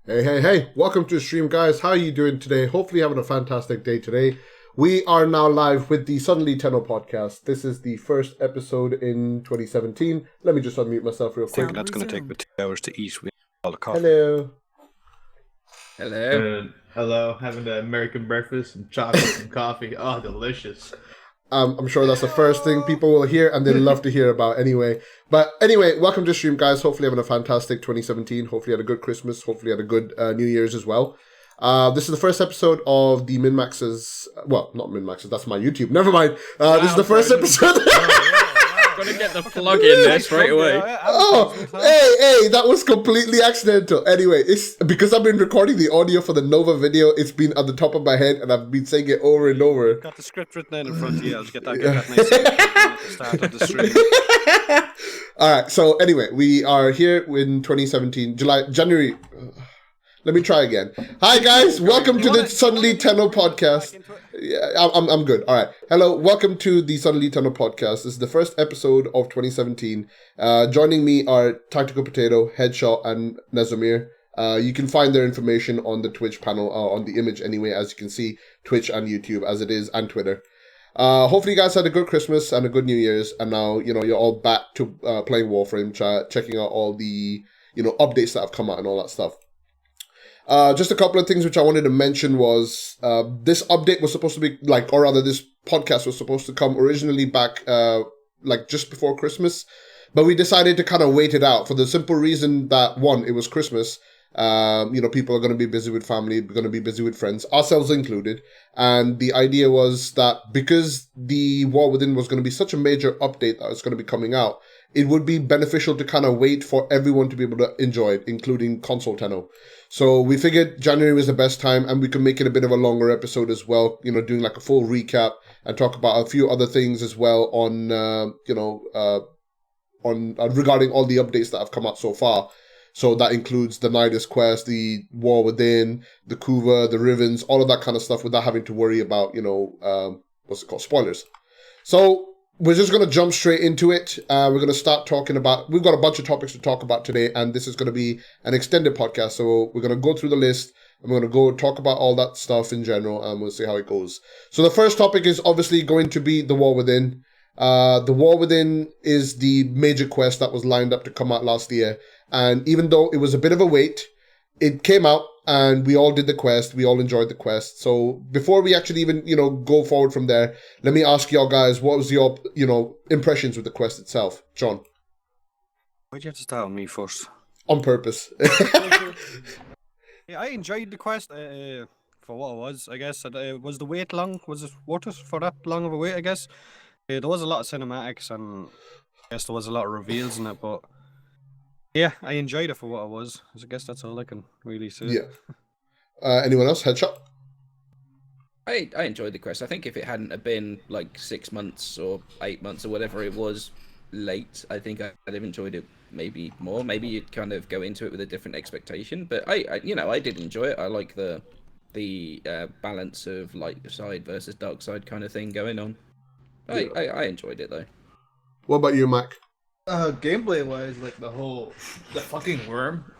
Hey, welcome to the stream, guys. How are you doing today? Hopefully having a fantastic day today. We are now live with the Suddenly Tenno podcast. This is the first episode in 2017. Let me just unmute myself real quick. That's going to take me 2 hours to eat with all the coffee. Hello. Hello, having the American breakfast and chocolate and coffee. Oh, delicious. I'm sure that's the first thing people will hear and they love to hear about anyway. But anyway, welcome to the stream, guys. Hopefully having a fantastic 2017. Hopefully had a good Christmas. Hopefully had a good New Year's as well. This is the first episode of the Min-Maxes. Well, not Min-Maxes. That's my YouTube. Never mind. This is the first episode. Gonna get the plug in there straight away. Hey, that was completely accidental. Anyway, it's because I've been recording the audio for the Nova video. It's been at the top of my head, and I've been saying it over and over. Got the script written in front of you. I'll just get that nice at the start of the stream. All right. So anyway, we are here in 2017, January. Let me try again. Hi guys, welcome to the Suddenly Tenno podcast. Yeah, I'm good. All right. Hello, welcome to the Suddenly Tenno podcast. This is the first episode of 2017. Joining me are Tactical Potato, Headshot, and Nesomeer. You can find their information on the Twitch panel, on the image anyway, as you can see, Twitch and YouTube as it is, and Twitter. Hopefully you guys had a good Christmas and a good New Year's, and now, you're all back to playing Warframe, checking out all the, updates that have come out and all that stuff. Just a couple of things which I wanted to mention was this update was supposed to be this podcast was supposed to come originally back just before Christmas, but we decided to kind of wait it out for the simple reason that one, it was Christmas. People are going to be busy with family, going to be busy with friends, ourselves included, and the idea was that because the War Within was going to be such a major update that was going to be coming out, it would be beneficial to kind of wait for everyone to be able to enjoy it, including console Tenno. So we figured January was the best time, and we could make it a bit of a longer episode as well, doing like a full recap and talk about a few other things as well on regarding all the updates that have come out so far. So that includes the Nidus quest, the War Within, the Kuva, the Rivens, all of that kind of stuff without having to worry about, spoilers. So we're just going to jump straight into it. We're going to start talking about, we've got a bunch of topics to talk about today, and this is going to be an extended podcast. So we're going to go through the list, and we're going to go talk about all that stuff in general, and we'll see how it goes. So the first topic is obviously going to be the War Within. The War Within is the major quest that was lined up to come out last year. And even though it was a bit of a wait, it came out and we all did the quest. We all enjoyed the quest. So before we actually even, go forward from there, let me ask y'all guys, what was your, impressions with the quest itself? John? Why'd you have to start on me first? On purpose. Yeah, I enjoyed the quest for what it was, I guess. Was the wait long? Was it worth it for that long of a wait, I guess? There was a lot of cinematics and I guess there was a lot of reveals in it, but yeah, I enjoyed it for what it was. I guess that's all I can really say. Yeah. Anyone else? Headshot? I enjoyed the quest. I think if it hadn't have been like 6 months or 8 months or whatever it was late, I think I'd have enjoyed it maybe more. Maybe you'd kind of go into it with a different expectation. But I did enjoy it. I like the balance of light side versus dark side kind of thing going on. I enjoyed it though. What about you, Mac? Gameplay wise, the fucking worm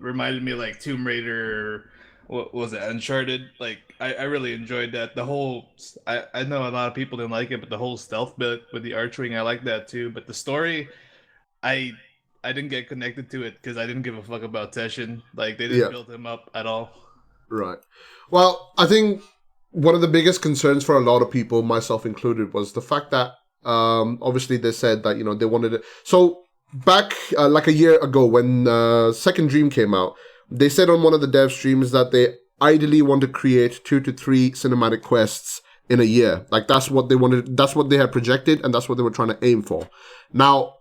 reminded me of Tomb Raider. What was it, Uncharted? I really enjoyed that. The whole I know a lot of people didn't like it, but the whole stealth bit with the archering, I like that too. But the story, I didn't get connected to it because I didn't give a fuck about Teshin. They didn't build him up at all. Right. Well, I think one of the biggest concerns for a lot of people, myself included, was the fact that obviously they said that, they wanted it. So back a year ago when Second Dream came out, they said on one of the dev streams that they ideally want to create 2 to 3 cinematic quests in a year. That's what they wanted. That's what they had projected, and that's what they were trying to aim for. Now,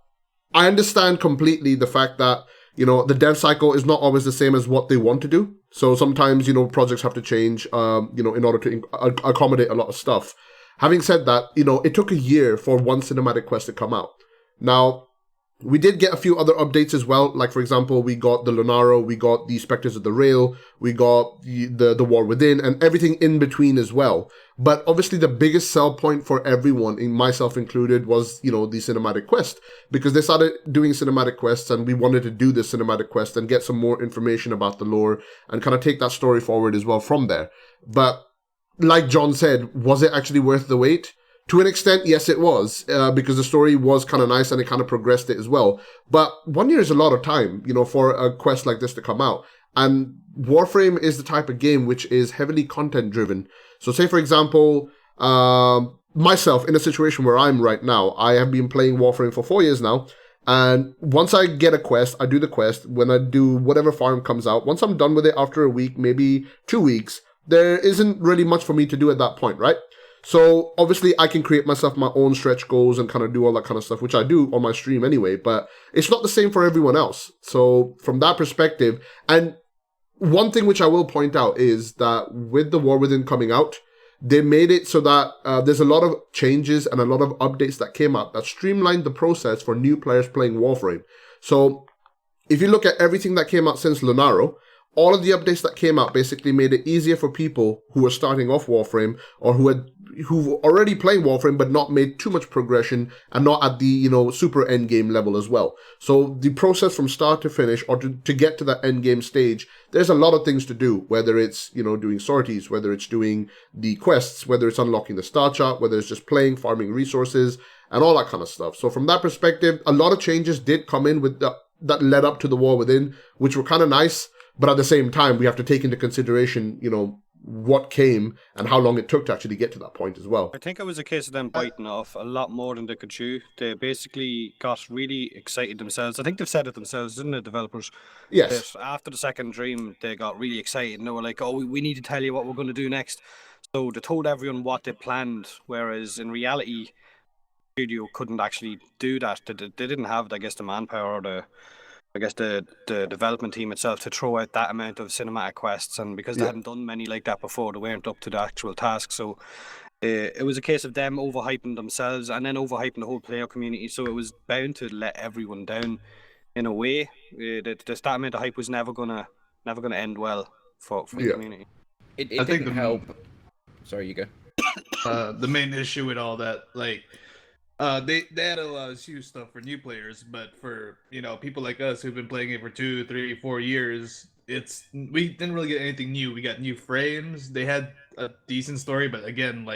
I understand completely the fact that, the dev cycle is not always the same as what they want to do. So sometimes, projects have to change, in order to accommodate a lot of stuff. Having said that, it took a year for one cinematic quest to come out. Now, we did get a few other updates as well. For example, we got the Lunaro, we got the Spectres of the Rail, we got the War Within, and everything in between as well. But obviously the biggest sell point for everyone, in myself included, was, the cinematic quest, because they started doing cinematic quests and we wanted to do this cinematic quest and get some more information about the lore and kind of take that story forward as well from there. But like John said, was it actually worth the wait? To an extent, yes, it was, because the story was kind of nice and it kind of progressed it as well. But 1 year is a lot of time, for a quest like this to come out. And Warframe is the type of game which is heavily content driven. So say, for example, myself, in a situation where I'm right now, I have been playing Warframe for 4 years now. And once I get a quest, I do the quest. When I do whatever farm comes out, once I'm done with it after a week, maybe 2 weeks, there isn't really much for me to do at that point, right? So obviously I can create myself my own stretch goals and kind of do all that kind of stuff, which I do on my stream anyway, but it's not the same for everyone else. So from that perspective, and one thing which I will point out is that with the War Within coming out, they made it so that there's a lot of changes and a lot of updates that came out that streamlined the process for new players playing Warframe. So if you look at everything that came out since Lunaro, all of the updates that came out basically made it easier for people who were starting off Warframe or who already playing Warframe but not made too much progression and not at the, super end game level as well. So the process from start to finish or to get to that end game stage, there's a lot of things to do, whether it's, doing sorties, whether it's doing the quests, whether it's unlocking the star chart, whether it's just playing, farming resources and all that kind of stuff. So from that perspective, a lot of changes did come in with that led up to the War Within, which were kind of nice. But at the same time, we have to take into consideration, what came and how long it took to actually get to that point as well. I think it was a case of them biting off a lot more than they could chew. They basically got really excited themselves. I think they've said it themselves, didn't the developers? Yes. That after the second dream, they got really excited and they were like, oh, we need to tell you what we're going to do next. So they told everyone what they planned, whereas in reality, the studio couldn't actually do that. They didn't have, I guess, the manpower or the development team itself to throw out that amount of cinematic quests, and because they hadn't done many like that before, they weren't up to the actual task. So it was a case of them overhyping themselves and then overhyping the whole player community. So it was bound to let everyone down in a way. That amount of hype was never gonna end well for the community. It didn't help. Sorry, you go. The main issue with all that, they had a lot of huge stuff for new players, but for people like us who've been playing it for 2, 3, 4 years, we didn't really get anything new. We got new frames. They had a decent story, but again,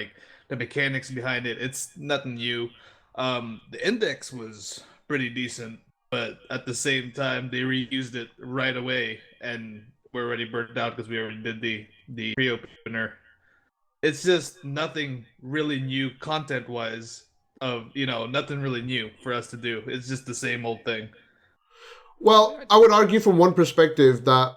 the mechanics behind it, it's nothing new. The index was pretty decent, but at the same time, they reused it right away, and we're already burnt out because we already did the pre-opener. It's just nothing really new content-wise. Nothing really new for us to do. It's just the same old thing. Well, I would argue from one perspective that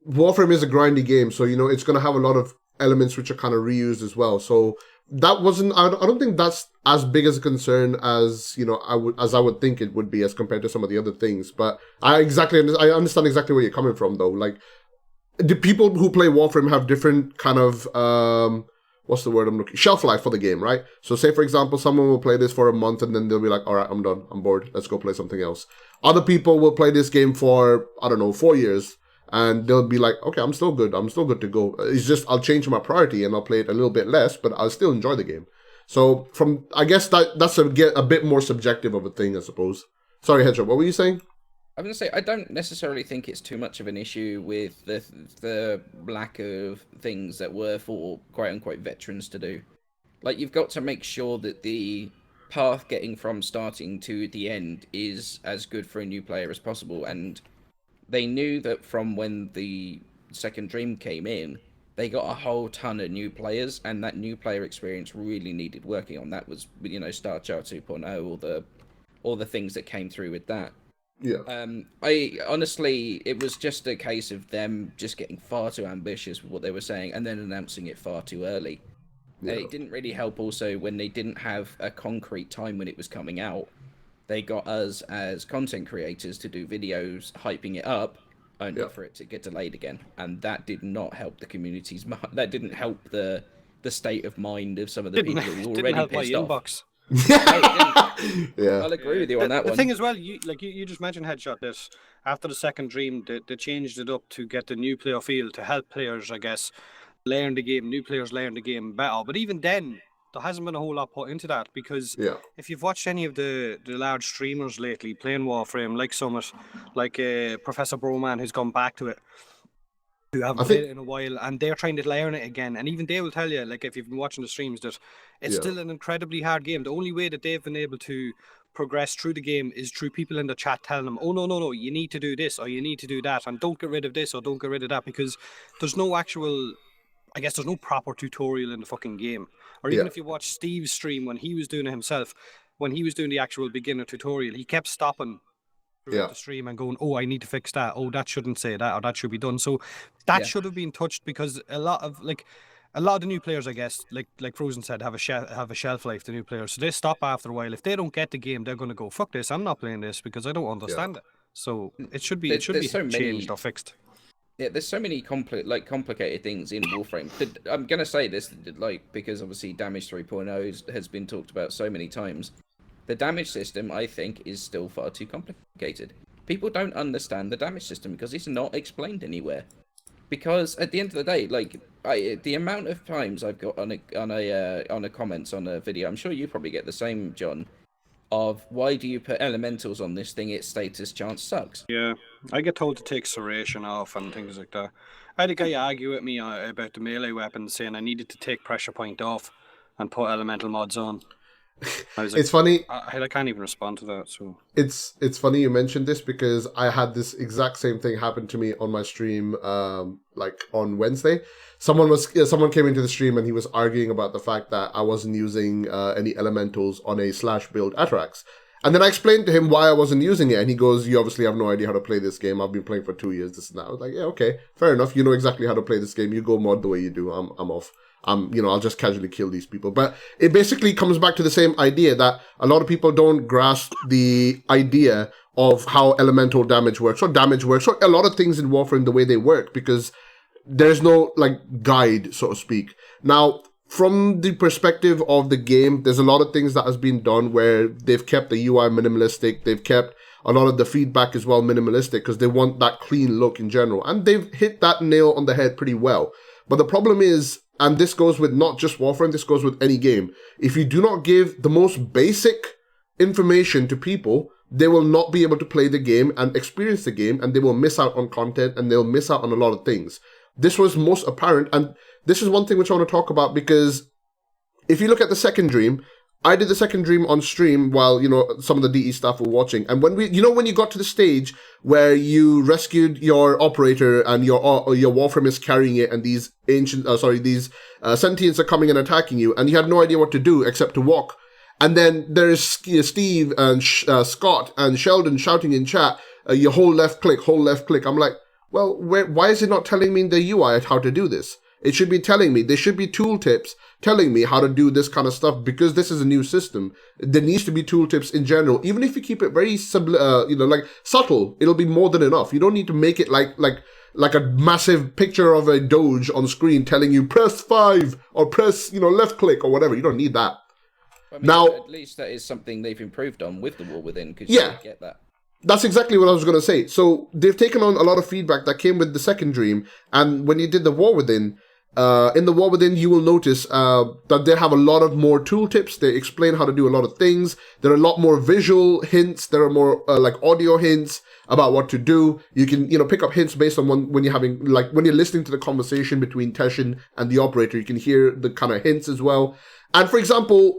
Warframe is a grindy game, so it's going to have a lot of elements which are kind of reused as well. So that wasn't. I don't think that's as big as a concern as I would think it would be as compared to some of the other things. But I understand exactly where you're coming from, though. Like, the people who play Warframe have different kind of what's the word I'm looking? Shelf life for the game, right? So say, for example, someone will play this for a month and then they'll be like, all right, I'm done. I'm bored. Let's go play something else. Other people will play this game for, 4 years and they'll be like, okay, I'm still good. I'm still good to go. It's just, I'll change my priority and I'll play it a little bit less, but I'll still enjoy the game. So I guess that's a bit more subjective of a thing, I suppose. Sorry, Hedgehog, what were you saying? I'm going to say, I don't necessarily think it's too much of an issue with the lack of things that were for quote-unquote veterans to do. You've got to make sure that the path getting from starting to the end is as good for a new player as possible. And they knew that from when the second dream came in, they got a whole ton of new players, and that new player experience really needed working on. That was, Star Chart 2.0, all the things that came through with that. Yeah. I honestly, it was just a case of them just getting far too ambitious with what they were saying and then announcing it far too early. Yeah. It didn't really help also when they didn't have a concrete time when it was coming out. They got us as content creators to do videos hyping it up, only for it to get delayed again. And that did not help the community's mind. That didn't help the state of mind of some of the people who were already pissed off. Inbox. Yeah, I'll agree with you on that one. The thing as well, you just mentioned, Headshot, that after the second dream, they changed it up to get the new player feel to help players, I guess, learn the game, new players learn the game better. But even then, there hasn't been a whole lot put into that, because if you've watched any of the large streamers lately playing Warframe, like Summit, like Professor Broman, who's gone back to it, who haven't played it in a while, and they're trying to learn it again, and even they will tell you, like if you've been watching the streams, that it's still an incredibly hard game. The only way that they've been able to progress through the game is through people in the chat telling them, oh no, you need to do this or you need to do that, and don't get rid of this or don't get rid of that, because there's no actual, I guess there's no proper tutorial in the fucking game. Or even if you watch Steve's stream when he was doing it himself, when he was doing the actual beginner tutorial, he kept stopping throughout the stream and going, oh, I need to fix that, oh, that shouldn't say that, or that should be done. So that should have been touched, because a lot of the new players, I guess, like Frozen said, have a shelf life, the new players. So they stop after a while. If they don't get the game, they're going to go, fuck this, I'm not playing this because I don't understand it. So it should be changed or fixed. Yeah, there's so many complicated things in Warframe. I'm gonna say this, because obviously Damage 3.0 has been talked about so many times. The damage system, I think, is still far too complicated. People don't understand the damage system because it's not explained anywhere. Because at the end of the day, the amount of times I've got on a comments on a video, I'm sure you probably get the same, John, of why do you put elementals on this thing? Its status chance sucks. Yeah, I get told to take Serration off and things like that. I had a guy argue with me about the melee weapons, saying I needed to take pressure point off and put elemental mods on. I was like, it's funny. I can't even respond to that. So it's funny you mentioned this, because I had this exact same thing happen to me on my stream, on Wednesday. Someone came into the stream and he was arguing about the fact that I wasn't using any elementals on a / build Atarax. And then I explained to him why I wasn't using it, and he goes, "You obviously have no idea how to play this game. I've been playing for 2 years, this and that." I was like, "Yeah, okay, fair enough. You know exactly how to play this game. You go mod the way you do. I'm off. I'll just casually kill these people." But it basically comes back to the same idea that a lot of people don't grasp the idea of how elemental damage works, or a lot of things in Warframe, the way they work, because there's no guide, so to speak. Now, from the perspective of the game, there's a lot of things that has been done where they've kept the UI minimalistic, they've kept a lot of the feedback as well minimalistic, because they want that clean look in general, and they've hit that nail on the head pretty well. But the problem is, and this goes with not just Warframe, this goes with any game, if you do not give the most basic information to people, they will not be able to play the game and experience the game, and they will miss out on content, and they'll miss out on a lot of things. This was most apparent, and this is one thing which I want to talk about, because if you look at the second dream, I did the second dream on stream while, some of the DE staff were watching, and when when you got to the stage where you rescued your operator and your Warframe is carrying it, and these sentients are coming and attacking you, and you had no idea what to do except to walk. And then there's Steve and Scott and Sheldon shouting in chat, "You hold left click, hold left click." I'm like, well, why is it not telling me in the UI how to do this? It should be telling me. There should be tooltips telling me how to do this kind of stuff, because this is a new system. There needs to be tooltips in general. Even if you keep it very subtle, it'll be more than enough. You don't need to make it like a massive picture of a Doge on screen telling you press 5 or press left click or whatever. You don't need that. I mean, now, at least that is something they've improved on with the War Within, because you don't get that. That's exactly what I was going to say. So they've taken on a lot of feedback that came with the second dream, and when you did the War Within, in the War Within, you will notice that they have a lot of more tooltips. They explain how to do a lot of things. There are a lot more visual hints. There are more audio hints about what to do. You can pick up hints based on when you're having when you're listening to the conversation between Teshin and the operator. You can hear the kind of hints as well. And for example,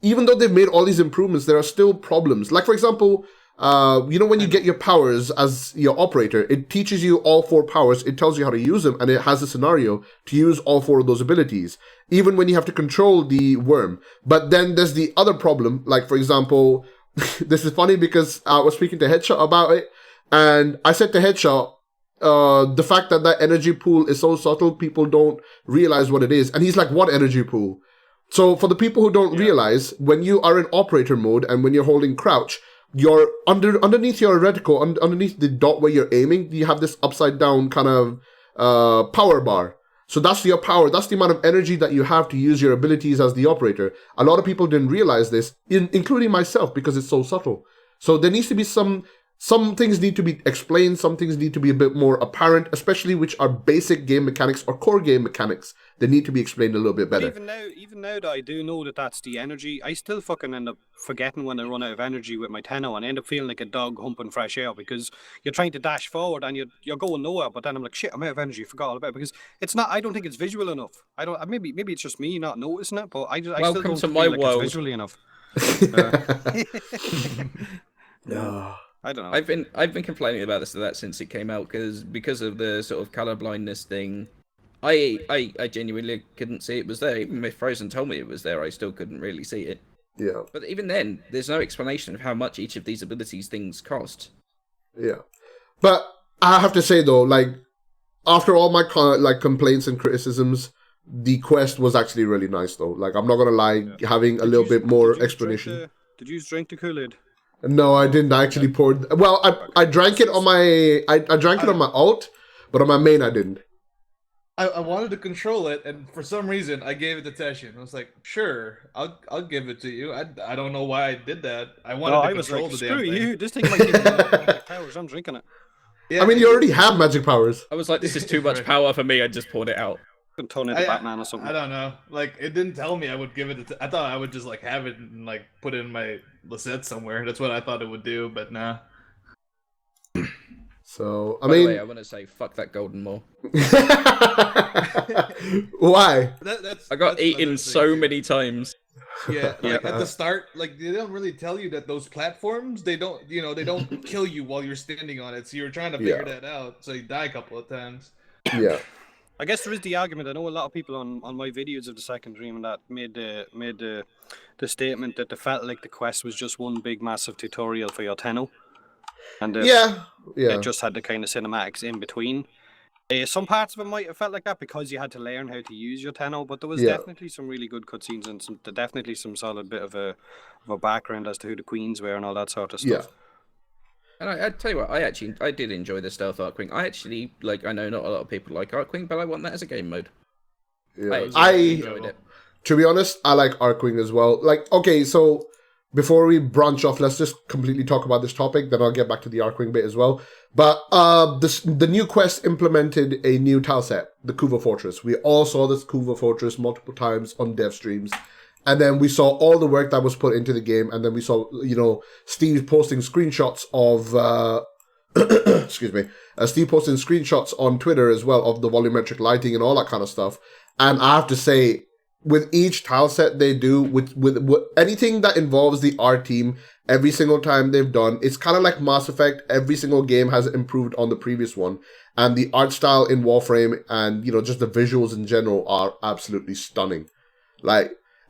even though they've made all these improvements, there are still problems. Like, for example, when you get your powers as your operator, it teaches you all 4 powers, it tells you how to use them, and it has a scenario to use all 4 of those abilities, even when you have to control the worm. But then there's the other problem, like, for example, this is funny because I was speaking to Headshot about it, and I said to Headshot, the fact that energy pool is so subtle, people don't realize what it is. And he's like, what energy pool? So for the people who don't realize, when you are in operator mode and when you're holding crouch, you're underneath your reticle, underneath the dot where you're aiming, you have this upside down kind of power bar. So that's your power. That's the amount of energy that you have to use your abilities as the operator. A lot of people didn't realize this, including myself, because it's so subtle. So there needs to be some some things need to be explained, some things need to be a bit more apparent, especially which are basic game mechanics or core game mechanics. They need to be explained a little bit better. Even now that I do know that that's the energy, I still fucking end up forgetting when I run out of energy with my Tenno, and I end up feeling like a dog humping fresh air because you're trying to dash forward and you're going nowhere. But then I'm like, shit, I'm out of energy. Forgot all about it because it's not. I don't think it's visual enough. I don't. Maybe it's just me not noticing it, but I still don't to feel my like world. it's visually enough. No. I don't know. I've been complaining about that since it came out because of the sort of color blindness thing. I genuinely couldn't see it was there. Even if Frozen told me it was there, I still couldn't really see it. Yeah. But even then, there's no explanation of how much each of these abilities things cost. Yeah. But I have to say though, like after all my complaints and criticisms, the quest was actually really nice though. Like I'm not gonna lie, having a little bit more explanation. Did you drink the Kool-Aid? No, I didn't. I actually poured. Well, I drank it on my. I drank it on my alt, but on my main I didn't. I wanted to control it, and for some reason I gave it to Teshin. I was like, sure, I'll give it to you. I don't know why I did that. I wanted to control the damn screw thing. you. This thing might give me magic powers. I'm drinking it. Yeah, I mean, you already have magic powers. I was like, this is too much power for me. I just poured it out. Turn into Batman or something. I don't know. Like, it didn't tell me I would give it. I thought I would just like have it and like put it in my Lisette somewhere. That's what I thought it would do, but nah. So I By the mean, way, I want to say fuck that golden maul. why? I got eaten so many times. Yeah, like at the start, like they don't really tell you that those platforms they don't kill you while you're standing on it. So you're trying to figure that out. So you die a couple of times. Yeah. I guess there is the argument. I know a lot of people on my videos of the second dream that made the statement that they felt like the quest was just one big massive tutorial for your Tenno, and it just had the kind of cinematics in between. Some parts of it might have felt like that because you had to learn how to use your Tenno, but there was definitely some really good cutscenes and definitely some solid bit of a background as to who the queens were and all that sort of stuff. Yeah. And I tell you what, I did enjoy the stealth Arcwing. I actually I know not a lot of people like Arcwing, but I want that as a game mode. Yeah. I enjoyed it. To be honest, I like Arcwing as well. Like, okay, so before we branch off, let's just completely talk about this topic. Then I'll get back to the Arcwing bit as well. But the new quest implemented a new tile set, the Kuva Fortress. We all saw this Kuva Fortress multiple times on dev streams. And then we saw all the work that was put into the game. And then we saw, Steve posting screenshots of, excuse me, Steve posting screenshots on Twitter as well of the volumetric lighting and all that kind of stuff. And I have to say, with each tile set they do, with anything that involves the art team, every single time they've done, it's kind of like Mass Effect. Every single game has improved on the previous one. And the art style in Warframe and, just the visuals in general are absolutely stunning.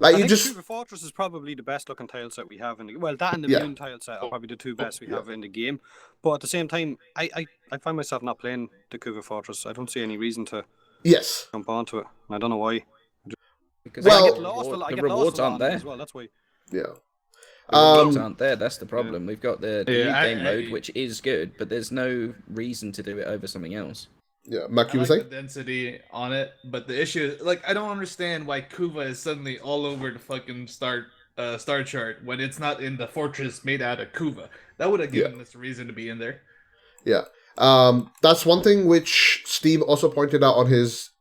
I think Kuva Fortress is probably the best looking tile set we have in the that and the Moon tile set are probably the two best we have in the game. But at the same time, I find myself not playing the Kuva Fortress. I don't see any reason to jump onto it. I don't know why. Because I get lost. the rewards aren't there as well. That's why. Yeah. The rewards aren't there. That's the problem. We've got the new game mode, which is good, but there's no reason to do it over something else. Yeah, Mac, you I were like saying? the density on it, but the issue is, I don't understand why Kuva is suddenly all over the fucking star chart when it's not in the fortress made out of Kuva. That would have given us a reason to be in there. Yeah. That's one thing which Steve also pointed out on his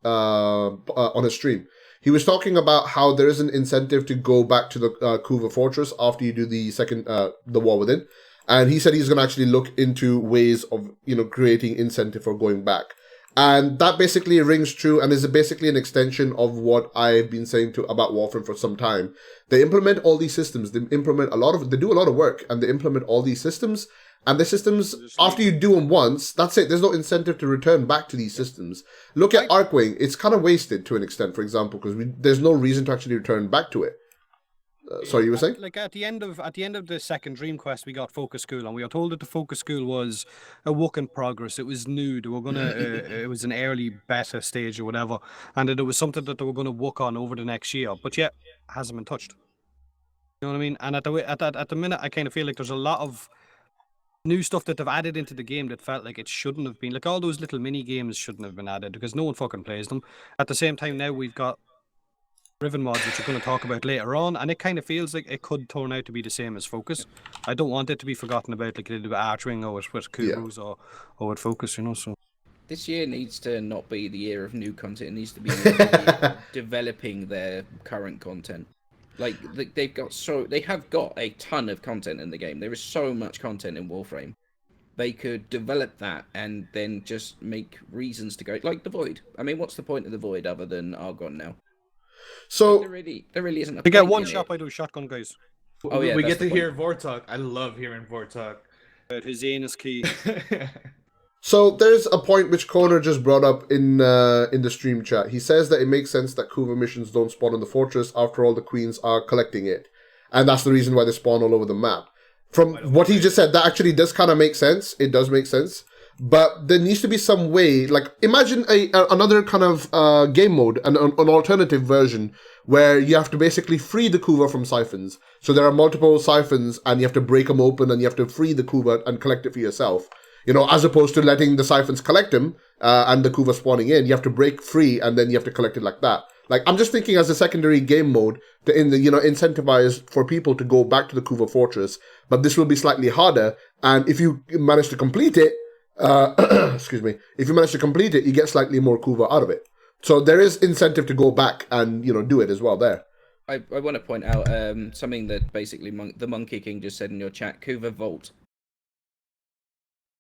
stream. He was talking about how there is an incentive to go back to the Kuva Fortress after you do the second, the War Within. And he said he's going to actually look into ways of, creating incentive for going back. And that basically rings true and is basically an extension of what I've been saying about Warframe for some time. They implement all these systems. They do a lot of work, and they implement all these systems. And the systems, after you do them once, that's it. There's no incentive to return back to these systems. Look at Arcwing. It's kind of wasted to an extent, for example, because there's no reason to actually return back to it. Sorry, you were saying? Like at the end of the second Dream Quest, we got Focus School, and we were told that the Focus School was a work in progress. It was new. They were gonna. It was an early beta stage or whatever, and that it was something that they were gonna work on over the next year. But yet, it hasn't been touched. You know what I mean? And at the minute, I kind of feel like there's a lot of new stuff that they've added into the game that felt like it shouldn't have been. Like all those little mini games shouldn't have been added because no one fucking plays them. At the same time, now we've got Riven mods, which we're going to talk about later on, and it kind of feels like it could turn out to be the same as Focus. I don't want it to be forgotten about like it did with Archwing or with Kuru's or with Focus, you know. So This year needs to not be the year of new content. It needs to be the year of developing their current content. Like they have got a ton of content in the game. There is so much content in Warframe. They could develop that and then just make reasons to go like the Void. I mean, what's the point of the Void other than Argon now? So There really isn't a to get point one in shot it. by those shotgun guys. Oh, yeah, we that's get the to point. hear Vortalk. I love hearing Vortalk. His anus key. So there's a point which Connor just brought up in the stream chat. He says that it makes sense that Kuva missions don't spawn in the fortress. After all, the queens are collecting it, and that's the reason why they spawn all over the map. From what he just said, that actually does kind of make sense. It does make sense, but there needs to be some way. Like imagine another kind of game mode, an alternative version where you have to basically free the Kuva from siphons. So there are multiple siphons, and you have to break them open, and you have to free the Kuva and collect it for yourself. You know, as opposed to letting the siphons collect him and the Kuva spawning in, you have to break free and then you have to collect it like that. Like, I'm just thinking as a secondary game mode to incentivize for people to go back to the Kuva Fortress, but this will be slightly harder. And if you manage to complete it, excuse me, if you manage to complete it, you get slightly more Kuva out of it. So there is incentive to go back and do it as well there. I want to point out something that basically the Monkey King just said in your chat. Kuva Vault.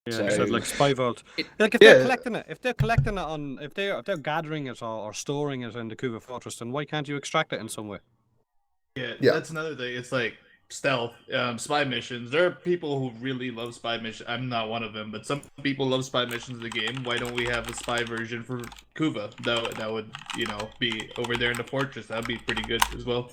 Yeah, So- he said like Spy Vault. Like if Yeah. they're collecting it, if they're gathering it or storing it in the Kuva Fortress, then why can't you extract it in some way? Yeah, Yeah. that's another thing. It's like stealth, spy missions. There are people who really love spy missions. I'm not one of them, but some people love spy missions in the game. Why don't we have a spy version for Kuva? That would be over there in the fortress. That'd be pretty good as well.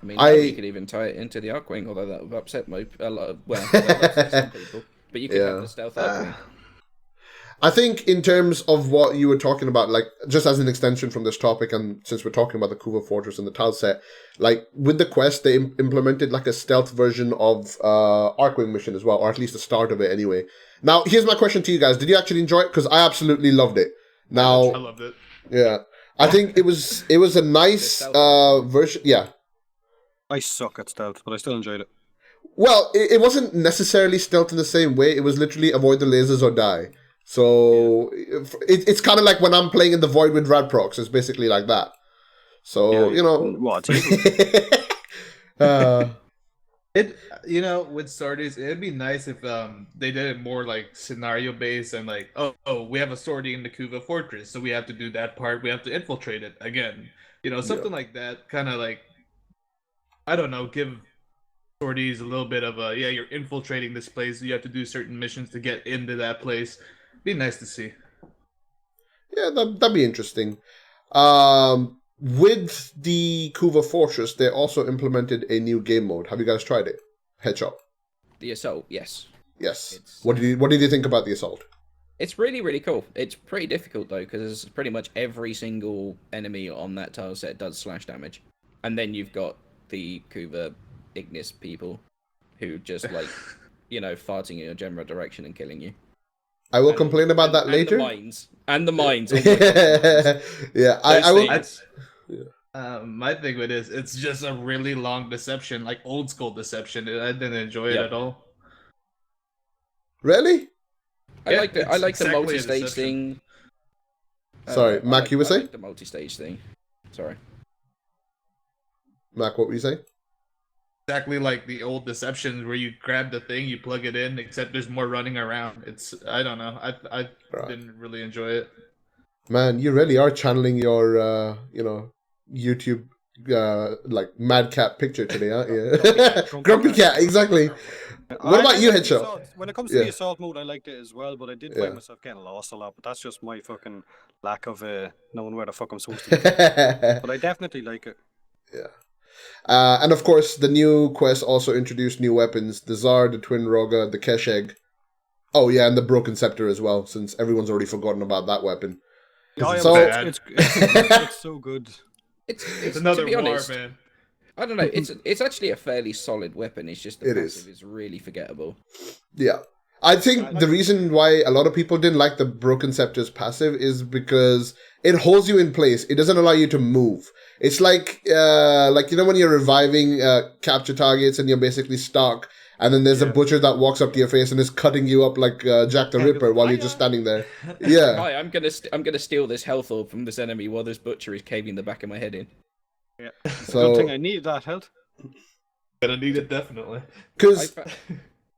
I mean, you could even tie it into the Archwing, although that would upset a lot of that would upset some people. But you could have the stealth Archwing. I think in terms of what you were talking about, like just as an extension from this topic, and since we're talking about the Kuva Fortress and the tile set, like with the quest, they implemented like a stealth version of Archwing mission as well, or at least the start of it anyway. Now, here's my question to you guys: did you actually enjoy it? Because I absolutely loved it. Now, I loved it. yeah, I think it was a nice version. Yeah. I suck at stealth, but I still enjoyed it. Well, it wasn't necessarily stealth in the same way. It was literally avoid the lasers or die. So it's kind of like when I'm playing in the Void with Radprox. It's basically like that. So What? With sorties, it'd be nice if they did it more like scenario based and like, oh, we have a sortie in the Kuva Fortress, so we have to do that part. We have to infiltrate it again. Something like that. Kind of like, I don't know, give sorties a little bit of you're infiltrating this place. You have to do certain missions to get into that place. Be nice to see. Yeah, that'd be interesting. With the Kuva Fortress, they also implemented a new game mode. Have you guys tried it? Headshot. The Assault, yes. Yes. What did you think about the Assault? It's really, really cool. It's pretty difficult, though, because pretty much every single enemy on that tile set does slash damage. And then you've got the Kuva Ignis people who just, like, farting in your general direction and killing you. I will complain about that later. And the mines. Oh yeah, I will. My thing with this, it's just a really long deception, like old school deception. I didn't enjoy it at all. Really? I like the exactly a multi-stage deception. thing. Sorry, Mac, you were saying? I like the multi-stage thing. Sorry. Mac, what were you saying? Exactly like the old deceptions where you grab the thing, you plug it in, except there's more running around. I don't know. I didn't really enjoy it. Man, you really are channeling your YouTube like madcap picture today, aren't you? Grumpy cat, exactly. What about you, Headshot? When it comes to the assault mode, I liked it as well, but I did find myself getting lost a lot. But that's just my fucking lack of knowing where the fuck I'm supposed to be. But I definitely like it. Yeah. And of course, the new quest also introduced new weapons: the Zar, the Twin Roga, the Kesheg. Oh yeah, and the Broken Scepter as well, since everyone's already forgotten about that weapon. It's so good. It's another to be war, honest, man. I don't know. It's actually a fairly solid weapon. It's just the passive is really forgettable. Yeah. I think the reason why a lot of people didn't like the Broken Scepter's passive is because it holds you in place. It doesn't allow you to move. It's like when you're reviving capture targets and you're basically stuck, and then there's a butcher that walks up to your face and is cutting you up like Jack the Ripper while you're just standing there. Yeah. Hi, I'm gonna steal this health orb from this enemy while this butcher is caving the back of my head in. Yeah. So, Good thing I need that health. Gonna need it definitely. because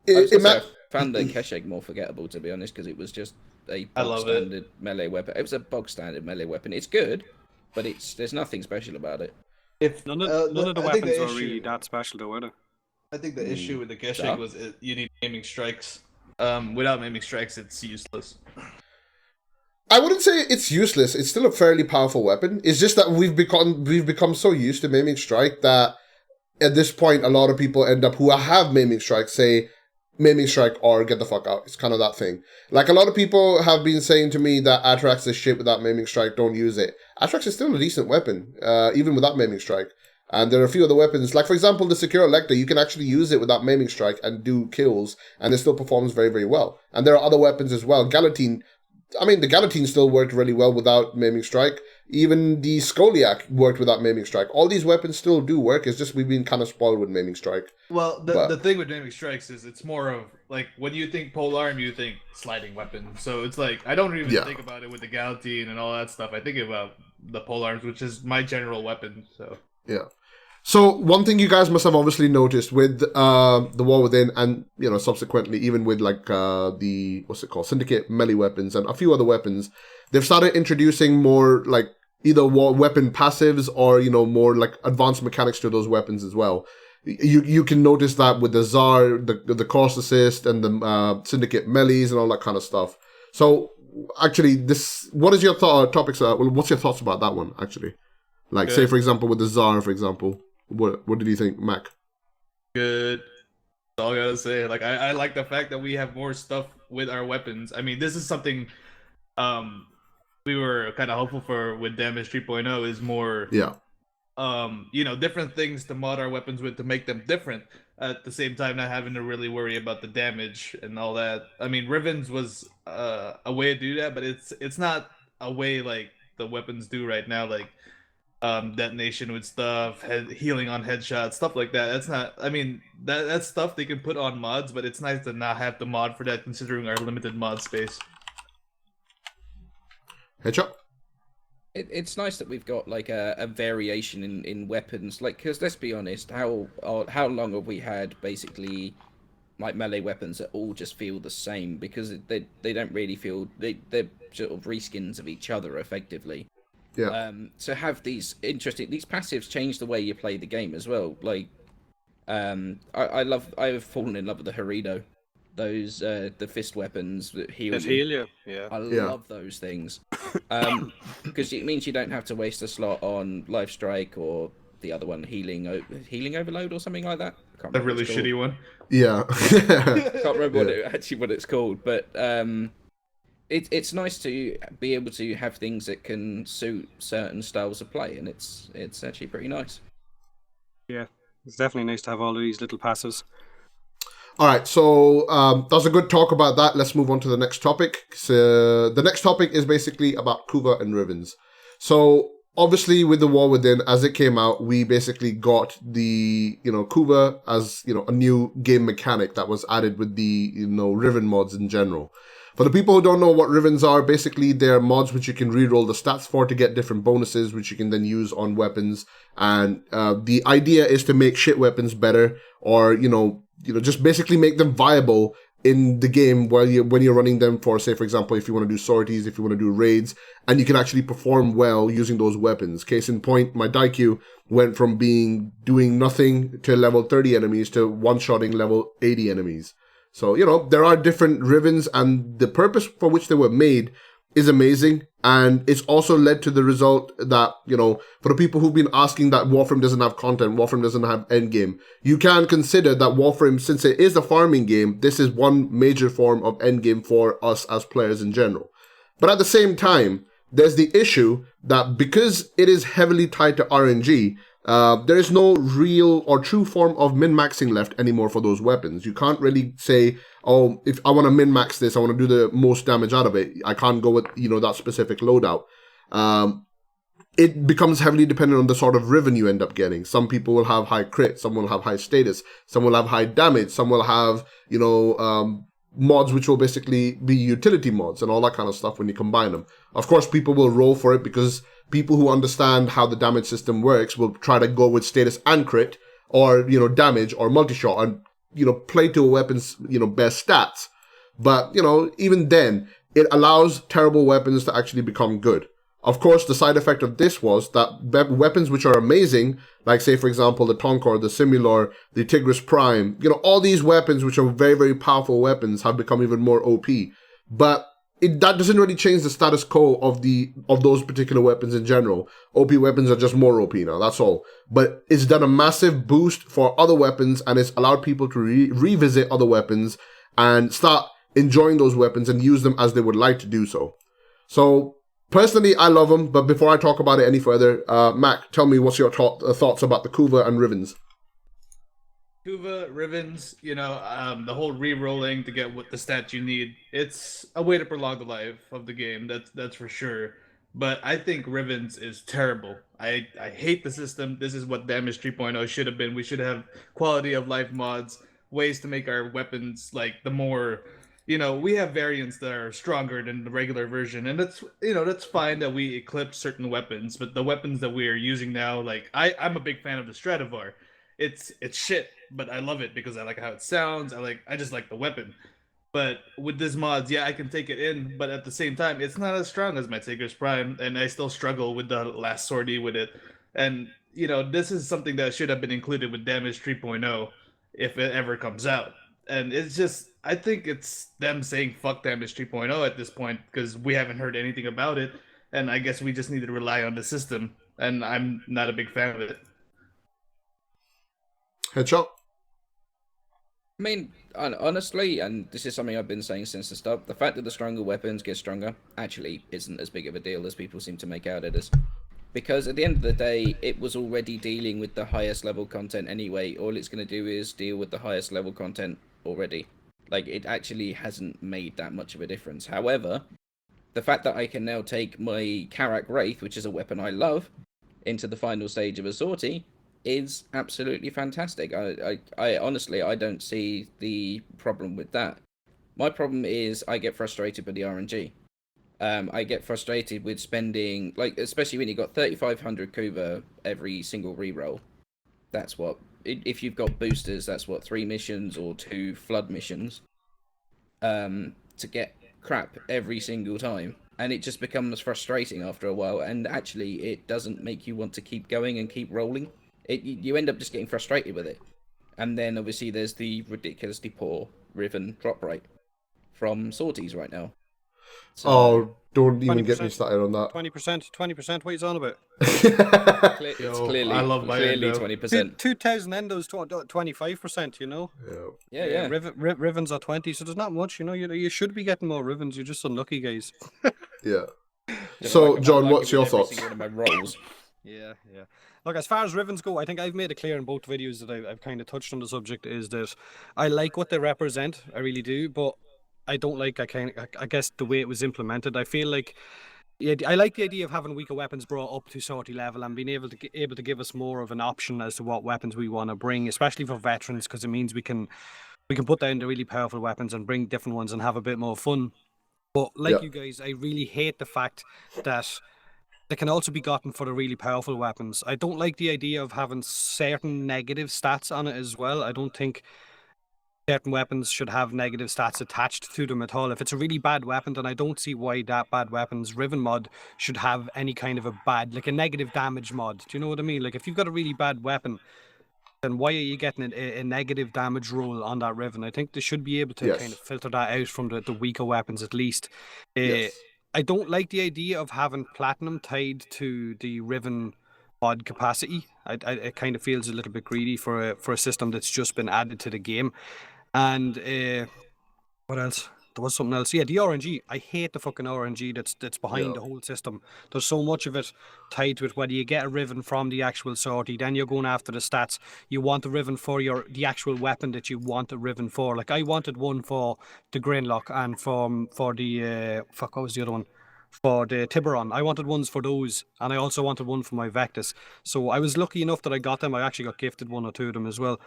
I found the Keshek more forgettable, to be honest, because it was just a I bog love standard melee weapon. It was a bog standard melee weapon. It's good, but there's nothing special about it. If None of the I think weapons the are really issue- that special, though, are they? I think the issue with the Keshik So? was you need aiming strikes. Without aiming strikes, it's useless. I wouldn't say it's useless. It's still a fairly powerful weapon. It's just that we've become so used to Maiming Strike that at this point, a lot of people end up who have Maiming Strike say Maiming Strike or get the fuck out. It's kind of that thing. Like a lot of people have been saying to me that Atrax is shit without Maiming Strike. Don't use it. Atrax is still a decent weapon, even without Maiming Strike. And there are a few other weapons, like for example, the Secure Elector. You can actually use it without Maiming Strike and do kills, and it still performs very, very well. And there are other weapons as well. Galatine. I mean, the Galatine still worked really well without Maiming Strike. Even the Skoliak worked without Maiming Strike. All these weapons still do work. It's just we've been kind of spoiled with Maiming Strike. Well, the thing with aiming strikes is it's more of like when you think polearm, you think sliding weapon. So it's like I don't even think about it with the Galatine and all that stuff. I think about the polearms, which is my general weapon. So yeah. So one thing you guys must have obviously noticed with the War Within, and subsequently even with like the Syndicate melee weapons and a few other weapons, they've started introducing more like either weapon passives or more like advanced mechanics to those weapons as well. You can notice that with the Tsar, the Cross Assist, and the Syndicate melees and all that kind of stuff. So actually, what is your topics? What's your thoughts about that one actually? Like, say for example with the Tsar, for example. What did you think, Mac? good. That's all I gotta say. Like I like the fact that we have more stuff with our weapons. I mean, this is something we were kind of hopeful for with Damage 3.0 is more different things to mod our weapons with to make them different. At the same time, not having to really worry about the damage and all that. I mean, Rivens was a way to do that, but it's not a way like the weapons do right now, like detonation with stuff, healing on headshots, stuff like that. That's not. I mean, that's stuff they can put on mods, but it's nice to not have to mod for that, considering our limited mod space. Headshot. It's nice that we've got like a variation in weapons, like because let's be honest, how long have we had basically like melee weapons that all just feel the same because they don't really feel they're sort of reskins of each other effectively. Yeah. So have these passives change the way you play the game as well. Like, I've fallen in love with the H3do, those the fist weapons that heal That you. heal you, yeah. I love those things, because it means you don't have to waste a slot on Life Strike or the other one, healing overload or something like that. I can't The remember really what it's shitty one. Yeah. Can't remember what it's called, but it's nice to be able to have things that can suit certain styles of play, and it's actually pretty nice. Yeah, it's definitely nice to have all of these little passives. All right, so that was a good talk about that. Let's move on to the next topic. So the next topic is basically about Kuva and Rivens. So obviously, with the War Within, as it came out, we basically got the Kuva as a new game mechanic that was added with the Riven mods in general. For the people who don't know what Rivens are, basically they're mods which you can reroll the stats for to get different bonuses, which you can then use on weapons. And the idea is to make shit weapons better, or just basically make them viable in the game when you're running them for, say, for example, if you want to do sorties, if you want to do raids, and you can actually perform well using those weapons. Case in point, my Daikyu went from doing nothing to level 30 enemies to one-shotting level 80 enemies. So, there are different Rivens, and the purpose for which they were made is amazing. And it's also led to the result that, for the people who've been asking that Warframe doesn't have content, Warframe doesn't have endgame, you can consider that Warframe, since it is a farming game, this is one major form of endgame for us as players in general. But at the same time, there's the issue that because it is heavily tied to RNG, there is no real or true form of min-maxing left anymore for those weapons. You can't really say, oh, if I want to min-max this, I want to do the most damage out of it. I can't go with, that specific loadout. It becomes heavily dependent on the sort of Riven you end up getting. Some people will have high crit, some will have high status, some will have high damage, some will have, mods which will basically be utility mods and all that kind of stuff when you combine them. Of course, people will roll for it because people who understand how the damage system works will try to go with status and crit or, damage or multi-shot and, play to a weapon's, best stats. But, even then, it allows terrible weapons to actually become good. Of course, the side effect of this was that weapons which are amazing, like say, for example, the Tonkor, the Simulor, the Tigris Prime, all these weapons which are very, very powerful weapons have become even more OP. But that doesn't really change the status quo of those particular weapons in general. OP weapons are just more OP now, that's all. But it's done a massive boost for other weapons, and it's allowed people to revisit other weapons and start enjoying those weapons and use them as they would like to do so. So, personally, I love them, but before I talk about it any further, Mac, tell me what's your thoughts about the Kuva and Rivens? Kuva, Rivens, the whole re-rolling to get what the stats you need. It's a way to prolong the life of the game, that's for sure. But I think Rivens is terrible. I hate the system. This is what Damage 3.0 should have been. We should have quality of life mods, ways to make our weapons like the more... we have variants that are stronger than the regular version, and that's fine that we eclipse certain weapons, but the weapons that we are using now, like I'm a big fan of the Stradivar. It's shit, but I love it because I like how it sounds. I just like the weapon. But with this mods, yeah, I can take it in, but at the same time, it's not as strong as my Tigris Prime, and I still struggle with the last sortie with it. And this is something that should have been included with Damage 3.0 if it ever comes out. And it's just, I think it's them saying fuck Damage 3.0 at this point because we haven't heard anything about it. And I guess we just need to rely on the system. And I'm not a big fan of it. Headshot? I mean, honestly, and this is something I've been saying since the start, the fact that the stronger weapons get stronger actually isn't as big of a deal as people seem to make out it is. Because at the end of the day, it was already dealing with the highest level content anyway. All it's going to do is deal with the highest level content already. Like, it actually hasn't made that much of a difference. However, the fact that I can now take my Karak Wraith, which is a weapon I love, into the final stage of a sortie is absolutely fantastic. I honestly, I don't see the problem with that. My problem is I get frustrated with the RNG. I get frustrated with spending, especially when you got 3,500 Kuva every single reroll. That's what, if you've got boosters, that's what, 3 missions or 2 flood missions. To get crap every single time. And it just becomes frustrating after a while, and actually it doesn't make you want to keep going and keep rolling. You end up just getting frustrated with it. And then obviously there's the ridiculously poor Riven drop rate from sorties right now. So, don't even get me started on that. 20%, what are you on about? It's clearly, I love my clearly Endo. 20%. 2,000 Endos, 25%, Yeah. Rivens are 20, so there's not much, you should be getting more Rivens, you're just unlucky, guys. Yeah. So, John, what's your thoughts? One of my rolls. Yeah. Look, as far as Rivens go, I think I've made it clear in both videos that I've kind of touched on the subject, is that I like what they represent, I really do, but I don't like, I guess, the way it was implemented. I feel like, I like the idea of having weaker weapons brought up to sortie level and being able to give us more of an option as to what weapons we want to bring, especially for veterans, because it means we can put down the really powerful weapons and bring different ones and have a bit more fun. But like you guys, I really hate the fact that they can also be gotten for the really powerful weapons. I don't like the idea of having certain negative stats on it as well. I don't think certain weapons should have negative stats attached to them at all. If it's a really bad weapon, then I don't see why that bad weapon's Riven mod should have any kind of a negative damage mod. Do you know what I mean? Like, if you've got a really bad weapon, then why are you getting a negative damage roll on that Riven? I think they should be able to kind of filter that out from the weaker weapons at least. I don't like the idea of having platinum tied to the Riven mod capacity. It kind of feels a little bit greedy for a system that's just been added to the game. And what else? there was something else. Yeah, the RNG. I hate the fucking RNG that's behind the whole system. There's so much of it tied to it. Whether you get a riven from the actual sortie, then you're going after the stats. You want a riven for the actual weapon that you want a riven for. Like I wanted one for the Grainlock and for the what was the other one? For the Tiburon. I wanted ones for those, and I also wanted one for my Vectus. So I was lucky enough that I got them. I actually got gifted one or two of them as well.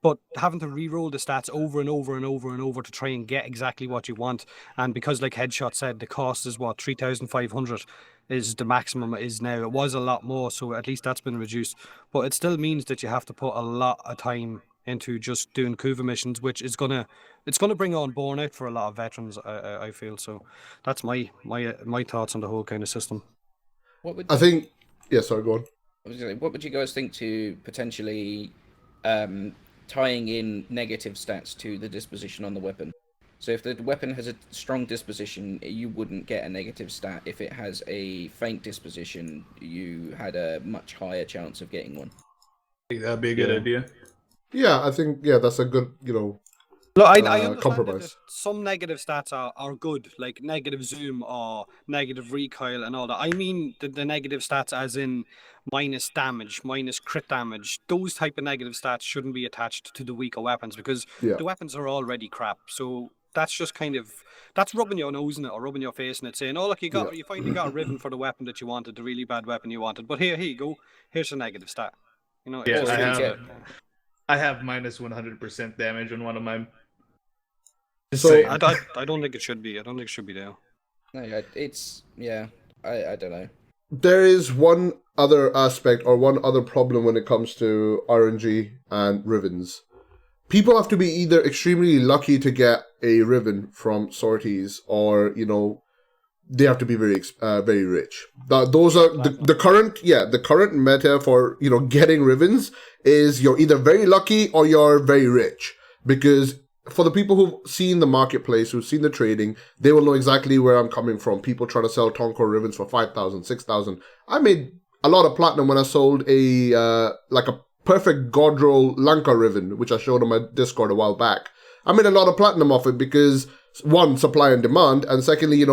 But having to re-roll the stats over and over and over and over to try and get exactly what you want, and because like Headshot said, the cost is what 3,500 is the maximum it is now. It was a lot more, so at least that's been reduced. But it still means that you have to put a lot of time into just doing Kuva missions, which is gonna bring on burnout for a lot of veterans. I feel so. That's my thoughts on the whole kind of system. I think. Yeah, sorry, go on. What would you guys think to potentially tying in negative stats to the disposition on the weapon? So if the weapon has a strong disposition, you wouldn't get a negative stat. If it has a faint disposition, you had a much higher chance of getting one. I think that'd be a good idea. Yeah, I think that's a good Look, I understand compromise. that some negative stats are good, like negative zoom or negative recoil and all that. I mean the negative stats as in minus damage, minus crit damage. Those type of negative stats shouldn't be attached to the weaker weapons because the weapons are already crap. So that's just that's rubbing your nose in it or rubbing your face in it, saying, "Oh, look, you finally got a ribbon for the weapon that you wanted, the really bad weapon you wanted. But here you go. Here's a negative stat." You know, I have minus 100% damage on one of my. So I don't think it should be. I don't think it should be there. No, it's I don't know. There is one other aspect or one other problem when it comes to RNG and rivens. People have to be either extremely lucky to get a riven from sorties, or they have to be very rich. Those are the current meta for getting rivens is you're either very lucky or you're very rich. Because for the people who've seen the marketplace, who've seen the trading, they will know exactly where I'm coming from. People trying to sell Tonko rivens for 5,000, 6,000. I made a lot of platinum when I sold a perfect Godroll Lanka riven, which I showed on my Discord a while back. I made a lot of platinum off it because, one, supply and demand, and secondly,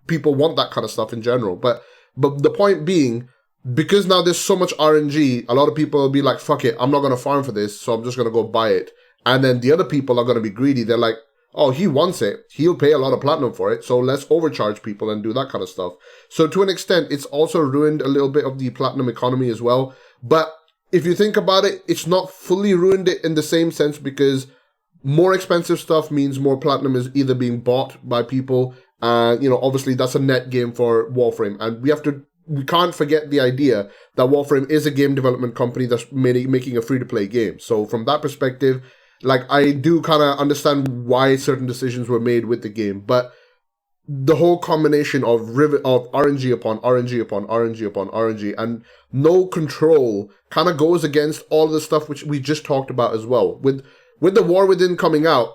people want that kind of stuff in general. But the point being, because now there's so much RNG, a lot of people will be like, fuck it, I'm not going to farm for this, so I'm just going to go buy it. And then the other people are going to be greedy. They're like, oh, he wants it. He'll pay a lot of platinum for it, so let's overcharge people and do that kind of stuff. So to an extent, it's also ruined a little bit of the platinum economy as well. But if you think about it, it's not fully ruined it in the same sense, because more expensive stuff means more platinum is either being bought by people. Obviously that's a net gain for Warframe. And we can't forget the idea that Warframe is a game development company that's making a free-to-play game. So from that perspective, I do kind of understand why certain decisions were made with the game. But the whole combination of RNG upon RNG upon RNG upon RNG and no control kind of goes against all the stuff which we just talked about as well. With the War Within coming out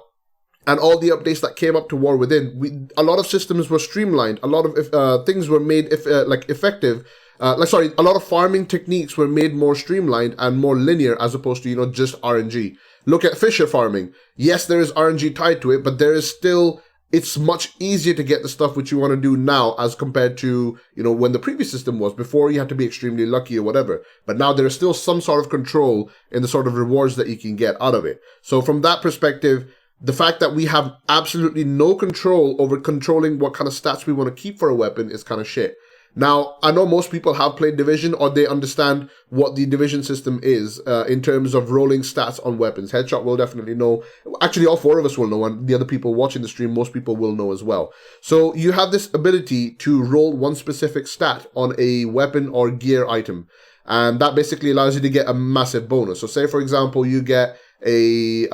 and all the updates that came up to War Within, a lot of systems were streamlined. A lot of things were made effective. A lot of farming techniques were made more streamlined and more linear as opposed to just RNG. Look at Fisher farming. Yes, there is RNG tied to it, but there is still. It's much easier to get the stuff which you want to do now as compared to, when the previous system was. Before, you had to be extremely lucky or whatever. But now there is still some sort of control in the sort of rewards that you can get out of it. So from that perspective, the fact that we have absolutely no control over controlling what kind of stats we want to keep for a weapon is kind of shit. Now, I know most people have played Division or they understand what the Division system is in terms of rolling stats on weapons. Headshot will definitely know. Actually, all four of us will know, and the other people watching the stream, most people will know as well. So you have this ability to roll one specific stat on a weapon or gear item, and that basically allows you to get a massive bonus. So say, for example, you get a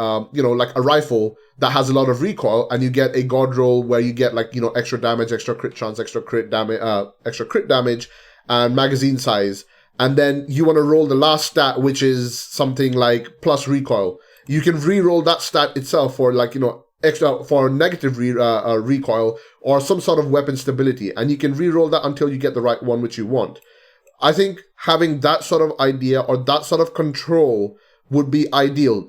rifle that has a lot of recoil, and you get a god roll where you get extra damage, extra crit chance, extra crit damage, and magazine size. And then you want to roll the last stat, which is something like plus recoil. You can re-roll that stat itself for extra for negative recoil or some sort of weapon stability, and you can re-roll that until you get the right one which you want. I think having that sort of idea or that sort of control would be ideal.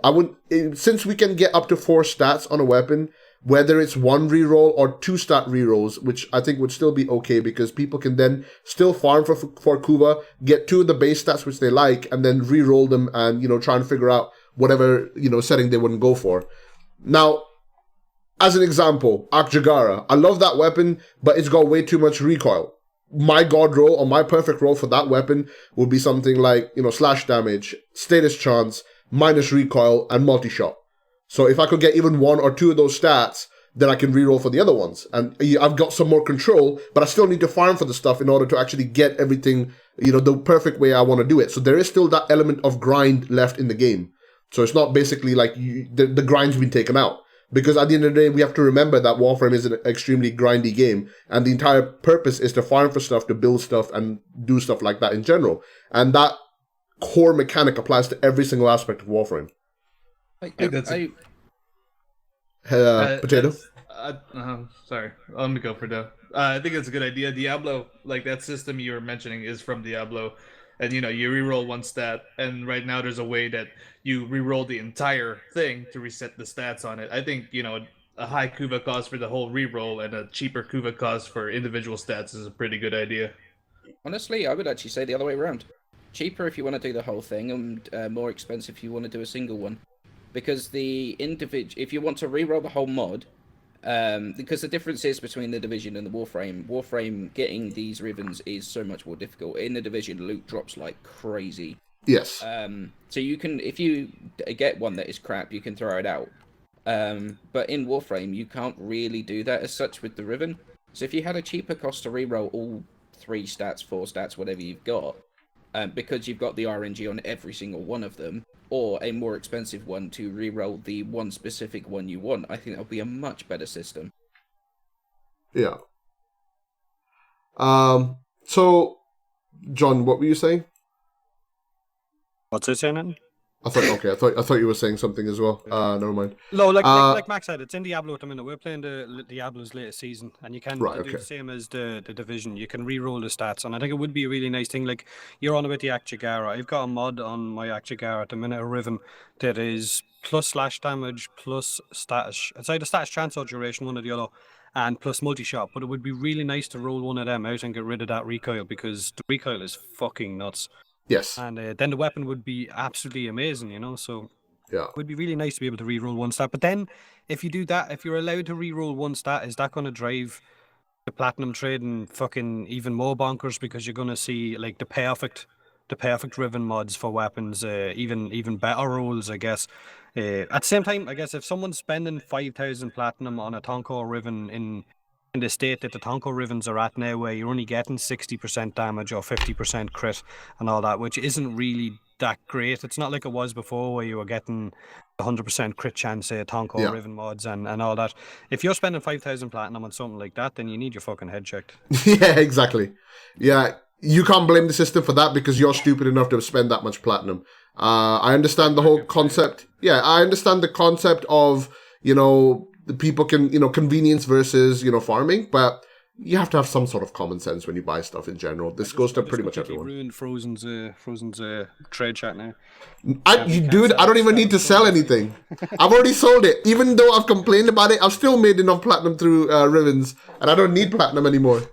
Since we can get up to 4 stats on a weapon, whether it's 1 reroll or 2 stat rerolls, which I think would still be okay because people can then still farm for Kuva, get 2 of the base stats which they like, and then reroll them and, try and figure out whatever, setting they wouldn't go for. Now, as an example, Akjagara. I love that weapon, but it's got way too much recoil. My god roll or my perfect roll for that weapon would be something like, slash damage, status chance, minus recoil, and multi-shot. So if I could get even 1 or 2 of those stats, then I can reroll for the other ones. And I've got some more control, but I still need to farm for the stuff in order to actually get everything, the perfect way I want to do it. So there is still that element of grind left in the game. So it's not basically like the grind's been taken out. Because at the end of the day, we have to remember that Warframe is an extremely grindy game. And the entire purpose is to farm for stuff, to build stuff, and do stuff like that in general. And that core mechanic applies to every single aspect of Warframe. Potato? Sorry, let me go for now. I think it's a good idea. Diablo, like that system you were mentioning, is from Diablo. And, you reroll 1 stat. And right now there's a way that you reroll the entire thing to reset the stats on it. I think, a high Kuva cost for the whole reroll and a cheaper Kuva cost for individual stats is a pretty good idea. Honestly, I would actually say the other way around. Cheaper if you want to do the whole thing, and more expensive if you want to do a single one. Because if you want to reroll the whole mod, because the difference is between the Division and the Warframe getting these ribbons is so much more difficult. In the Division, loot drops like crazy. Yes. So you can, if you get one that is crap, you can throw it out. But in Warframe, you can't really do that as such with the ribbon. So if you had a cheaper cost to reroll all 3 stats, 4 stats, whatever you've got, because you've got the RNG on every single one of them, or a more expensive one to reroll the one specific one you want, I think that would be a much better system. Yeah. So, John, what were you saying? What's it saying? I thought you were saying something as well. Never mind. No, like Max said, it's in Diablo at the minute. We're playing the Diablo's latest season, and you can do the same as the Division. You can re-roll the stats, and I think it would be a really nice thing. Like, you're on about the Akjagara. I've got a mod on my Akjagara at the minute, a Riven, that is plus slash damage, plus status. It's either status chance or duration, one or the other, and plus multi-shot. But it would be really nice to roll one of them out and get rid of that recoil, because the recoil is fucking nuts. Yes. And then the weapon would be absolutely amazing, so yeah, it would be really nice to be able to reroll 1 stat. But then, if you do that, if you're allowed to reroll 1 stat, is that going to drive the platinum trading fucking even more bonkers? Because you're going to see like the perfect Riven mods for weapons, even better rolls, I guess. At the same time, I guess if someone's spending 5,000 platinum on a Tonko Riven in the state that the Tonko Rivens are at now, where you're only getting 60% damage or 50% crit and all that, which isn't really that great. It's not like it was before, where you were getting 100% crit chance, Tonko Riven mods and all that. If you're spending 5,000 platinum on something like that, then you need your fucking head checked. Yeah, exactly. Yeah, you can't blame the system for that because you're stupid enough to spend that much platinum. I understand the whole concept. Yeah, I understand the concept of, the people can, convenience versus, farming, but you have to have some sort of common sense when you buy stuff in general. This goes to pretty much everyone. Ruined Frozen's trade chat now. Dude, I don't even need to sell anything. I've already sold it. Even though I've complained about it, I've still made enough platinum through Rivens, and I don't need platinum anymore.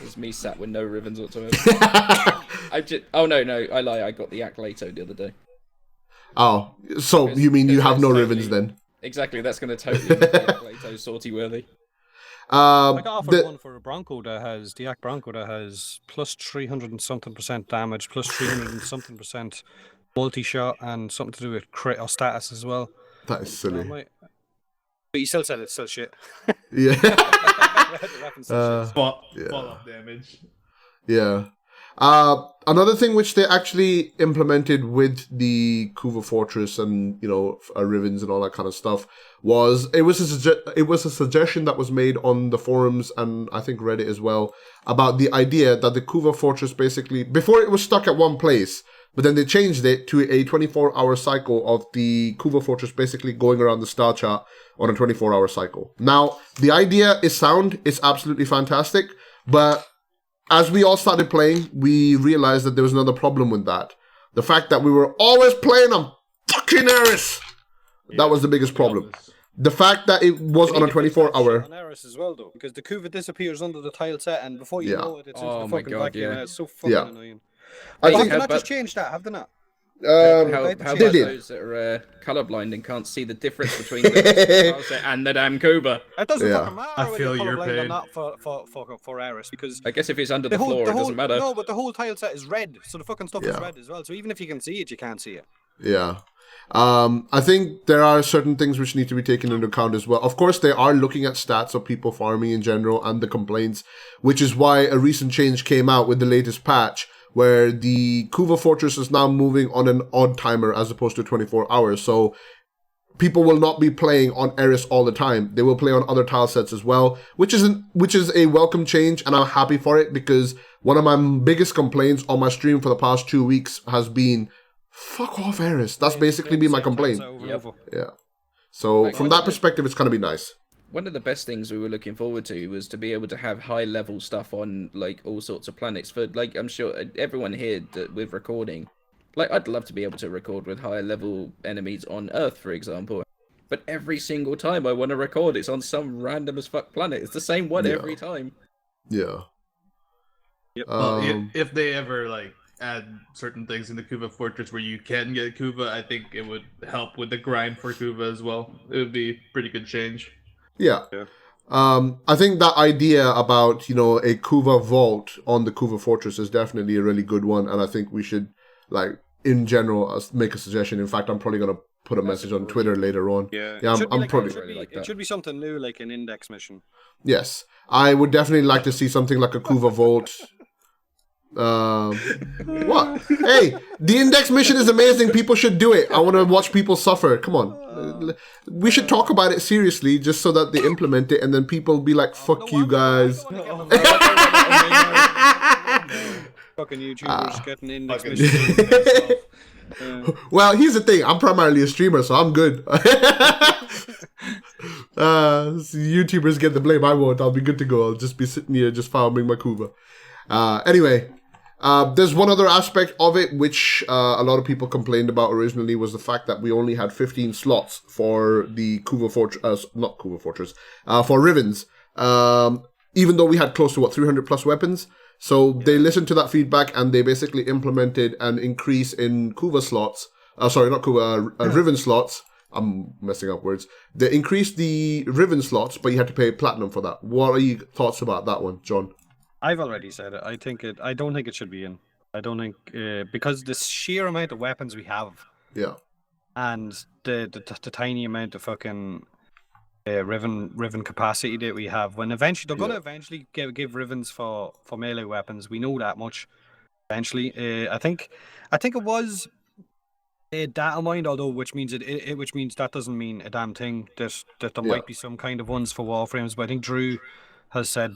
It's me sat with no Rivens whatsoever. Oh no, I lie. I got the Aclato the other day. Oh, so you mean you have no Rivens then? Exactly, that's going to totally make the Aclato sortie worthy. I got offered one for a Bronco that has the Ak Bronco that has plus 300 and something % damage, plus 300 and something % multi-shot, and something to do with crit or status as well. That is silly. But you still said it's still shit. Yeah. Fall-off damage. Yeah. Another thing which they actually implemented with the Kuva Fortress and, Rivens and all that kind of stuff was it was a suggestion that was made on the forums and I think Reddit as well about the idea that the Kuva Fortress basically, before it was stuck at one place, but then they changed it to a 24-hour cycle of the Kuva Fortress basically going around the star chart on a 24-hour cycle. Now, the idea is sound, it's absolutely fantastic, but as we all started playing, we realized that there was another problem with that. The fact that we were always playing on fucking Eris. That was the biggest problem. The fact that it was You on a need to fix that 24-hour. shit on Eris as well, though, because the Kuva disappears under the tile set, and before you Yeah. know it, it's into Oh the my fucking God, vacuum, yeah. and it's so fucking Yeah. annoying. I But think have they not how just about- changed that? Have they not? How they about did. those that are colorblind and can't see the difference between the tile set and the damn Kuba? It doesn't Yeah. fucking matter I whether feel you're your colorblind or pain. not for Eris, because I guess if it's under the floor, it doesn't matter. No, but the whole tile set is red, so the fucking stuff is Yeah. red as well. So even if you can see it, you can't see it. Yeah. I think there are certain things which need to be taken into account as well. Of course, they are looking at stats of people farming in general and the complaints, which is why a recent change came out with the latest patch, where the Kuva Fortress is now moving on an odd timer as opposed to 24 hours. So people will not be playing on Eris all the time. They will play on other tile sets as well, which is a welcome change, and I'm happy for it, because one of my biggest complaints on my stream for the past 2 weeks has been, fuck off Eris. That's basically been my complaint. Yep. Yeah. So Like, from one that of the- perspective, it's going to be nice. One of the best things we were looking forward to was to be able to have high level stuff on like all sorts of planets. For like, I'm sure everyone here with recording, like I'd love to be able to record with higher level enemies on Earth, for example. But every single time I want to record, it's on some random as fuck planet. It's the same one Yeah. every time. Yeah. Yep. Well, Um, if they ever like add certain things in the Kuva Fortress where you can get Kuva, I think it would help with the grind for Kuva as well. It would be pretty good change. Yeah. Yeah. I think that idea about, a Kuva vault on the Kuva Fortress is definitely a really good one, and I think we should, like, in general, make a suggestion. In fact, I'm probably going to put a message on Twitter later on. Yeah, Yeah, it should be I'm like, probably... it should be something new, like an index mission. Yes. I would definitely like to see something like a Kuva vault. What? Hey, the index mission is amazing. People should do it. I want to watch people suffer. Come on. We should talk about it seriously, just so that they implement it, and then people be like, fuck you guys. Fucking YouTubers getting index Fucking missions. Well, here's the thing. I'm primarily a streamer, so I'm good. YouTubers get the blame. I won't. I'll be good to go. I'll just be sitting here just farming my Kuva. Anyway, there's one other aspect of it which a lot of people complained about originally, was the fact that we only had 15 slots for the Kuva Fortress, not Kuva Fortress, for Rivens, even though we had close to 300 plus weapons. So they listened to that feedback and they basically implemented an increase in Kuva slots. Sorry, not Kuva, Riven slots. I'm messing up words. They increased the Riven slots, but you had to pay platinum for that. What are your thoughts about that one, John? I've already said it. I don't think it should be in. I don't think because the sheer amount of weapons we have, Yeah. and the tiny amount of fucking Riven capacity that we have. When eventually they're gonna eventually give Rivens for melee weapons. We know that much. Eventually, I think it was a data mined, although which means that doesn't mean a damn thing. That there might be some kind of ones for Warframes, but I think Drew has said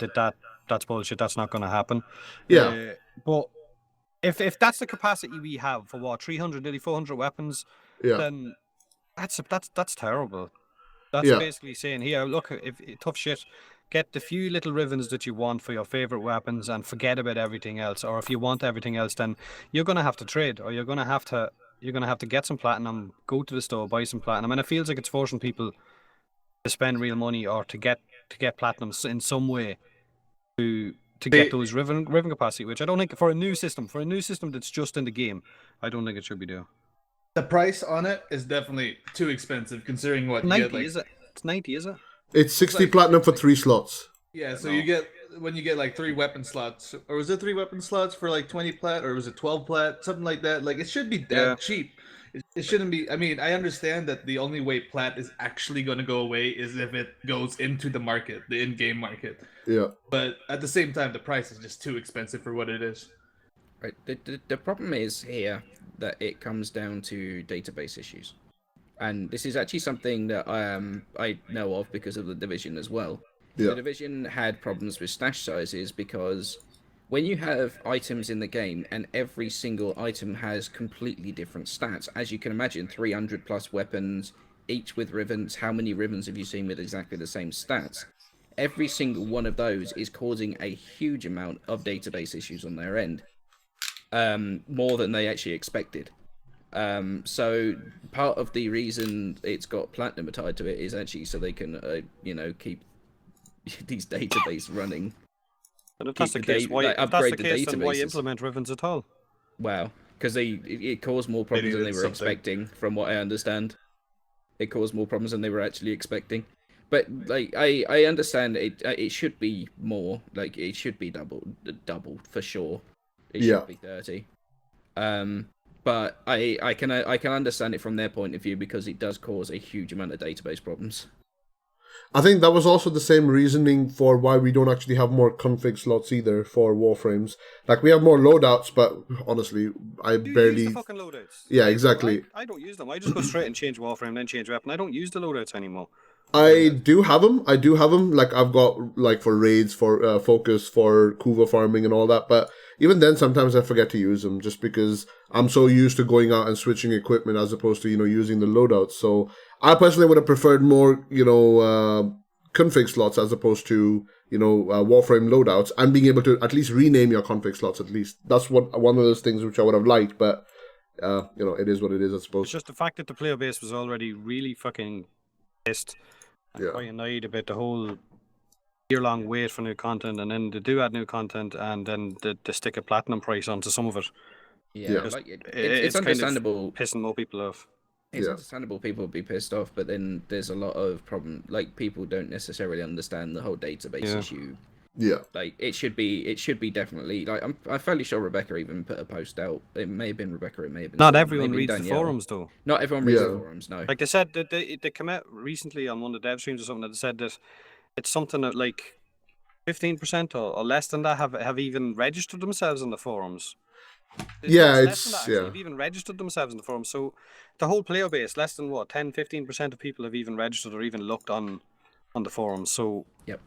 that's bullshit. That's not going to happen. Yeah. But if that's the capacity we have for what 300, nearly 400 weapons, Yeah. then that's terrible. That's Yeah. basically saying, here, look, if tough shit, get the few little Rivens that you want for your favorite weapons and forget about everything else. Or if you want everything else, then you're gonna have to trade, or you're gonna have to get some platinum, go to the store, buy some platinum, and it feels like it's forcing people to spend real money or to get platinum in some way to get those Riven capacity, which I don't think for a new system that's just in the game, I don't think it should be there. The price on it is definitely too expensive, considering what you 90 get. Like, is it? It's 90, is it? It's 60 platinum for 3 slots. yeah, so you get when you get like 3 weapon slots, or was it 3 weapon slots for like 20 plat, or was it 12 plat, something like that? Like it should be that cheap. It shouldn't be. I mean, I understand that the only way plat is actually going to go away is if it goes into the market, the in-game market. Yeah. But at the same time, the price is just too expensive for what it is. Right. The problem is here that it comes down to database issues, and this is actually something that I know of because of the division as well. Yeah. The division had problems with stash sizes because when you have items in the game and every single item has completely different stats, as you can imagine, 300 plus weapons, each with Rivens. How many Rivens have you seen with exactly the same stats? Every single one of those is causing a huge amount of database issues on their end. More than they actually expected. So part of the reason it's got platinum tied to it is actually so they can, keep these database running. And if that's the case, then why implement Rivens at all? Wow, because it caused more problems than they were expecting, from what I understand. It caused more problems than they were actually expecting. But like I understand it should be more, like it should be double for sure. It should be 30. But I can understand it from their point of view because it does cause a huge amount of database problems. I think that was also the same reasoning for why we don't actually have more config slots either for Warframes. Like, we have more loadouts, but honestly, I barely use the fucking loadouts. Yeah, exactly. I don't use them. I just go straight and change Warframe, then change weapon. I don't use the loadouts anymore. I do have them. Like, I've got, like, for raids, for focus, for Kuva farming and all that. But even then, sometimes I forget to use them just because I'm so used to going out and switching equipment as opposed to, using the loadouts. So I personally would have preferred more, config slots as opposed to, Warframe loadouts and being able to at least rename your config slots at least. That's one of those things which I would have liked. But, it is what it is, I suppose. It's just the fact that the player base was already really fucking pissed. I'm quite annoyed about the whole year-long wait for new content, and then they do add new content, and then they stick a platinum price onto some of it. Yeah, like it's understandable. Kind of pissing more people off. It's understandable people would be pissed off, but then there's a lot of problem. Like, people don't necessarily understand the whole database issue. Yeah, like it should be definitely. Like, I'm fairly sure Rebecca even put a post out. It may have been Rebecca. It may have been. Not everyone reads the forums, though. Not everyone reads the forums. No. Like they said that they come out recently on one of the dev streams or something that said that it's something that like 15% or less than that have even registered themselves in the forums. Have even registered themselves in the forums. So the whole player base, less than 10-15% of people have even registered or even looked on the forums. So yep.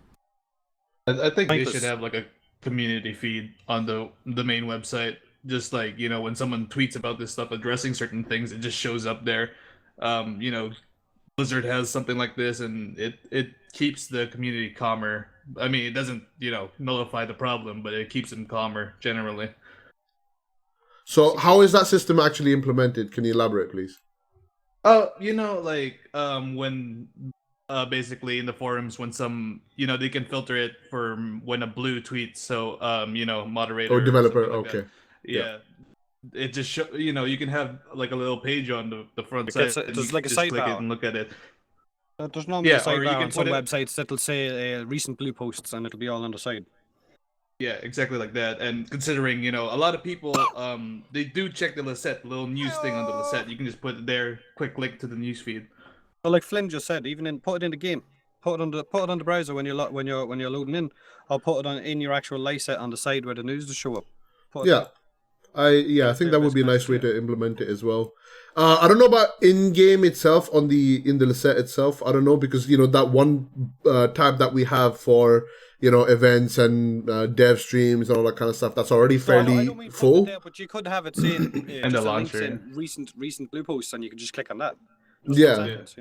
I think they should have like a community feed on the main website. Just like, when someone tweets about this stuff, addressing certain things, it just shows up there. Blizzard has something like this, and it keeps the community calmer. I mean, it doesn't, nullify the problem, but it keeps them calmer generally. So how is that system actually implemented? Can you elaborate, please? When basically in the forums, when some, they can filter it for when a blue tweets, so moderator or developer, or okay. Yeah. It just show, you can have like a little page on the front side. There's like a sidebar and look at it. There's normally a sidebar on some websites that'll say recent blue posts, and it'll be all on the side. Yeah, exactly like that. And considering, a lot of people, they do check the Lisette, little news thing on the Lisette. You can just put it there, quick link to the news feed. So like Flynn just said, even put it in the game, put it on the browser when you're loading in, or put it in your actual Lisette on the side where the news will show up. I think that would be a nice way to implement it as well. I don't know about in-game itself in the Lisette itself. I don't know because that one tab that we have for events and dev streams and all that kind of stuff, that's already fairly full. There, but you could have it saying and the launcher, recent blue posts, and you can just click on that. Seconds,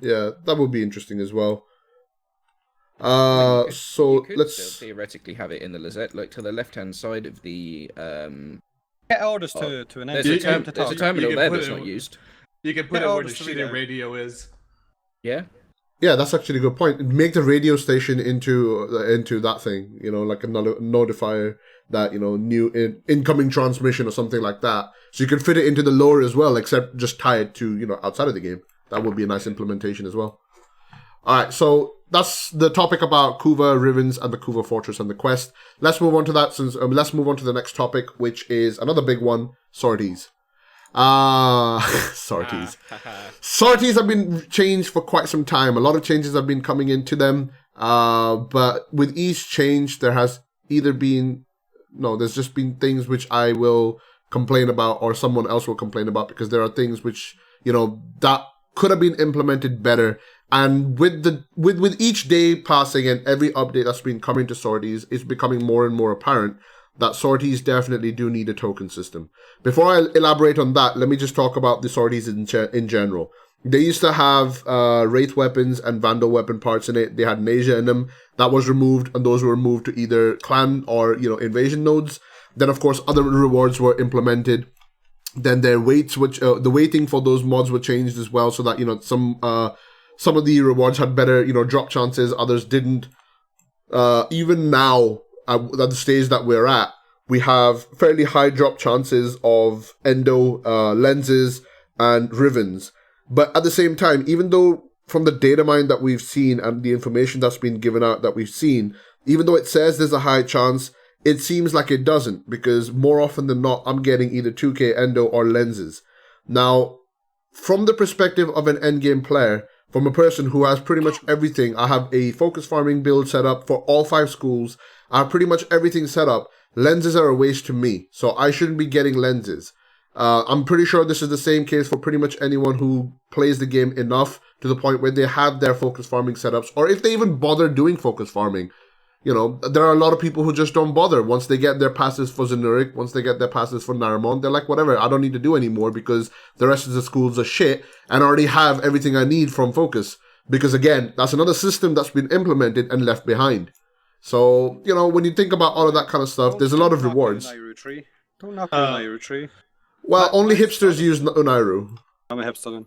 Yeah, that would be interesting as well. So let's still theoretically have it in the Lisette, like to the left-hand side of the. Get orders to an end. There's a terminal there that's not used. You can put it where the shitty radio is. Yeah. Yeah, that's actually a good point. Make the radio station into that thing, like a notifier that, new incoming transmission or something like that. So you can fit it into the lore as well, except just tie it to, outside of the game. That would be a nice implementation as well. All right, so that's the topic about Kuva, Rivens, and the Kuva Fortress and the quest. Let's move on to that. Let's move on to the next topic, which is another big one: sorties. Sorties. Sorties have been changed for quite some time. A lot of changes have been coming into them. But with each change, there's just been things which I will complain about or someone else will complain about because there are things which, that could have been implemented better. And with each day passing and every update that's been coming to sorties, it's becoming more and more apparent that sorties definitely do need a token system. Before I elaborate on that, let me just talk about the sorties in general. They used to have Wraith weapons and Vandal weapon parts in it. They had Nasia in them. That was removed, and those were moved to either clan or invasion nodes. Then, of course, other rewards were implemented. Then their weights, which the weighting for those mods were changed as well, so that some of the rewards had better drop chances, others didn't. Even now, at the stage that we're at, we have fairly high drop chances of endo lenses and rivens. But at the same time, even though from the data mine that we've seen and the information that's been given out that we've seen, even though it says there's a high chance, it seems like it doesn't, because more often than not, I'm getting either 2K endo or lenses. Now, from the perspective of an endgame player, from a person who has pretty much everything, I have a focus farming build set up for all 5 schools. I have pretty much everything set up. Lenses are a waste to me, so I shouldn't be getting lenses. I'm pretty sure this is the same case for pretty much anyone who plays the game enough to the point where they have their focus farming setups, or if they even bother doing focus farming. There are a lot of people who just don't bother. Once they get their passes for Zenurik, once they get their passes for Naramon, they're like, whatever, I don't need to do anymore because the rest of the schools are shit and I already have everything I need from Focus. Because again, that's another system that's been implemented and left behind. So, when you think about all of that kind of stuff, there's a lot of rewards. Don't knock on Nairu tree. Well, only hipsters use Unairu. I'm a hipster then.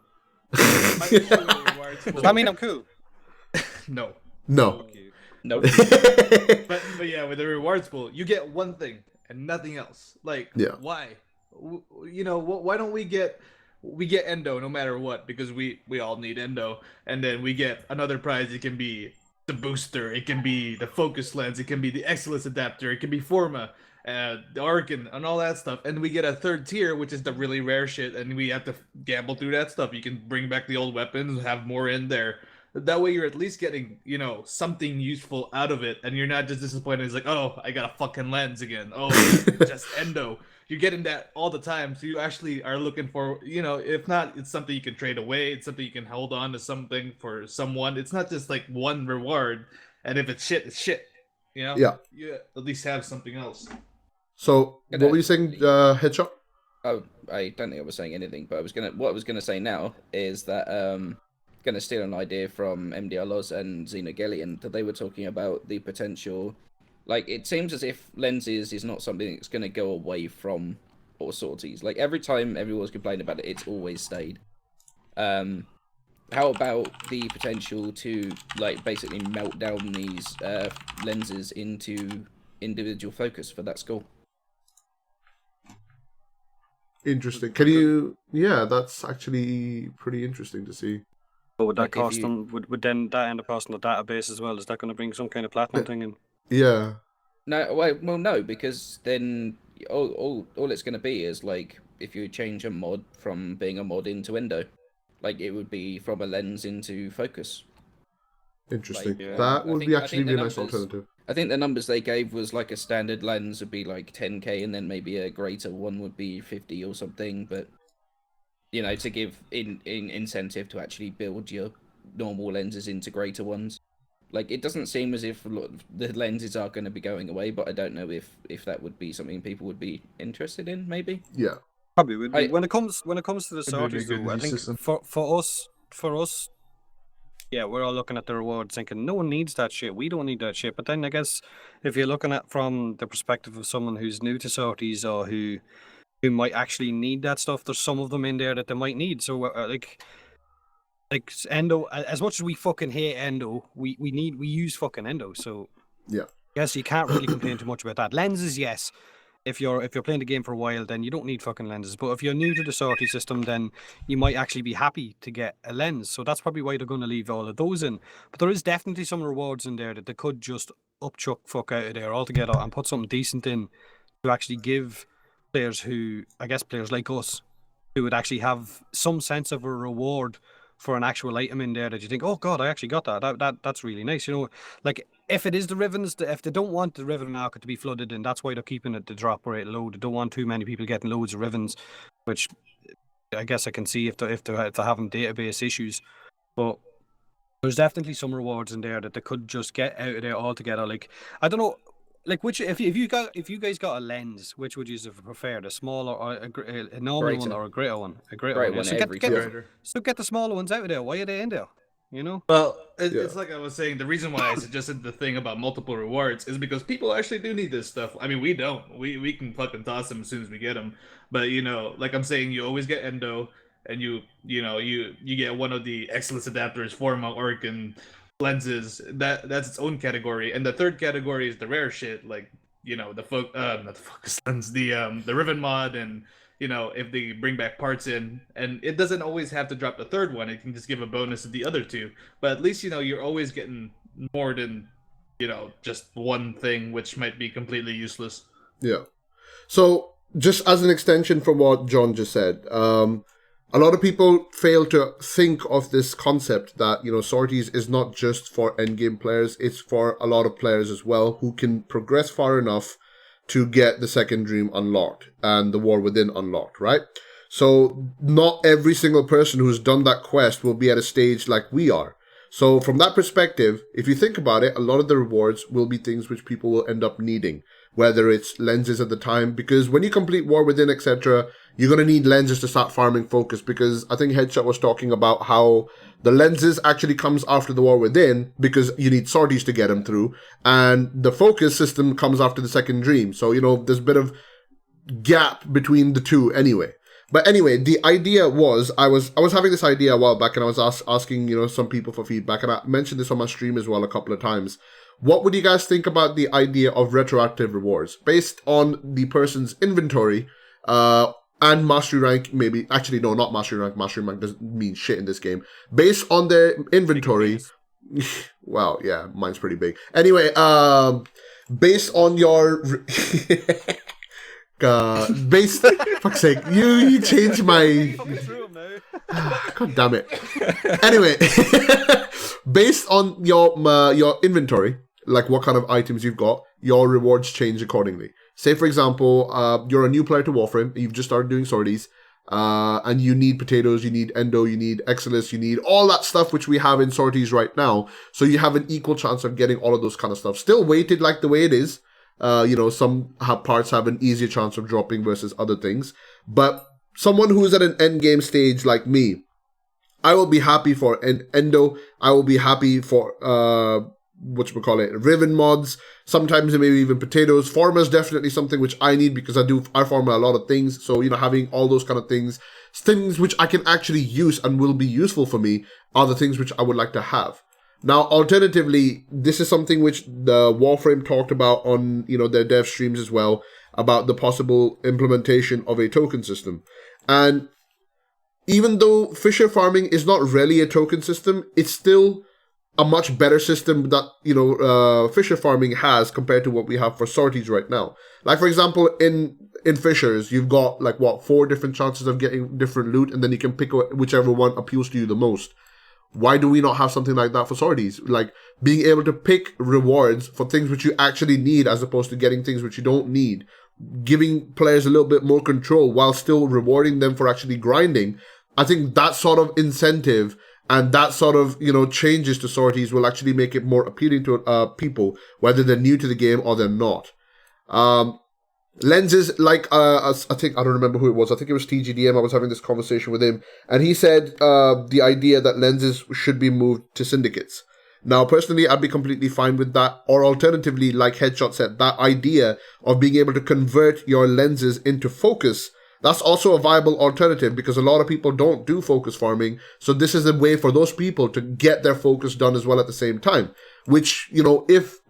Does that mean I'm cool? No. No. No. but yeah, with the rewards pool, you get one thing and nothing else. Like, why? Why don't we get endo no matter what? Because we all need endo, and then we get another prize. It can be the booster, it can be the focus lens, it can be the excellence adapter, it can be Forma, the Arcan, and all that stuff. And we get a third tier, which is the really rare shit, and we have to gamble through that stuff. You can bring back the old weapons, have more in there. That way you're at least getting, something useful out of it, and you're not just disappointed. It's like, oh, I got a fucking lens again. Oh, just endo. You're getting that all the time, so you actually are looking for, if not, it's something you can trade away. It's something you can hold on to something for someone. It's not just like one reward, and if it's shit, it's shit. Yeah. You at least have something else. So, what were you saying, Headshot? Oh, I don't think I was saying anything, but what I was gonna say now is that going to steal an idea from MDR Loz and Xenogelian, that they were talking about the potential. Like, it seems as if lenses is not something that's going to go away from authorities. Like, every time everyone's complained about it, it's always stayed. How about the potential to, like, basically melt down these lenses into individual focus for that school? Interesting. Can you... Yeah, that's actually pretty interesting to see. But would that cost them? Would then that end up costing the database as well? Is that going to bring some kind of platinum thing in? Yeah. No, well, no, because then all it's going to be is like if you change a mod from being a mod into endo, like it would be from a lens into focus. Interesting. Like, that would be actually a nice alternative. I think the numbers they gave was like a standard lens would be like 10k, and then maybe a greater one would be 50 or something, but. To give in incentive to actually build your normal lenses into greater ones. Like, it doesn't seem as if the lenses are going to be going away, but I don't know if that would be something people would be interested in, maybe? Yeah. Probably would be. When it comes to the sorties, though, I think for us, yeah, we're all looking at the rewards thinking, no one needs that shit, we don't need that shit. But then I guess if you're looking at from the perspective of someone who's new to sorties or who might actually need that stuff, there's some of them in there that they might need. So like endo, as much as we fucking hate endo, we use fucking endo. So yeah, yes, you can't really complain too much about that. Lenses, yes. If you're playing the game for a while, then you don't need fucking lenses. But if you're new to the sortie system, then you might actually be happy to get a lens. So that's probably why they're going to leave all of those in. But there is definitely some rewards in there that they could just upchuck fuck out of there altogether and put something decent in to actually give players players like us, who would actually have some sense of a reward for an actual item in there that you think, oh god, I actually got that. That's really nice. Like if it is the Rivens, if they don't want the Riven market to be flooded in, that's why they're keeping it the drop rate low. They don't want too many people getting loads of Rivens, which I guess I can see if they're having database issues. But there's definitely some rewards in there that they could just get out of there altogether. Like, I don't know. Like, which if you guys got a lens, which would you prefer, the smaller or a normal one or a greater one? A greater one. So get the smaller ones out of there. Why are they in there? you know? Well, Yeah. it's like I was saying. The reason why I suggested the thing about multiple rewards is because people actually do need this stuff. I mean, we don't. We can fucking toss them as soon as we get them. But like I'm saying, you always get endo, and you get one of the excellence adapters, Forma, Orc, and lenses. That's its own category. And the third category is the rare shit, like not the focus lens, the Riven mod, and if they bring back parts in, and it doesn't always have to drop the third one. It can just give a bonus to the other two. But at least you're always getting more than just one thing, which might be completely useless. Yeah. So just as an extension from what John just said, a lot of people fail to think of this concept that sorties is not just for endgame players. It's for a lot of players as well who can progress far enough to get the second dream unlocked and the war within unlocked, right? So not every single person who's done that quest will be at a stage like we are. So from that perspective, if you think about it, a lot of the rewards will be things which people will end up needing, whether it's lenses at the time, because when you complete war within, etc., you're going to need lenses to start farming focus, because I think Headshot was talking about how the lenses actually comes after the war within, because you need sorties to get them through, and the focus system comes after the second dream. So, there's a bit of gap between the two anyway. But anyway, the idea was, I was having this idea a while back, and I was asking, some people for feedback, and I mentioned this on my stream as well a couple of times. What would you guys think about the idea of retroactive rewards based on the person's inventory, and mastery rank? Maybe, actually, no, not mastery rank. Mastery rank doesn't mean shit in this game. Based on their inventory, well, yeah, mine's pretty big. Anyway, based on your fuck's sake, you changed my god damn it. Anyway, based on your inventory, like what kind of items you've got, your rewards change accordingly. Say for example, you're a new player to Warframe, you've just started doing sorties, and you need potatoes, you need endo, you need excellence, you need all that stuff which we have in sorties right now. So you have an equal chance of getting all of those kind of stuff. Still weighted like the way it is. Some parts have an easier chance of dropping versus other things. But someone who's at an end game stage like me, I will be happy for endo. I will be happy for Riven mods. Sometimes maybe even potatoes. Forma is definitely something which I need because I farm a lot of things. So having all those kind of things which I can actually use and will be useful for me, are the things which I would like to have. Now, alternatively, this is something which the Warframe talked about on, their dev streams as well, about the possible implementation of a token system. And even though Fisher farming is not really a token system, it's still a much better system that, Fisher farming has compared to what we have for sorties right now. Like, for example, in Fishers, you've got, 4 different chances of getting different loot, and then you can pick whichever one appeals to you the most. Why do we not have something like that for sorties? Like, being able to pick rewards for things which you actually need as opposed to getting things which you don't need. Giving players a little bit more control while still rewarding them for actually grinding. I think that sort of incentive and that sort of, changes to sorties will actually make it more appealing to people, whether they're new to the game or they're not. Lenses, I don't remember who it was. I think it was TGDM. I was having this conversation with him, and he said the idea that lenses should be moved to syndicates. Now, personally, I'd be completely fine with that. Or alternatively, like Headshot said, that idea of being able to convert your lenses into focus, that's also a viable alternative because a lot of people don't do focus farming. So this is a way for those people to get their focus done as well at the same time. Which, if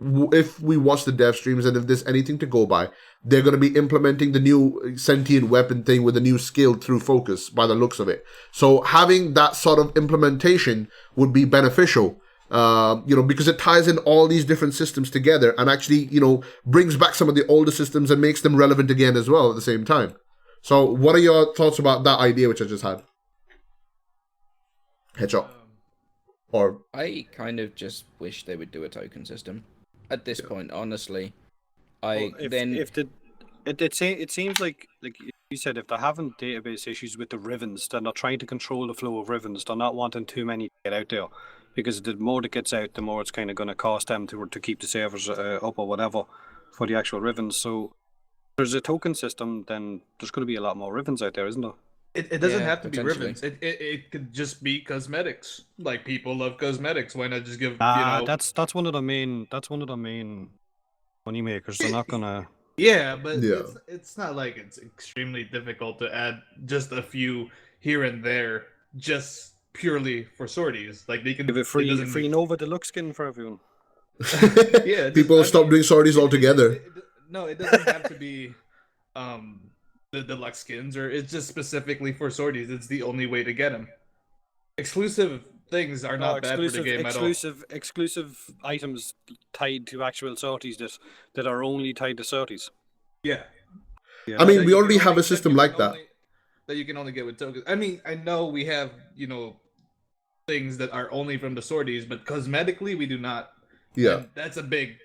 we watch the dev streams and if there's anything to go by, they're going to be implementing the new sentient weapon thing with a new skill through focus by the looks of it. So having that sort of implementation would be beneficial, because it ties in all these different systems together and actually, brings back some of the older systems and makes them relevant again as well at the same time. So what are your thoughts about that idea which I just had? Headshot. Or I kind of just wish they would do a token system at this point, honestly. It seems like you said, if they're having database issues with the Rivens, they're not trying to control the flow of Rivens. They're not wanting too many to get out there, because the more that gets out, the more it's kind of going to cost them to keep the servers up or whatever for the actual Rivens. So if there's a token system, then there's going to be a lot more Rivens out there, isn't there? It doesn't Yeah, have to be potentially. ribbons. It could just be cosmetics. Like people love cosmetics. Why not just give That's one of the main money makers. They're not gonna. Yeah, but Yeah. it's not like it's extremely difficult to add just a few here and there, just purely for sorties. Like they can Give a it free doesn't Nova Deluxe skin for everyone. yeah, People stop doing sorties altogether. No, it doesn't have to be the deluxe skins, or it's just specifically for sorties. It's the only way to get them. Exclusive things are not bad for the game at all. Exclusive items tied to actual sorties that are only tied to sorties. Yeah. Yeah. I mean, That we you already can have only- a system you like can that. only- that you can only get with tokens. I mean, I know we have, things that are only from the sorties, but cosmetically we do not. Yeah. And that's a big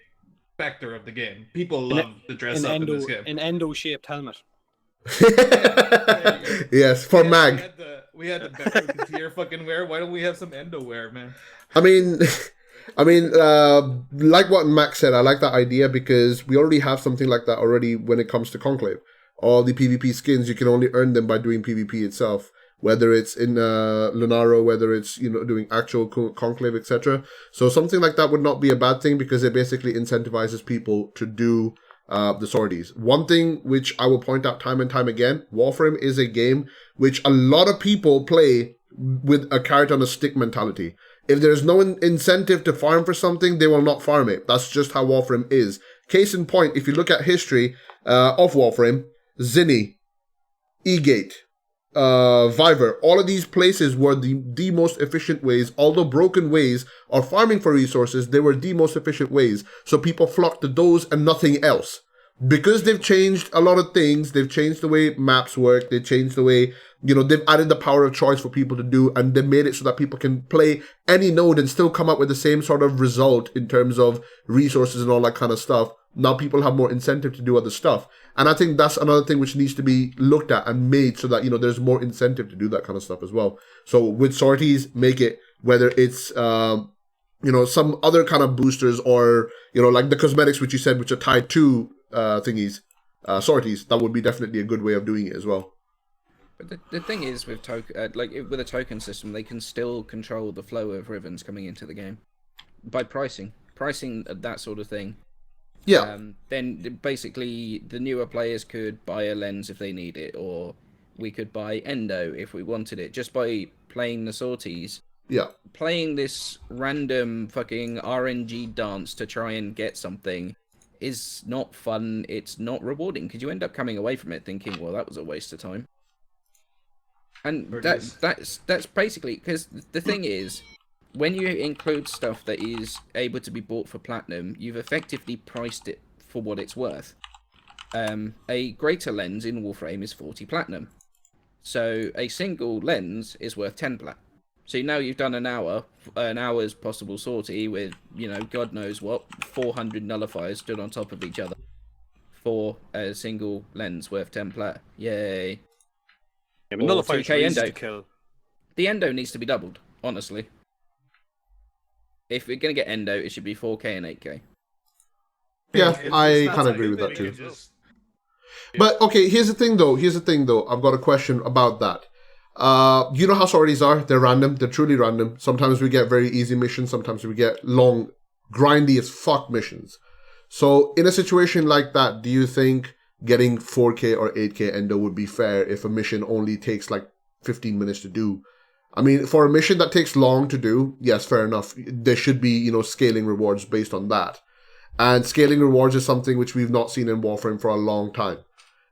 factor of the game. People An- love to dress up in this game. An endo-shaped helmet. Yes, for Mag. We had the Becker fucking wear. Why don't we have some endo wear, man? I mean, like what Max said, I like that idea because we already have something like that already when it comes to Conclave. All the PvP skins, you can only earn them by doing PvP itself, whether it's in Lunaro, whether it's, doing actual Conclave, etc. So something like that would not be a bad thing because it basically incentivizes people to do the sorties. One thing which I will point out time and time again, Warframe is a game which a lot of people play with a carrot on a stick mentality. If there's no incentive to farm for something, they will not farm it. That's just how Warframe is. Case in point, if you look at history of Warframe, Zinni, E-Gate, Viver, all of these places were the most efficient ways, although broken ways of farming for resources, they were the most efficient ways. So people flocked to those and nothing else. Because they've changed a lot of things, they've changed the way maps work, they changed the way, they've added the power of choice for people to do, and they made it so that people can play any node and still come up with the same sort of result in terms of resources and all that kind of stuff. Now people have more incentive to do other stuff. And I think that's another thing which needs to be looked at and made so that, there's more incentive to do that kind of stuff as well. So with sorties, make it, whether it's, some other kind of boosters or, like the cosmetics, which you said, which are tied to sorties, that would be definitely a good way of doing it as well. But the thing is, with with a token system, they can still control the flow of ribbons coming into the game by pricing that sort of thing. Yeah. Then basically the newer players could buy a lens if they need it, or we could buy endo if we wanted it, just by playing the sorties. Yeah. Playing this random fucking RNG dance to try and get something is not fun. It's not rewarding because you end up coming away from it thinking, well, that was a waste of time. And that's basically, because the thing is, when you include stuff that is able to be bought for platinum, you've effectively priced it for what it's worth. A greater lens in Warframe is 40 platinum. So a single lens is worth 10 plat. So now you've done an hour's possible sortie with, God knows what, 400 nullifiers stood on top of each other for a single lens worth 10 plat. Yay. Yeah, but nullifiers are easy to kill. The endo needs to be doubled, honestly. If we're going to get endo, it should be 4K and 8K. Yeah, I kind of agree with that too. But okay, here's the thing though. I've got a question about that. You know how sorties are? They're random. They're truly random. Sometimes we get very easy missions. Sometimes we get long, grindy as fuck missions. So in a situation like that, do you think getting 4K or 8K endo would be fair if a mission only takes like 15 minutes to do? I mean, for a mission that takes long to do, yes, fair enough. There should be, scaling rewards based on that. And scaling rewards is something which we've not seen in Warframe for a long time.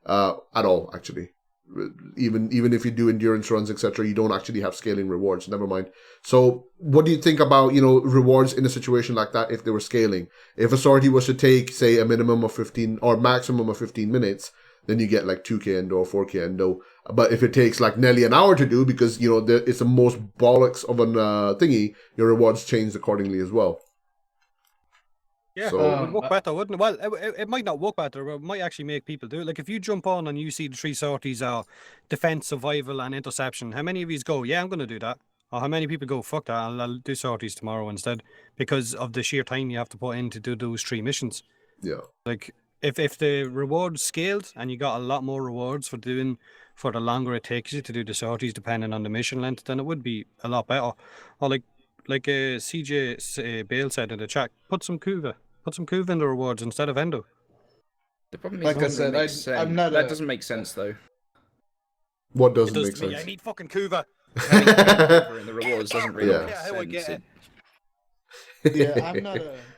At all, actually. Even if you do endurance runs, etc., you don't actually have scaling rewards. Never mind. So, what do you think about, rewards in a situation like that if they were scaling? If a sortie was to take, say, a minimum of 15 or maximum of 15 minutes, then you get like 2K endo or 4K endo. But if it takes like nearly an hour to do, because, it's the most bollocks of an thingy, your rewards change accordingly as well. Yeah, So, it would work better, wouldn't it? Well, it might not work better, but it might actually make people do it. Like, if you jump on and you see the three sorties are defense, survival, and interception, how many of you go, yeah, I'm going to do that? Or how many people go, fuck that, I'll do sorties tomorrow instead, because of the sheer time you have to put in to do those three missions. Yeah. Like, if the rewards scaled and you got a lot more rewards for the longer it takes you to do the sorties, depending on the mission length, then it would be a lot better. Or like CJ Bale said in the chat, put some Kuva in the rewards instead of Endo. The problem is, Like it I doesn't said, make sense. I'm not that a- doesn't make sense though. What It doesn't does make to me. sense? I need fucking Kuva. Having Kuva in the rewards doesn't really Yeah. make Yeah, how I sense. get it. Yeah,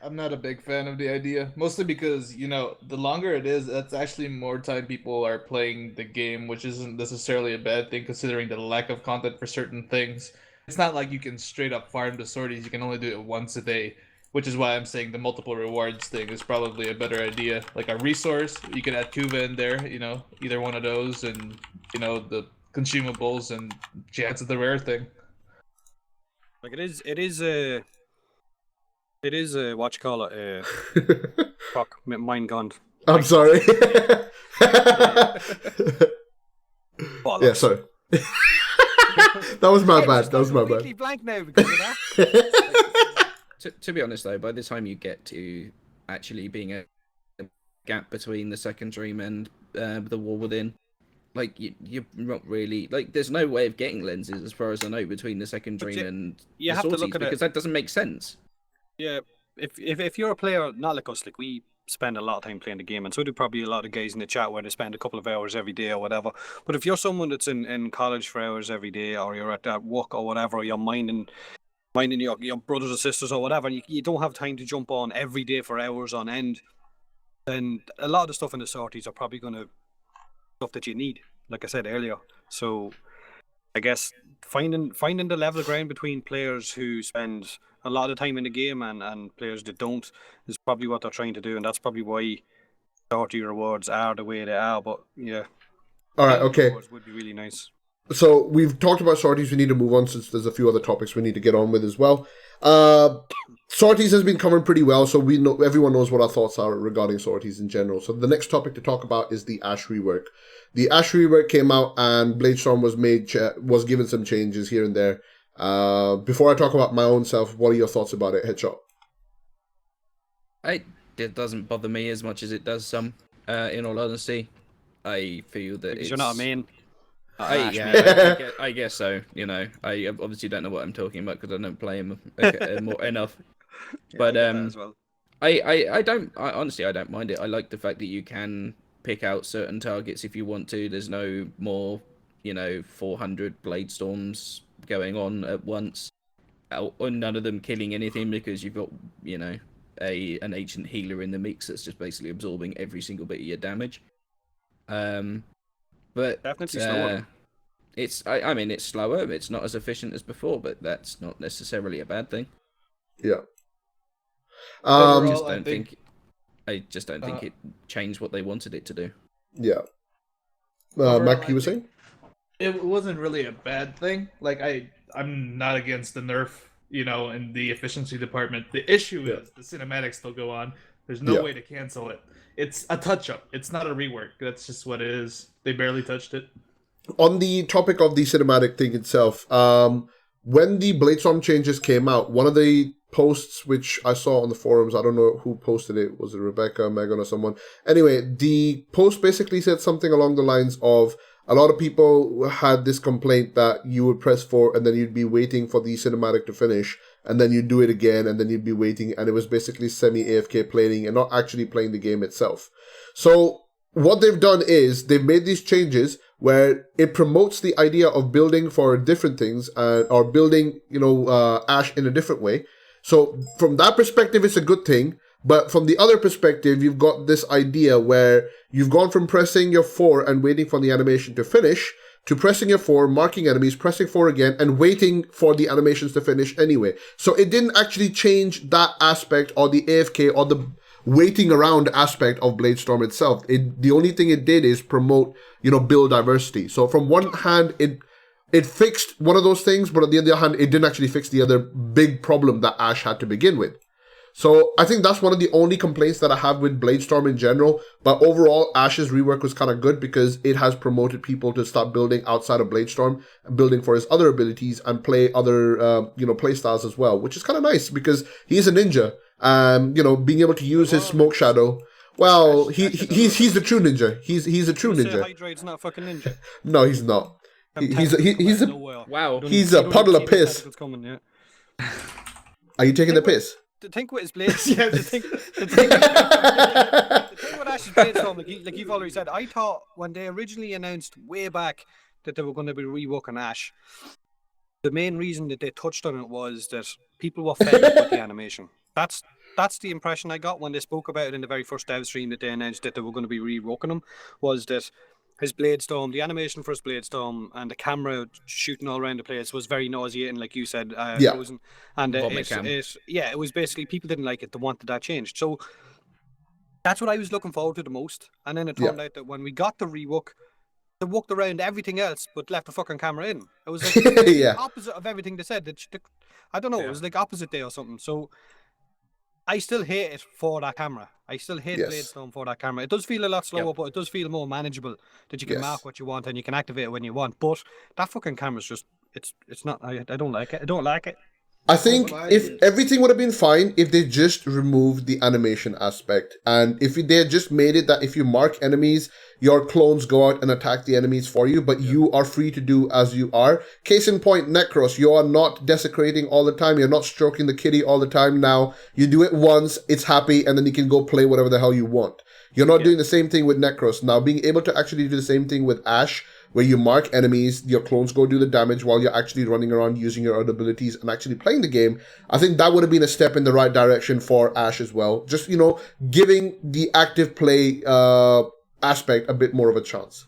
I'm not a big fan of the idea. Mostly because, you know, the longer it is, that's actually more time people are playing the game, which isn't necessarily a bad thing considering the lack of content for certain things. It's not like you can straight up farm the sorties, you can only do it once a day, which is why I'm saying the multiple rewards thing is probably a better idea. Like a resource, you can add Kuva in there, you know, either one of those, and, you know, the consumables and chance of the rare thing. Like it is a what you call it? Fuck, mine gone. I'm sorry. Bollocks. Yeah, sorry. That was my bad. That was my completely bad. blank now because of that. To be honest though, by the time you get to actually being a gap between the second dream and the War Within, like you're not really like. There's no way of getting lenses, as far as I know, between the second dream and you the have to sorties, look at it. because that doesn't make sense. Yeah, if you're a player, not like us, like we spend a lot of time playing the game, and so do probably a lot of guys in the chat where they spend a couple of hours every day or whatever. But if you're someone that's in college for hours every day, or you're at work or whatever, or you're minding your brothers or sisters or whatever, and you don't have time to jump on every day for hours on end, then a lot of the stuff in the sorties are probably going to stuff that you need, like I said earlier. So I guess finding the level ground between players who spend a lot of time in the game and players that don't is probably what they're trying to do, and that's probably why sortie rewards are the way they are. But yeah, All right, okay. rewards would be really nice. So we've talked about sorties. We need to move on since there's a few other topics we need to get on with as well. Sorties has been covered pretty well, so we know everyone knows what our thoughts are regarding sorties in general. So the next topic to talk about is the Ash rework. The Ash rework came out, and Bladestorm was given some changes here and there. Before I talk about my own self, what are your thoughts about it, Headshot? It doesn't bother me as much as it does some. In all honesty, I feel that Because you're not a main. I guess so. You know, I obviously don't know what I'm talking about because I don't play him more enough. But as well. I honestly don't mind it. I like the fact that you can pick out certain targets if you want to. There's no more, 400 blade storms going on at once, or none of them killing anything because you've got, an ancient healer in the mix that's just basically absorbing every single bit of your damage. But Definitely slower. I mean, it's slower. It's not as efficient as before, but that's not necessarily a bad thing. Yeah. Overall, I just don't think it changed what they wanted it to do. Yeah. Overall, Mac, you were saying? It wasn't really a bad thing. Like I'm not against the nerf, in the efficiency department. The issue is the cinematics still go on. There's no way to cancel it. It's a touch-up. It's not a rework. That's just what it is. They barely touched it. On the topic of the cinematic thing itself, when the Bladestorm changes came out, one of the posts which I saw on the forums, I don't know who posted it, was it Rebecca, Megan, or someone? Anyway, the post basically said something along the lines of, a lot of people had this complaint that you would press 4 and then you'd be waiting for the cinematic to finish, and then you'd do it again, and then you'd be waiting, and it was basically semi-AFK playing and not actually playing the game itself. So what they've done is they've made these changes where it promotes the idea of building for different things, or building, Ash in a different way. So from that perspective, it's a good thing. But from the other perspective, you've got this idea where you've gone from pressing your 4 and waiting for the animation to finish to pressing your 4, marking enemies, pressing 4 again, and waiting for the animations to finish anyway. So it didn't actually change that aspect or the AFK or the waiting around aspect of Bladestorm itself. The only thing it did is promote, build diversity. So from one hand, it fixed one of those things, but on the other hand, it didn't actually fix the other big problem that Ash had to begin with. So I think that's one of the only complaints that I have with Bladestorm in general. But overall, Ash's rework was kind of good because it has promoted people to start building outside of Bladestorm and building for his other abilities and play other, play styles as well, which is kind of nice because he's a ninja. Being able to use his smoke shadow Well, he's the true ninja. He's a true You say ninja. H3d's not a fucking ninja. No, he's not. He's a Wow. he's a puddle of piss. Coming, yeah. Are you taking the piss? To think with his blades. Yes. To think with Ash's blades, Tom, like you've already said, I thought when they originally announced way back that they were going to be reworking Ash, the main reason that they touched on it was that people were fed up with the animation. That's the impression I got when they spoke about it in the very first dev stream that they announced that they were going to be reworking him, was that his blade storm, the animation for his blade storm, and the camera shooting all around the place was very nauseating, like you said. Yeah. Frozen. And it was basically people didn't like it. They wanted that changed. So that's what I was looking forward to the most. And then it turned out that when we got the rework, they walked around everything else but left the fucking camera in. It was like the opposite of everything they said. I don't know. It was like opposite day or something. So I still hate it for that camera. I still hate Bladestone for that camera. It does feel a lot slower, but it does feel more manageable, that you can mark what you want and you can activate it when you want. But that fucking camera's just, it's not, I don't like it. I don't like it. I think if everything would have been fine if they just removed the animation aspect, and if they had just made it that if you mark enemies, your clones go out and attack the enemies for you, but you are free to do as you are. Case in point, Necros, you are not desecrating all the time. You're not stroking the kitty all the time now. You do it once, it's happy, and then you can go play whatever the hell you want. You're not doing the same thing with Necros. Now, being able to actually do the same thing with Ash, where you mark enemies, your clones go do the damage while you're actually running around using your other abilities and actually playing the game, I think that would have been a step in the right direction for Ash as well. Just, giving the active play aspect a bit more of a chance.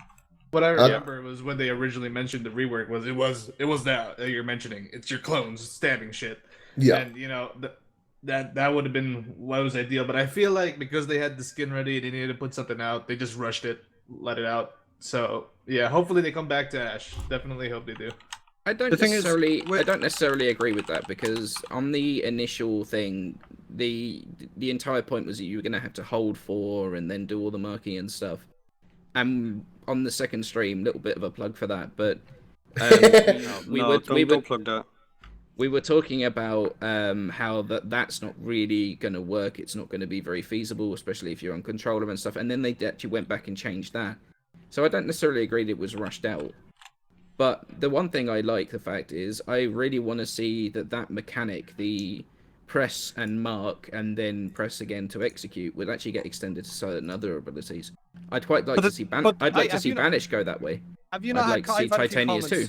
What I remember was when they originally mentioned the rework it was that you're mentioning. It's your clones stabbing shit. Yeah. And, that would have been what was ideal. But I feel like because they had the skin ready, they needed to put something out. They just rushed it, let it out. So yeah, hopefully they come back to Ash. Definitely hope they do. I don't necessarily agree with that, because on the initial thing, the entire point was that you were going to have to hold for and then do all the marking and stuff. And on the second stream, little bit of a plug for that, but don't plug that. We were talking about how that's not really going to work. It's not going to be very feasible, especially if you're on controller and stuff. And then they actually went back and changed that. So I don't necessarily agree that it was rushed out. But the one thing I like, the fact is, I really want to see that mechanic, the press and mark and then press again to execute, would actually get extended to certain other abilities. I'd quite like to see Banish go that way. Have you not I'd like to see Titania's too.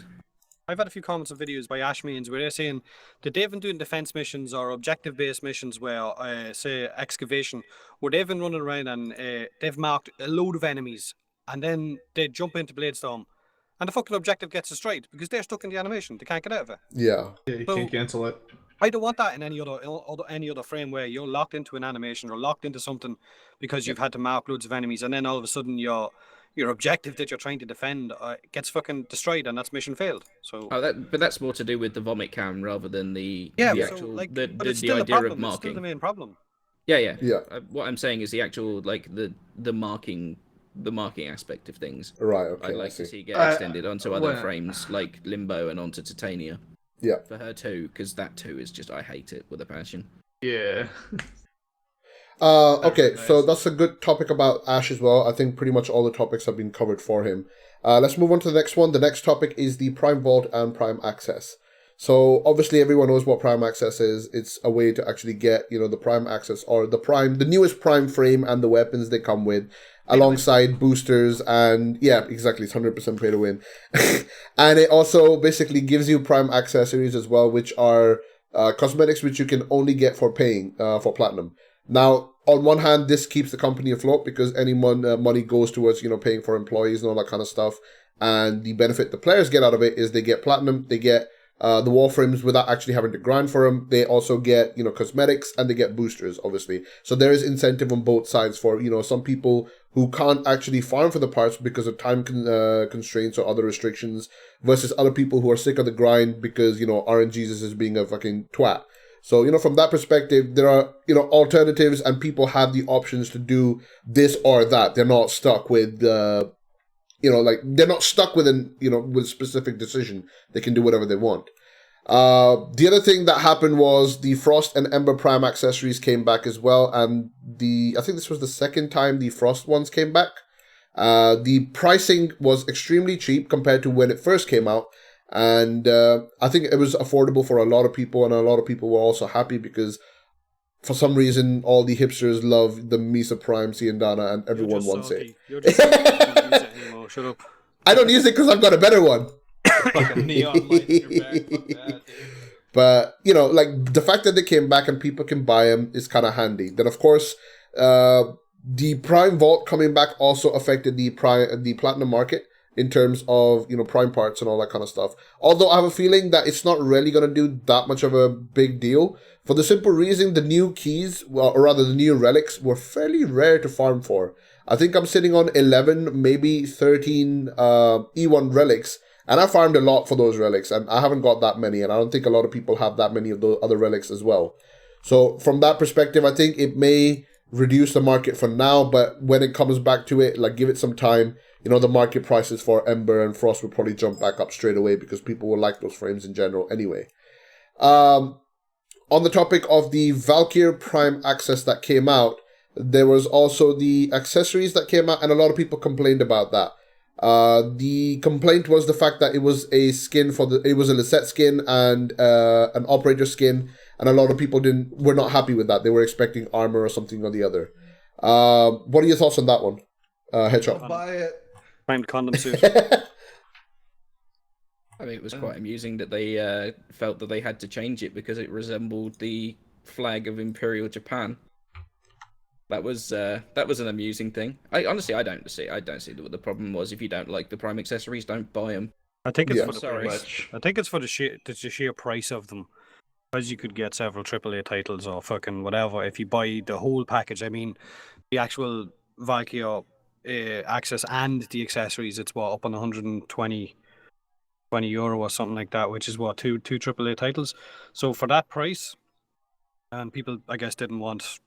I've had a few comments on videos by Ashmeans where they're saying that they've been doing defense missions or objective-based missions where, say, excavation, where they've been running around and they've marked a load of enemies, and then they jump into Bladestorm, and the fucking objective gets destroyed because they're stuck in the animation. They can't get out of it. Yeah. You can't cancel it. I don't want that in any other frame where you're locked into an animation or locked into something because you've had to mark loads of enemies, and then all of a sudden your objective that you're trying to defend gets fucking destroyed, and that's mission failed. So. But that's more to do with the vomit cam rather than the actual the idea of marking. It's still the main problem. Yeah. What I'm saying is the actual the marking aspect of things. Right. Okay. I'd like to see get extended onto other frames like Limbo and onto Titania. Yeah. For her too, because that too is just, I hate it with a passion. Yeah. Okay, so that's a good topic about Ash as well. I think pretty much all the topics have been covered for him. Let's move on to the next one. The next topic is the Prime Vault and Prime Access. So obviously everyone knows what Prime Access is. It's a way to actually get, the Prime Access or the newest Prime frame and the weapons they come with, alongside boosters, and yeah, exactly, it's 100% pay to win. And it also basically gives you Prime accessories as well, which are cosmetics which you can only get for paying for Platinum. Now, on one hand, this keeps the company afloat because any money goes towards, paying for employees and all that kind of stuff. And the benefit the players get out of it is they get Platinum, they get the Warframes without actually having to grind for them. They also get, cosmetics, and they get boosters, obviously. So there is incentive on both sides for, some people who can't actually farm for the parts because of time constraints or other restrictions, versus other people who are sick of the grind because, RNGesus is being a fucking twat. So, from that perspective, there are, alternatives, and people have the options to do this or that. They're not stuck with, they're not stuck with with a specific decision. They can do whatever they want. The other thing that happened was the Frost and Ember Prime accessories came back as well, and I think this was the second time the Frost ones came back. The pricing was extremely cheap compared to when it first came out, and I think it was affordable for a lot of people, and a lot of people were also happy because for some reason all the hipsters love the Misa Prime Ciandana and everyone wants it. You're just salty. You don't use it anymore. Shut up. I don't use it because I've got a better one. Fucking neon light in your back. Fuck that, dude. But, like the fact that they came back and people can buy them is kind of handy. Then, of course, the Prime Vault coming back also affected the Platinum market in terms of, Prime parts and all that kind of stuff. Although I have a feeling that it's not really going to do that much of a big deal. For the simple reason, the new keys, or rather the new relics, were fairly rare to farm for. I think I'm sitting on 11, maybe 13 E1 relics. And I farmed a lot for those relics, and I haven't got that many, and I don't think a lot of people have that many of those other relics as well. So from that perspective, I think it may reduce the market for now, but when it comes back to it, give it some time, the market prices for Ember and Frost will probably jump back up straight away because people will like those frames in general anyway. On the topic of the Valkyr Prime access that came out, there was also the accessories that came out, and a lot of people complained about that. The complaint was the fact that it was a skin it was a Lisette skin and an operator skin, and a lot of people were not happy with that. They were expecting armor or something or the other. What are your thoughts on that one, Headshot? Buy it. Primed condom suit. I mean, it was quite amusing that they felt that they had to change it because it resembled the flag of Imperial Japan. That was an amusing thing. I don't see what the problem was. If you don't like the Prime accessories, don't buy them. I think it's Yeah. for the Sorry. price. I think it's for the sheer price of them. Because you could get several AAA titles or fucking whatever if you buy the whole package. I mean, the actual Valkyr access and the accessories, it's up on 120 euro or something like that, which is two AAA titles. So for that price, and people, I guess, didn't want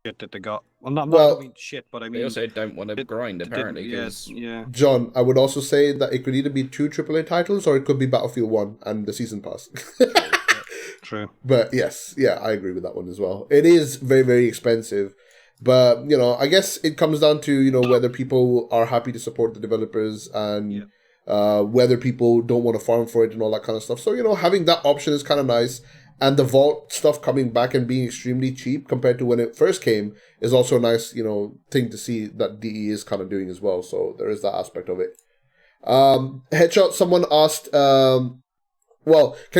shit that they got. Well, not I don't mean shit, but I mean They also don't want to grind, apparently. yeah. John, I would also say that it could either be 2 AAA titles or it could be Battlefield 1 and the Season Pass. True. But yes, I agree with that one as well. It is very, very expensive. But, I guess it comes down to, whether people are happy to support the developers and whether people don't want to farm for it and all that kind of stuff. So, having that option is kind of nice. And the Vault stuff coming back and being extremely cheap compared to when it first came is also a nice, thing to see that DE is kind of doing as well. So there is that aspect of it. Headshot, someone asked, can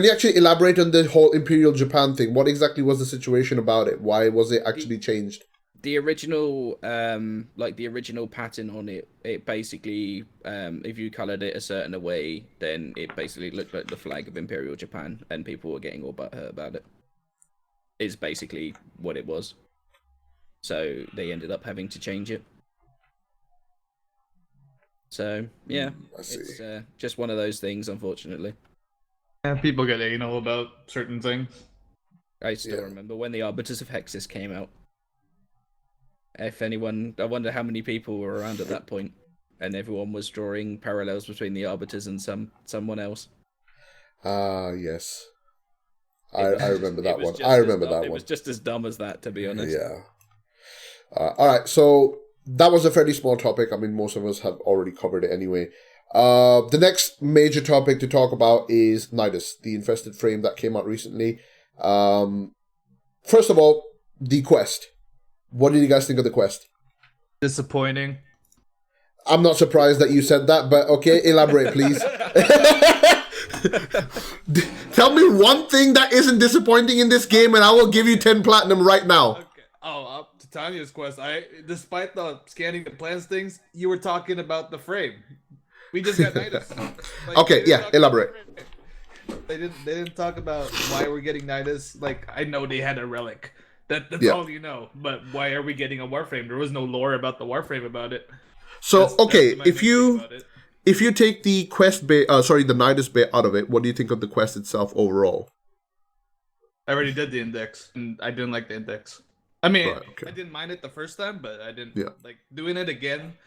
you actually elaborate on the whole Imperial Japan thing? What exactly was the situation about it? Why was it actually changed? The original, the original pattern on it, it basically, if you coloured it a certain way, then it basically looked like the flag of Imperial Japan, and people were getting all butthurt about it. Is basically what it was. So they ended up having to change it. So yeah, it's just one of those things, unfortunately. Yeah, people get anal about certain things. I still remember when the Arbiters of Hexus came out. If anyone, I wonder how many people were around at that point, and everyone was drawing parallels between the Arbiters and someone else. Yes. I remember that one. It was just as dumb as that, to be honest. Yeah. All right, so that was a fairly small topic. I mean, most of us have already covered it anyway. The next major topic to talk about is Nidus, the infested frame that came out recently. First of all, the quest. What did you guys think of the quest? Disappointing. I'm not surprised that you said that, but okay, elaborate, please. Tell me one thing that isn't disappointing in this game, and I will give you 10 platinum right now. Okay. Oh, up to Tanya's quest. Despite the scanning the plans things, you were talking about the frame. We just got Nidus. Okay, yeah, elaborate. They didn't talk about why we're getting Nidus. I know they had a relic. That's all you know. But why are we getting a Warframe? There was no lore about the Warframe about it. So That's my if main thing about it. you take the quest bit, the Nidus bit out of it, what do you think of the quest itself overall? I already did the index, and I didn't like the index. I mean, Right, okay. I didn't mind it the first time, but I didn't Yeah. like doing it again.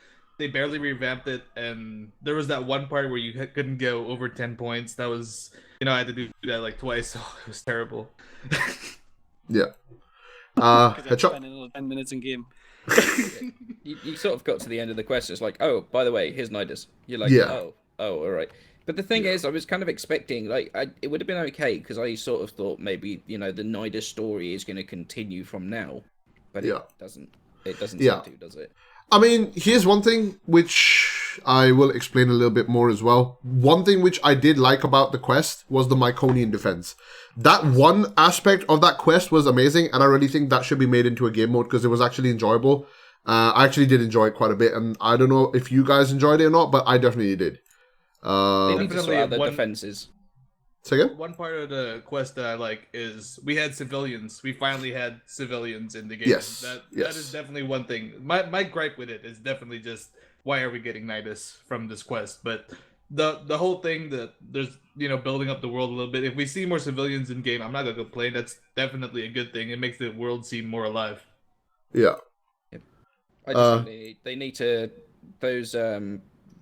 they barely revamped it, and there was that one part where you couldn't go over 10 points. That was, I had to do that like twice, so it was terrible. Yeah. Because I Headshot. spent another 10 minutes in game. You sort of got to the end of the quest. It's like, oh, by the way, here's Nidus. You're like, Yeah. oh, all right. But the thing is, I was kind of expecting, like, it would have been okay because I sort of thought maybe, the Nidus story is going to continue from now, but it doesn't. It doesn't seem to, does it? I mean, here's one thing which I will explain a little bit more as well. One thing which I did like about the quest was the Myconian defense. That one aspect of that quest was amazing, and I really think that should be made into a game mode because it was actually enjoyable. I actually did enjoy it quite a bit, and I don't know if you guys enjoyed it or not, but I definitely did. They need to Definitely sort out the one- defenses. Say again? One part of the quest that I like is we had civilians. We finally had civilians in the game. Yes, That yes. is definitely one thing. My gripe with it is definitely just why are we getting Nidus from this quest? But the whole thing that there's building up the world a little bit. If we see more civilians in game, I'm not gonna complain. That's definitely a good thing. It makes the world seem more alive. Yeah. I just think they need to those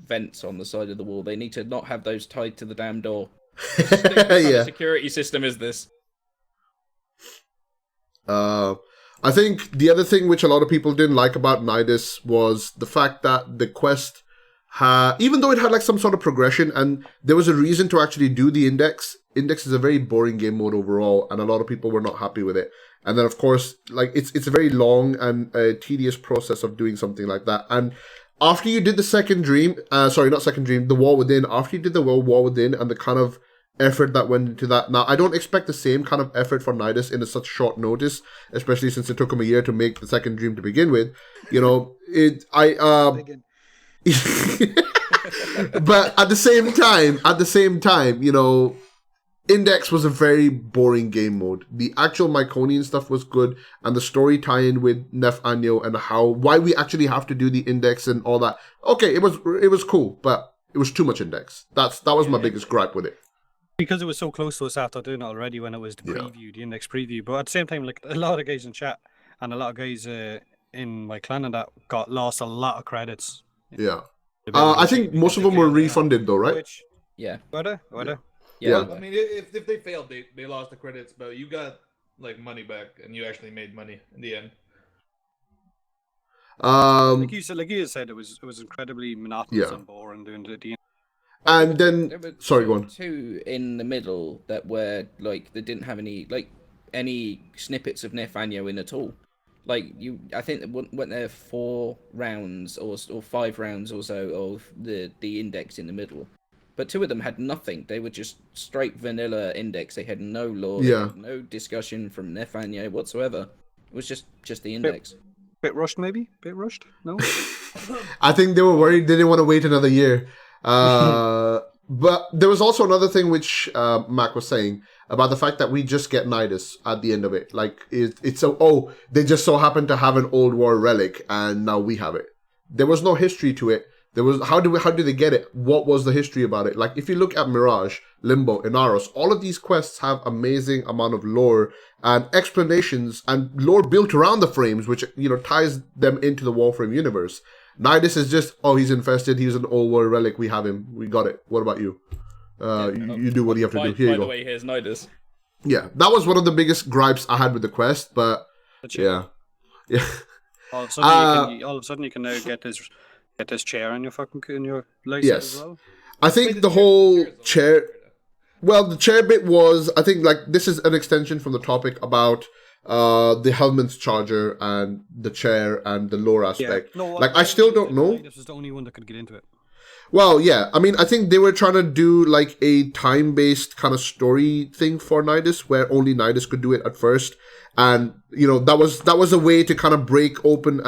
vents on the side of the wall. They need to not have those tied to the damn door. What kind of security system is this? I think the other thing which a lot of people didn't like about Nidus was the fact that the quest even though it had like some sort of progression and there was a reason to actually do the index is a very boring game mode overall, and a lot of people were not happy with it. And then of course, like it's a very long and tedious process of doing something like that. And after you did the second dream, the War Within, after you did the War Within and the kind of effort that went into that. Now, I don't expect the same kind of effort for Nidus in such short notice, especially since it took him a year to make the second dream to begin with. But at the same time, Index was a very boring game mode. The actual Myconian stuff was good, and the story tie-in with Nef Anyo and why we actually have to do the Index and all that. Okay, it was cool, but it was too much Index. That was my biggest gripe with it. Because it was so close to us after doing it already when it was the preview, the index preview. But at the same time, like a lot of guys in chat and a lot of guys in my clan and that lost a lot of credits. Yeah. I think most of them were refunded though, right? Yeah. Were they? Yeah. I mean, if they failed, they lost the credits, but you got like money back, and you actually made money in the end. Like you said, it was incredibly monotonous and boring doing the and then, There were sorry, go on. two in the middle that were like they didn't have any snippets of Nefanyo in at all. Like I think that went there 4 rounds or 5 rounds or so of the index in the middle, but 2 of them had nothing. They were just straight vanilla index. They had no lore, they had no discussion from Nefanyo whatsoever. It was just the index. Bit rushed, maybe? Bit rushed? No? I think they were worried they didn't want to wait another year. But there was also another thing which Mac was saying about the fact that we just get Nidus at the end of it. Like, they just so happen to have an old war relic and now we have it. There was no history to it. There was how did they get it? What was the history about it? Like, if you look at Mirage, Limbo, Inaros, all of these quests have amazing amount of lore and explanations and lore built around the frames, which ties them into the Warframe universe. Nidus is just, he's infested, he's an old war relic, we have him, we got it. What about you? You do what you have to do. Here you go. By the way, here's Nidus. Yeah, that was one of the biggest gripes I had with the quest, but yeah. All of a sudden you can now get this chair in your license as well. I think the whole chair. Well, the chair bit was, I think, like, this is an extension from the topic about the Helmets Charger and the chair and the lore aspect. Yeah. No, like, I still don't know. This was the only one that could get into it. Well, yeah. I mean, I think they were trying to do, like, a time-based kind of story thing for Nidus, where only Nidus could do it at first. And, that was a way to kind of break open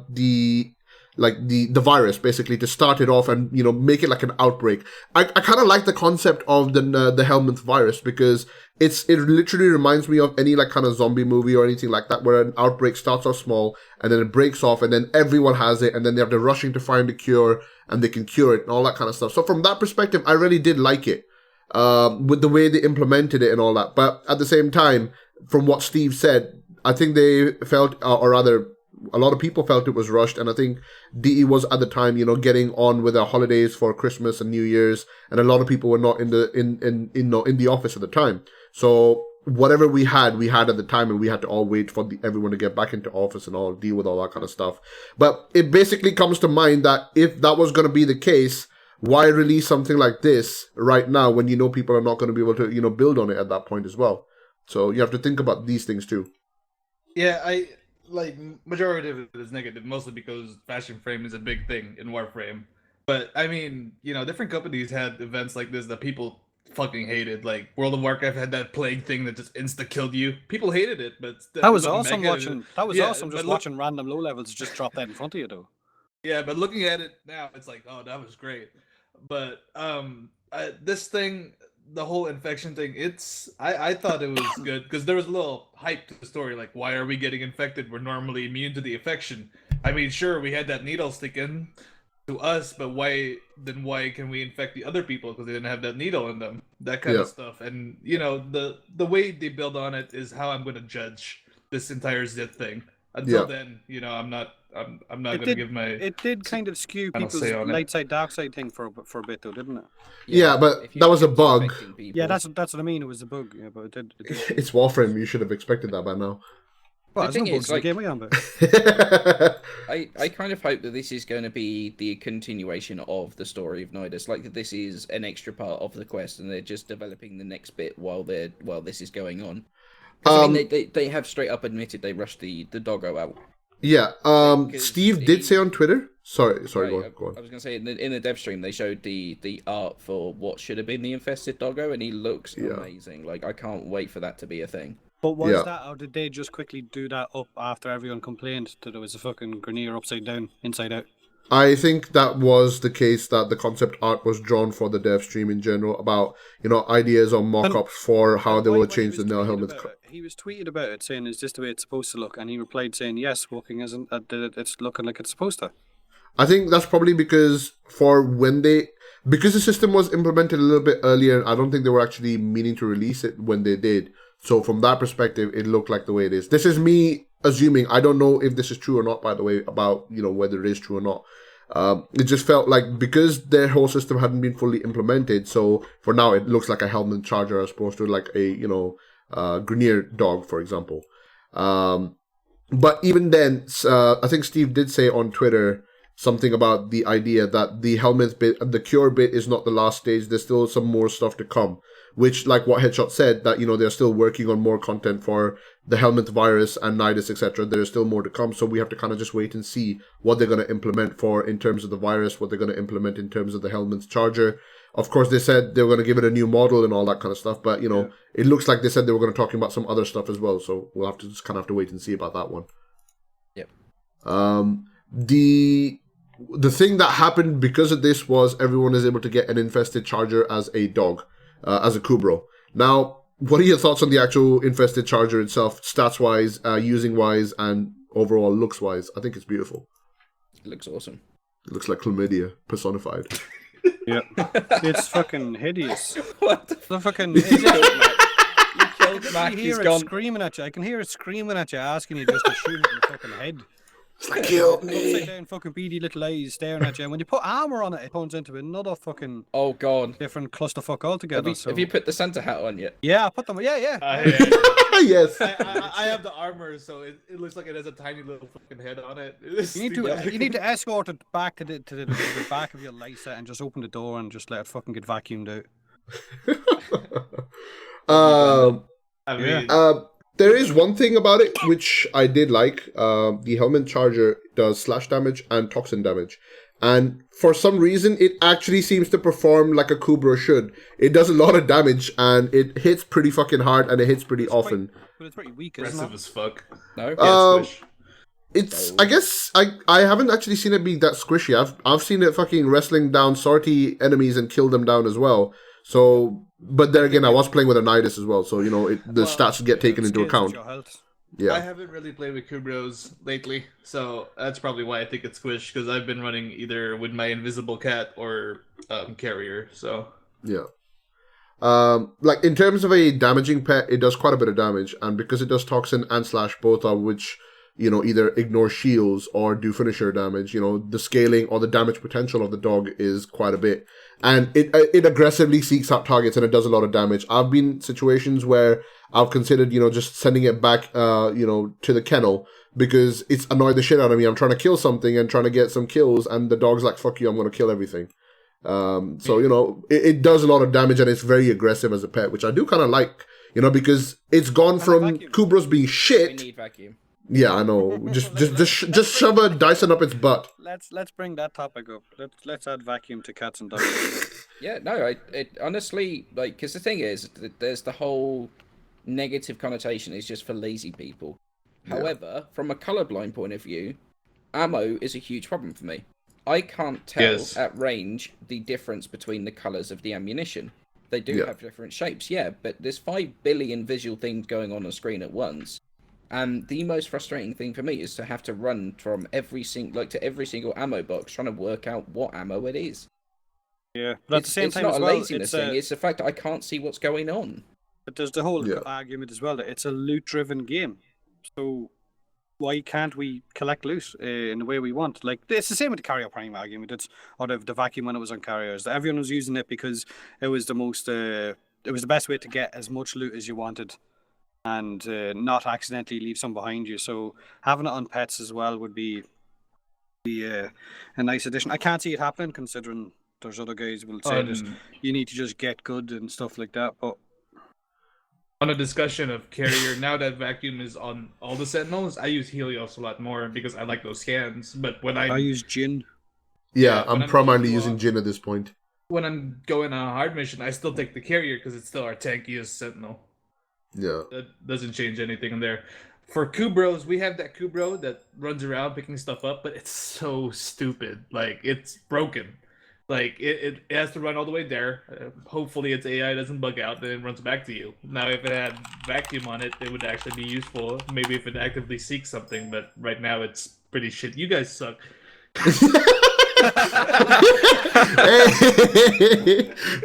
the virus, basically, to start it off and make it like an outbreak. I kind of like the concept of the Helminth virus, because it literally reminds me of any like kind of zombie movie or anything like that, where an outbreak starts off small and then it breaks off and then everyone has it and then they have to rushing to find a cure and they can cure it and all that kind of stuff. So from that perspective, I really did like it with the way they implemented it and all that. But at the same time, from what Steve said, I think they felt, or rather a lot of people felt it was rushed, and I think DE was at the time, getting on with their holidays for Christmas and New Year's, and a lot of people were not in the office at the time. So whatever we had at the time, and we had to all wait for everyone to get back into office and all deal with all that kind of stuff. But it basically comes to mind that if that was going to be the case, why release something like this right now when people are not going to be able to build on it at that point as well? So you have to think about these things too. Yeah, I like majority of it is negative, mostly because fashion frame is a big thing in Warframe. But I mean, different companies had events like this that people fucking hated. Like World of Warcraft had that plague thing that just insta killed you. People hated it, but that was awesome watching. That was awesome just watching random low levels just drop that in front of you, though. Yeah, but looking at it now, it's like, oh, that was great. But this thing, the whole infection thing, I thought it was good because there was a little hype to the story. Like, why are we getting infected? We're normally immune to the infection. I mean, sure, we had that needle stick in to us, but why can we infect the other people because they didn't have that needle in them? That kind of stuff. And the way they build on it is how I'm going to judge this entire Zit thing. Until then, I'm not going to give my. It did kind of skew people's light side dark side thing for a bit though, didn't it? Yeah, but that was a bug. Yeah, that's what I mean. It was a bug. Yeah, but it did. It's Warframe. You should have expected that by now. Well, there's no bugs in the game, I kind of hope that this is going to be the continuation of the story of Nidus, like that this is an extra part of the quest, and they're just developing the next bit while this is going on. I mean, they have straight up admitted they rushed the doggo out. Yeah. Steve did say on Twitter. Sorry. Go on. I was going to say in the dev stream they showed the art for what should have been the infested doggo, and he looks amazing. Like I can't wait for that to be a thing. But was that, or did they just quickly do that up after everyone complained that it was a fucking Grenier upside down, inside out? I think that was the case, that the concept art was drawn for the dev stream in general about, ideas or mock-ups for how they will change the nail helmet. He was tweeted about it saying, is this the way it's supposed to look? And he replied saying, yes, walking isn't, it's looking like it's supposed to. I think that's probably because because the system was implemented a little bit earlier, I don't think they were actually meaning to release it when they did. So from that perspective, it looked like the way it is. This is me assuming. I don't know if this is true or not, by the way, about, whether it is true or not. It just felt like because their whole system hadn't been fully implemented, so for now it looks like a helmet charger as opposed to like a, Grenier dog, for example. But even then, I think Steve did say on Twitter something about the idea that the helmet bit, the cure bit is not the last stage. There's still some more stuff to come. Which, like what Headshot said, that, they're still working on more content for the helmet virus and Nidus, etc. There's still more to come, so we have to kind of just wait and see what they're going to implement in terms of the virus, what they're going to implement in terms of the helmet's charger. Of course, they said they were going to give it a new model and all that kind of stuff, but, it looks like they said they were going to talk about some other stuff as well, so we'll have to just kind of have to wait and see about that one. Yep. The thing that happened because of this was everyone is able to get an infested charger as a dog. As a Kubro. Now, what are your thoughts on the actual infested charger itself, stats-wise, using-wise, and overall looks-wise? I think it's beautiful. It looks awesome. It looks like chlamydia personified. Yeah. It's fucking hideous. What the fucking... You killed Mac, I can he's hear gone. It screaming at you. I can hear it screaming at you, asking you just to shoot it in the fucking head. It's like, kill me. Upside down fucking beady little eyes staring at you. And when you put armor on it, it turns into another fucking Oh god. different clusterfuck altogether. Have you put the Santa hat on yet? Yeah, I put them. Yeah. Yes. I have the armor, so it looks like it has a tiny little fucking head on it. You need to escort it back to the back of your light set and just open the door and just let it fucking get vacuumed out. I mean, there is one thing about it which I did like. The helmet charger does slash damage and toxin damage. And for some reason, it actually seems to perform like a Kubro should. It does a lot of damage, and it hits pretty fucking hard, and it hits pretty often. But it's pretty weak, isn't aggressive it? as fuck. No? It's I guess I haven't actually seen it be that squishy. I've seen it fucking wrestling down sortie enemies and kill them down as well. So, but then again, I was playing with a Nidus as well, so the stats get taken into account. Yeah. I haven't really played with Kubros lately, so that's probably why I think it's squish, because I've been running either with my invisible cat or carrier. So yeah. Like in terms of a damaging pet, it does quite a bit of damage, and because it does toxin and slash both, of which either ignore shields or do finisher damage. The scaling or the damage potential of the dog is quite a bit. And it aggressively seeks out targets and it does a lot of damage. I've been in situations where I've considered, just sending it back, to the kennel because it's annoyed the shit out of me. I'm trying to kill something and trying to get some kills and the dog's like, fuck you, I'm going to kill everything. It does a lot of damage and it's very aggressive as a pet, which I do kind of like, because it's gone from Kubros being shit. We need vacuum. Yeah, I know. Just shove a Dyson up its butt. Let's bring that topic up. Let's add vacuum to cats and dogs. Yeah, no, it honestly, like, because the thing is, there's the whole negative connotation is just for lazy people. Yeah. However, from a colorblind point of view, ammo is a huge problem for me. I can't tell at range the difference between the colors of the ammunition. They do have different shapes, yeah, but there's 5 billion visual things going on screen at once. And the most frustrating thing for me is to have to run from every single ammo box trying to work out what ammo it is. Yeah, but at the same time, it's not as a well, laziness thing. It's the fact that I can't see what's going on. But there's the whole argument as well that it's a loot-driven game. So why can't we collect loot in the way we want? Like, it's the same with the Carrier Prime argument. It's or the vacuum when it was on carriers. Everyone was using it because it was the most. It was the best way to get as much loot as you wanted, and not accidentally leave some behind you. So having it on pets as well would be a nice addition. I can't see it happening considering there's other guys who will say that you need to just get good and stuff like that. But on a discussion of carrier, now that vacuum is on all the Sentinels, I use Helios a lot more because I like those scans. But when I use Jin. Yeah, I'm primarily using Jin at this point. When I'm going on a hard mission, I still take the carrier because it's still our tankiest Sentinel. Yeah. That doesn't change anything in there. For Kubros, we have that Kubro that runs around picking stuff up, but it's so stupid. Like, it's broken. Like, it has to run all the way there. Hopefully its AI doesn't bug out, then it runs back to you. Now, if it had vacuum on it, it would actually be useful. Maybe if it actively seeks something, but right now it's pretty shit. You guys suck.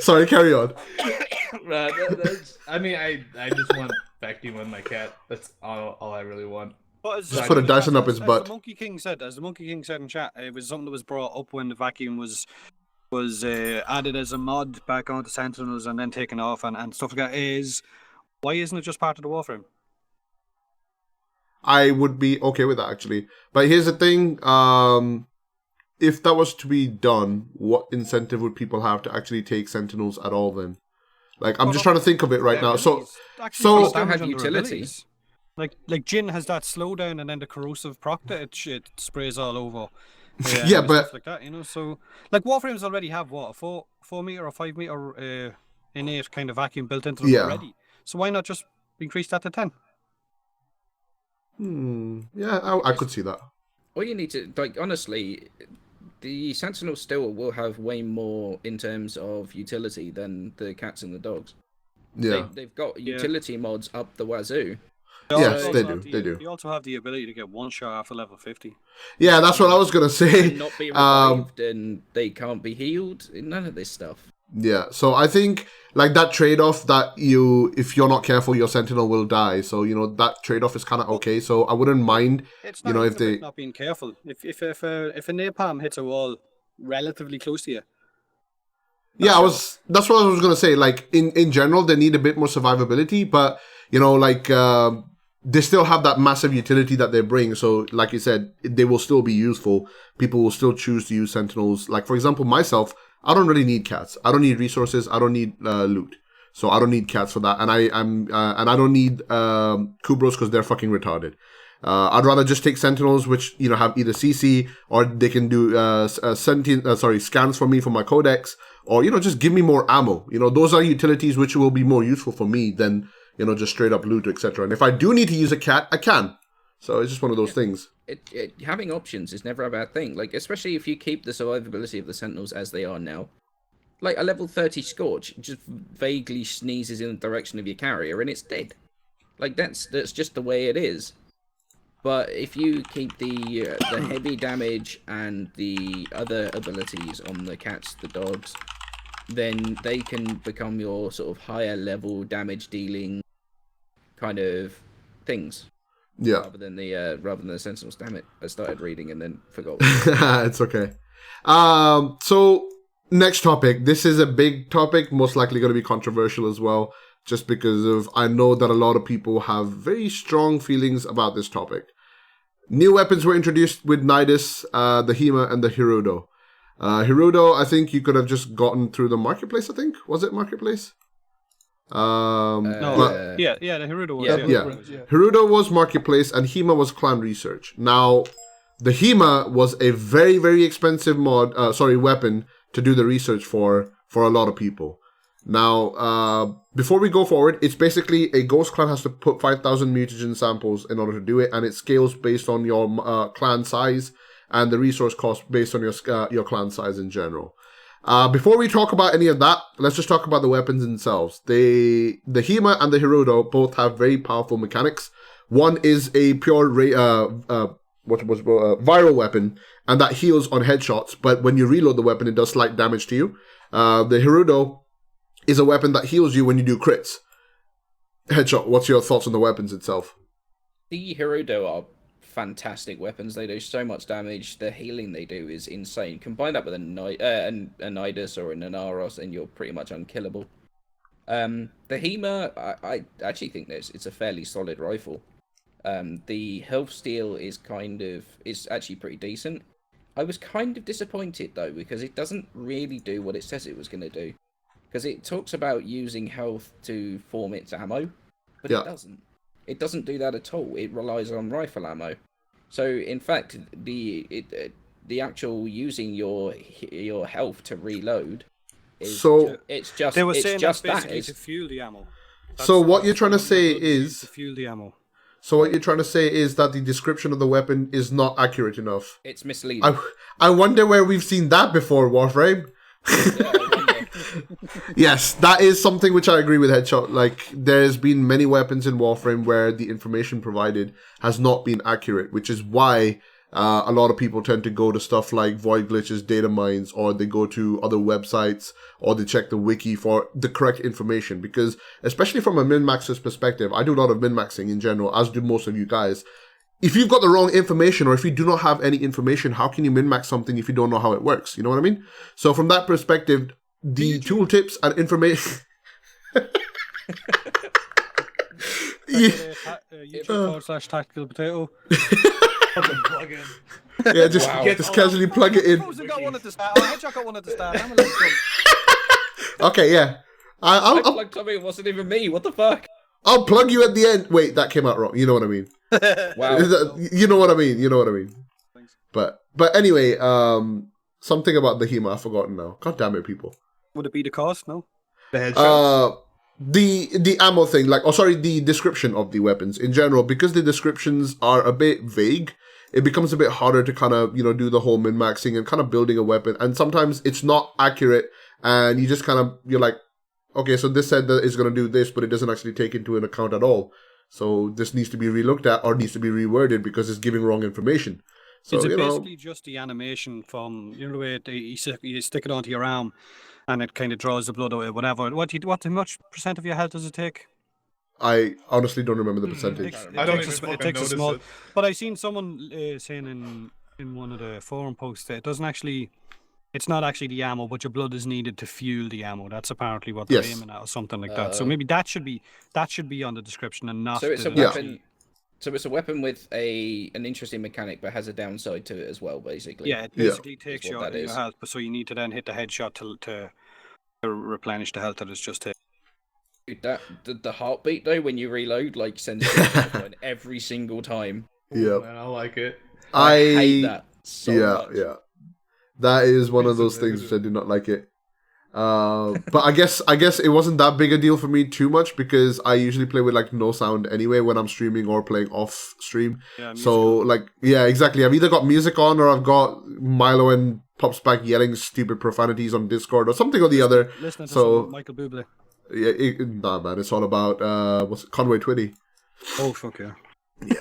Sorry, carry on. I just want vacuum on my cat. That's all I really want. Just put a Dyson up his butt. As the Monkey King said in chat, it was something that was brought up when the vacuum was added as a mod back onto Sentinels and then taken off and stuff like that. Why isn't it just part of the Warframe? I would be okay with that, actually. But here's the thing. If that was to be done, what incentive would people have to actually take Sentinels at all then? Like, I'm just trying to think of it right now. So don't have utilities. Like Jin has that slowdown and then the corrosive proc that it sprays all over. Yeah, but stuff like that, So like Warframes already have what, a 4 meter or 5 meter innate kind of vacuum built into them already. So why not just increase that to 10? Yeah, I could see that. All you need to, like, honestly, the Sentinel still will have way more in terms of utility than the cats and the dogs. Yeah, they've got utility mods up the wazoo. Yes, they do. They also have the ability to get one shot after level 50. Yeah, that's what I was gonna say. And not be revived and they can't be healed. None of this stuff. Yeah, so I think like that trade-off that if you're not careful, your Sentinel will die. So that trade-off is kind of okay. So I wouldn't mind. It's not if they not being careful. If a napalm hits a wall relatively close to you. Yeah, that's what I was gonna say. Like in general, they need a bit more survivability, but they still have that massive utility that they bring. So, like you said, they will still be useful. People will still choose to use Sentinels. Like, for example, myself, I don't really need cats. I don't need resources. I don't need loot. So I don't need cats for that. And I don't need Kubros because they're fucking retarded. I'd rather just take Sentinels, which have either CC or they can do scans for me for my codex, or just give me more ammo. Those are utilities which will be more useful for me than just straight up loot, etc. And if I do need to use a cat, I can. So it's just one of those things. Having options is never a bad thing. Like, especially if you keep the survivability of the Sentinels as they are now. Like, a level 30 Scorch just vaguely sneezes in the direction of your carrier and it's dead. Like, that's just the way it is. But if you keep the heavy damage and the other abilities on the cats, the dogs, then they can become your sort of higher level damage dealing kind of things. Yeah. rather than the Sentinels. Damn it! I started reading and then forgot. It's okay. So next topic. This is a big topic, most likely going to be controversial as well, just because of I know that a lot of people have very strong feelings about this topic. New weapons were introduced with Nidus, the Hema, and the Hirudo. Hirudo, I think you could have just gotten through the marketplace. I think was it marketplace? No, but the Hirudo was. yeah. Hirudo was marketplace, and Hema was clan research. Now, the Hema was a very, very expensive weapon to do the research for a lot of people. Now, before we go forward, it's basically a ghost clan has to put 5,000 mutagen samples in order to do it, and it scales based on your clan size and the resource cost based on your clan size in general. Before we talk about any of that, let's just talk about the weapons themselves. The Hema and the Hirudo both have very powerful mechanics. One is a pure viral weapon, and that heals on headshots, but when you reload the weapon, it does slight damage to you. The Hirudo is a weapon that heals you when you do crits. Headshot, what's your thoughts on the weapons itself? The Hirudo are fantastic weapons. They do so much damage. The healing they do is insane. Combine that with a Nidus or an Anaros, and you're pretty much unkillable. The Hema, I actually think it's a fairly solid rifle. The health steal is actually pretty decent. I was kind of disappointed though, because it doesn't really do what it says it was going to do. Because it talks about using health to form its ammo, but it doesn't. It doesn't do that at all. It relies on rifle ammo. So in fact, the actual using your health to reload is it's just they were saying just that's basically that to fuel the ammo. So what you're trying to say is to fuel the ammo. So what you're trying to say is that the description of the weapon is not accurate enough. It's misleading. I wonder where we've seen that before, Warframe. Yes, that is something which I agree with Headshot. Like, there's been many weapons in Warframe where the information provided has not been accurate, which is why a lot of people tend to go to stuff like void glitches, data mines, or they go to other websites, or they check the wiki for the correct information. Because, especially from a min-maxer's perspective, I do a lot of min-maxing in general, as do most of you guys. If you've got the wrong information, or if you do not have any information, how can you min-max something if you don't know how it works? You know what I mean? So from that perspective, the tooltips and information... YouTube.com/tactical potato. Plug in. Yeah, just casually plug it in. Headshot got one at the start. I'm gonna Okay, yeah. I plugged something. It wasn't even me. What the fuck? I'll plug you at the end. Wait, that came out wrong. You know what I mean? Wow. You know what I mean. But anyway, something about the Hema I've forgotten now. God damn it, people. Would it be the cost? No. The headshots. The ammo thing, the description of the weapons in general, because the descriptions are a bit vague, it becomes a bit harder to kind of, do the whole min-maxing and kind of building a weapon. And sometimes it's not accurate, and you just you're like, okay, so this said that it's going to do this, but it doesn't actually take into an account at all. So this needs to be relooked at or needs to be reworded because it's giving wrong information. So, is it basically just the animation from, the way you stick it onto your arm and it kind of draws the blood away, whatever? How much percent of your health does it take? I honestly don't remember the percentage. It takes a small. But I seen someone saying in one of the forum posts that it's not actually the ammo, but your blood is needed to fuel the ammo. That's apparently what they're aiming at, or something like that. So maybe that should be on the description and not. So it's a weapon. So it's a weapon with an interesting mechanic, but has a downside to it as well, basically. Yeah, it basically takes your health, but so you need to then hit the headshot to replenish the health that it's just taken. The heartbeat though, when you reload, sends it every single time. Yeah, man, I like it. I hate that so much. Yeah. That is one of those things which I do not like it. But I guess it wasn't that big a deal for me too much because I usually play with no sound anyway when I'm streaming or playing off stream. Yeah, so exactly. I've either got music on or I've got Milo and Pops back yelling stupid profanities on Discord or something or the other. Listening to some Michael Bublé. Yeah, nah, man. It's all about Conway Twitty. Oh fuck yeah. Yeah.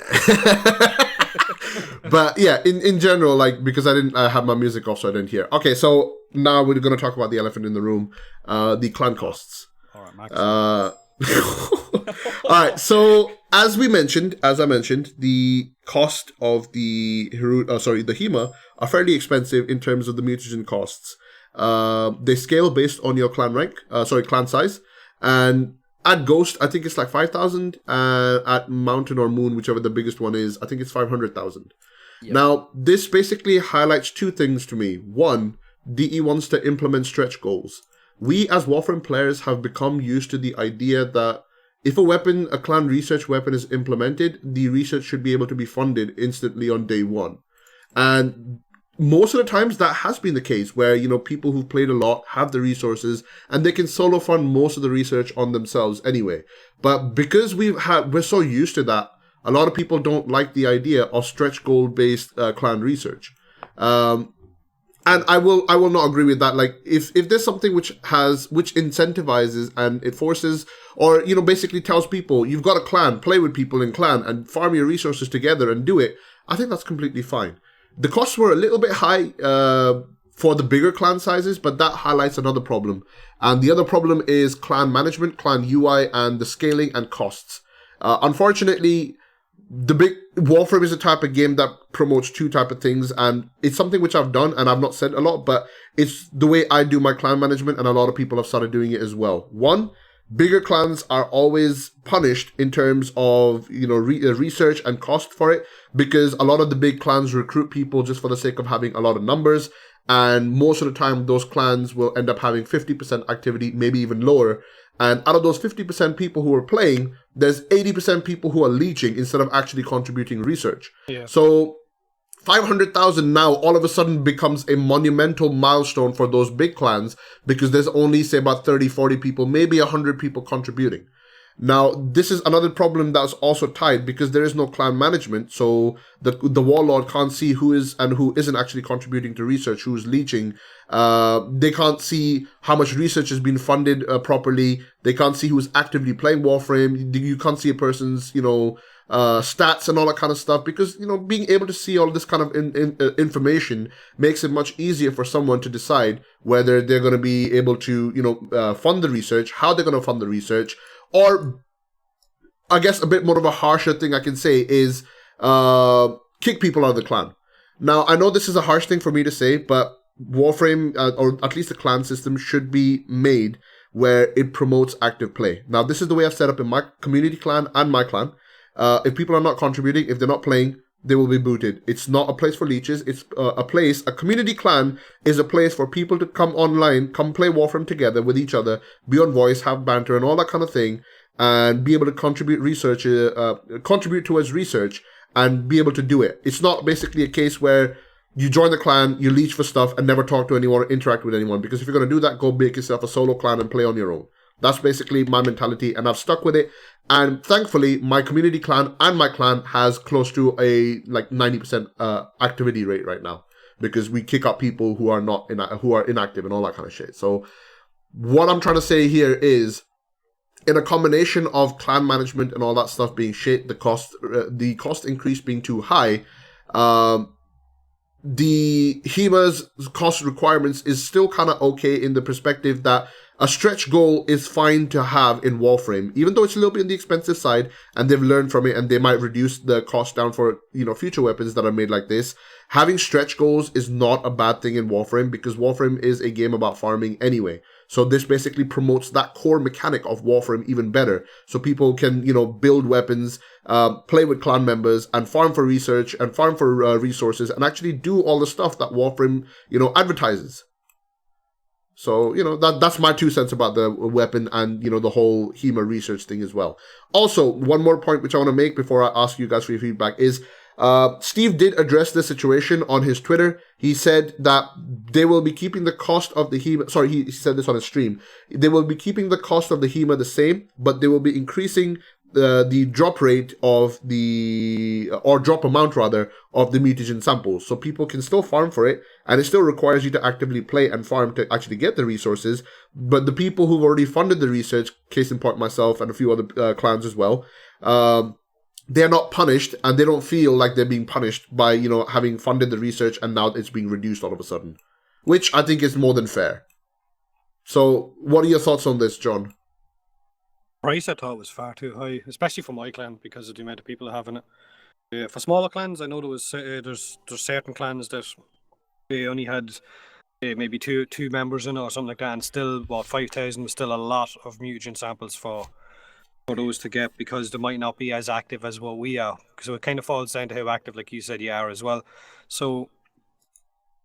But yeah, in general, because I had my music off, so I didn't hear. Okay, so now we're going to talk about the elephant in the room, the clan costs. All right, Max. All right. So as I mentioned, the cost of the the HEMA are fairly expensive in terms of the mutagen costs. They scale based on your clan rank, clan size, and at Ghost, I think it's like 5,000. At Mountain or Moon, whichever the biggest one is, I think it's 500,000. Yep. Now, this basically highlights two things to me. One, DE wants to implement stretch goals. We as Warframe players have become used to the idea that if a clan research weapon is implemented, the research should be able to be funded instantly on day one. And most of the times that has been the case where, people who've played a lot have the resources and they can solo fund most of the research on themselves anyway. But because we're so used to that, a lot of people don't like the idea of stretch goal based clan research. And I will not agree with that. Like if there's something which incentivizes and it forces or basically tells people you've got a clan, play with people in clan and farm your resources together and do it, I think that's completely fine. The costs were a little bit high for the bigger clan sizes, but that highlights another problem. And the other problem is clan management, clan UI, and the scaling and costs. Unfortunately, the big Warframe is a type of game that promotes two type of things, and it's something which I've done and I've not said a lot, but it's the way I do my clan management, and a lot of people have started doing it as well. One, bigger clans are always punished in terms of research and cost for it, because a lot of the big clans recruit people just for the sake of having a lot of numbers, and most of the time those clans will end up having 50% activity, maybe even lower. And out of those 50% people who are playing, there's 80% people who are leeching instead of actually contributing research. Yeah. So 500,000 now all of a sudden becomes a monumental milestone for those big clans, because there's only, say, about 30, 40 people, maybe 100 people contributing. Now, this is another problem that's also tied, because there is no clan management, so the warlord can't see who is and who isn't actually contributing to research, who's leeching. They can't see how much research has been funded properly. They can't see who's actively playing Warframe. You can't see a person's, stats and all that kind of stuff, because, being able to see all this kind of information makes it much easier for someone to decide whether they're going to be able to, fund the research, how they're going to fund the research. Or, I guess a bit more of a harsher thing I can say is kick people out of the clan. Now, I know this is a harsh thing for me to say, but Warframe, or at least the clan system, should be made where it promotes active play. Now, this is the way I've set up in my community clan and my clan. If people are not contributing, if they're not playing, they will be booted. It's not a place for leeches. It's a community clan is a place for people to come online, come play Warframe together with each other, be on voice, have banter and all that kind of thing, and be able to contribute towards research and be able to do it. It's not basically a case where you join the clan, you leech for stuff and never talk to anyone or interact with anyone, because if you're going to do that, go make yourself a solo clan and play on your own. That's basically my mentality, and I've stuck with it. And thankfully, my community clan and my clan has close to a 90% activity rate right now, because we kick out people who are who are inactive and all that kind of shit. So what I'm trying to say here is, in a combination of clan management and all that stuff being shit, the cost increase being too high, the HEMA's cost requirements is still kind of okay in the perspective that a stretch goal is fine to have in Warframe, even though it's a little bit on the expensive side, and they've learned from it and they might reduce the cost down for, future weapons that are made like this. Having stretch goals is not a bad thing in Warframe, because Warframe is a game about farming anyway. So this basically promotes that core mechanic of Warframe even better. So people can, build weapons, play with clan members, and farm for research and farm for resources, and actually do all the stuff that Warframe, advertises. So, that's my 2 cents about the weapon and, the whole HEMA research thing as well. Also, one more point which I want to make before I ask you guys for your feedback is, Steve did address this situation on his Twitter. He said that they will be keeping the cost of the HEMA, sorry, he said this on his stream. They will be keeping the cost of the HEMA the same, but they will be increasing the drop rate of drop amount rather, of the mutagen samples. So people can still farm for it, and it still requires you to actively play and farm to actually get the resources. But the people who've already funded the research, case in point myself and a few other clans as well, they're not punished, and they don't feel like they're being punished by, having funded the research and now it's being reduced all of a sudden. Which I think is more than fair. So, what are your thoughts on this, John? Price I thought was far too high, especially for my clan because of the amount of people having it. For smaller clans, I know there's certain clans that they only had maybe two members in it or something like that, and still 5,000 was still a lot of mutagen samples for those to get because they might not be as active as what we are. So it kind of falls down to how active, like you said, you are as well. So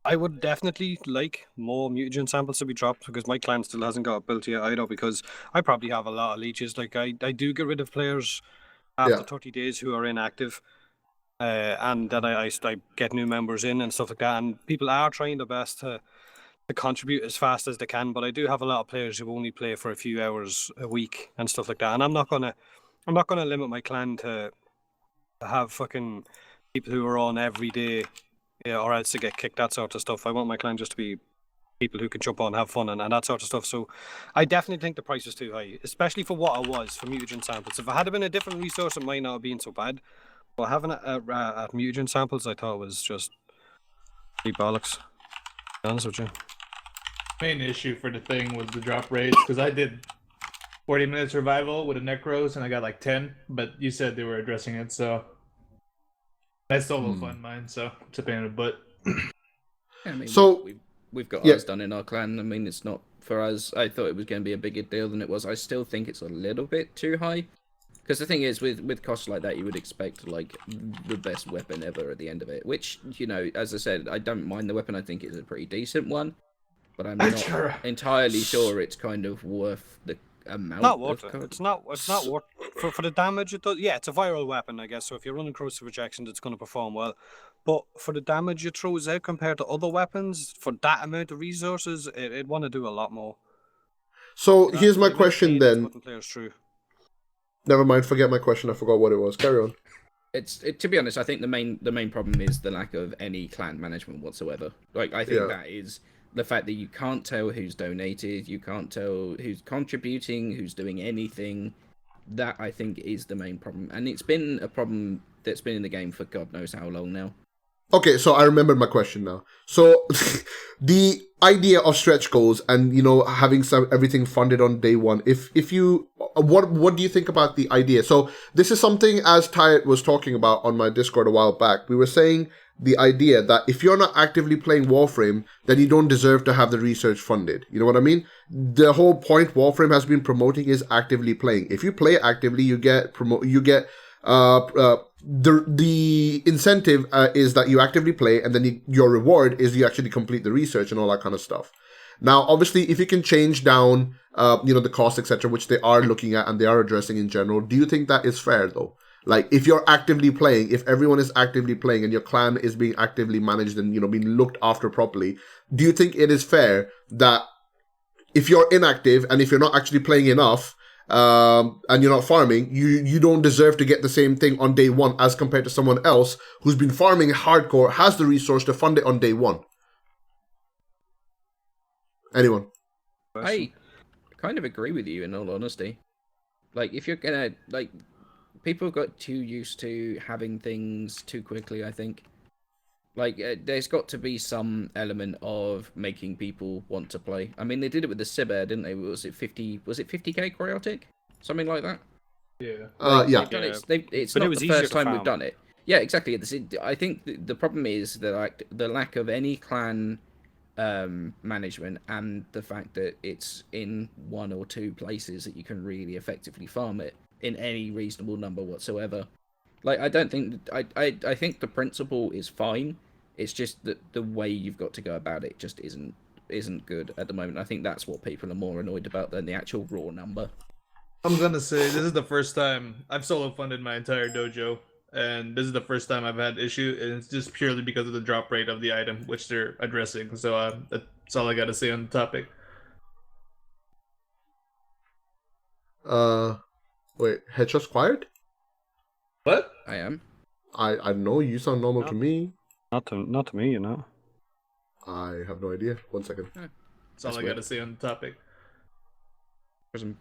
I would definitely like more mutagen samples to be dropped because my clan still hasn't got it built yet either. Because I probably have a lot of leeches. Like I do get rid of players after 30 days who are inactive. And then I get new members in and stuff like that. And people are trying their best to contribute as fast as they can. But I do have a lot of players who only play for a few hours a week and stuff like that. And I'm not gonna limit my clan to have fucking people who are on every day, or else to get kicked, that sort of stuff. I want my clan just to be people who can jump on, have fun, and that sort of stuff. So I definitely think the price is too high, especially for what it was for mutagen samples. If it had been a different resource, it might not have been so bad. But having it at mutagen samples, I thought was just bollocks. To be honest with you. Main issue for the thing was the drop rates, because I did 40-minute survival with a Necros and I got like 10, but you said they were addressing it, so I solo fund mine, so it's a pain in the butt. Yeah, I mean, So we've got ours done in our clan. I mean, it's not for us. I thought it was going to be a bigger deal than it was. I still think it's a little bit too high. Because the thing is, with costs like that, you would expect like the best weapon ever at the end of it. Which, you know, as I said, I don't mind the weapon. I think it's a pretty decent one, but I'm not entirely sure it's kind of worth the amount. Not worth it. It's not worth for the damage it does. Yeah, it's a viral weapon, I guess. So if you're running corrosive rejection, it's going to perform well. But for the damage it throws out compared to other weapons, for that amount of resources, it'd want to do a lot more. So here's my question then. Players through. Never mind, forget my question. I forgot what it was. Carry on. To be honest, I think the main problem is the lack of any clan management whatsoever. Like, I think that is the fact that you can't tell who's donated, you can't tell who's contributing, who's doing anything. That, I think, is the main problem. And it's been a problem that's been in the game for God knows how long now. Okay, so I remember my question now. So the idea of stretch goals and, you know, having everything funded on day one, if you what do you think about the idea? So this is something, as Tyat was talking about on my Discord a while back, we were saying the idea that if you're not actively playing Warframe, then you don't deserve to have the research funded. You know what I mean? The whole point Warframe has been promoting is actively playing. If you play actively, you get the incentive is that you actively play, and then your reward is you actually complete the research and all that kind of stuff. Now, obviously, if you can change down, the cost, etc., which they are looking at and they are addressing in general, do you think that is fair though? Like, if you're actively playing, if everyone is actively playing and your clan is being actively managed and, being looked after properly, do you think it is fair that if you're inactive and if you're not actually playing enough, and you're not farming, you don't deserve to get the same thing on day one as compared to someone else who's been farming hardcore, has the resource to fund it on day one? Anyone? I kind of agree with you, in all honesty. Like, if you're gonna, like, people got too used to having things too quickly, I think. Like, there's got to be some element of making people want to play. I mean, they did it with the Sibir, didn't they? Was it 50k cryotic? Something like that? Yeah. Yeah. It's not the first time we've done it. Yeah, exactly. I think the problem is that, like, the lack of any clan management and the fact that it's in one or two places that you can really effectively farm it in any reasonable number whatsoever. Like, I don't think I think the principle is fine. It's just that the way you've got to go about it just isn't good at the moment. I think that's what people are more annoyed about than the actual raw number. I'm gonna say this is the first time I've solo funded my entire dojo, and this is the first time I've had issue, and it's just purely because of the drop rate of the item which they're addressing. So that's all I gotta say on the topic. Wait, headshots quired? What? I am. I know you sound normal to me. Not to me, I have no idea. 1 second. That's all I gotta say on the topic.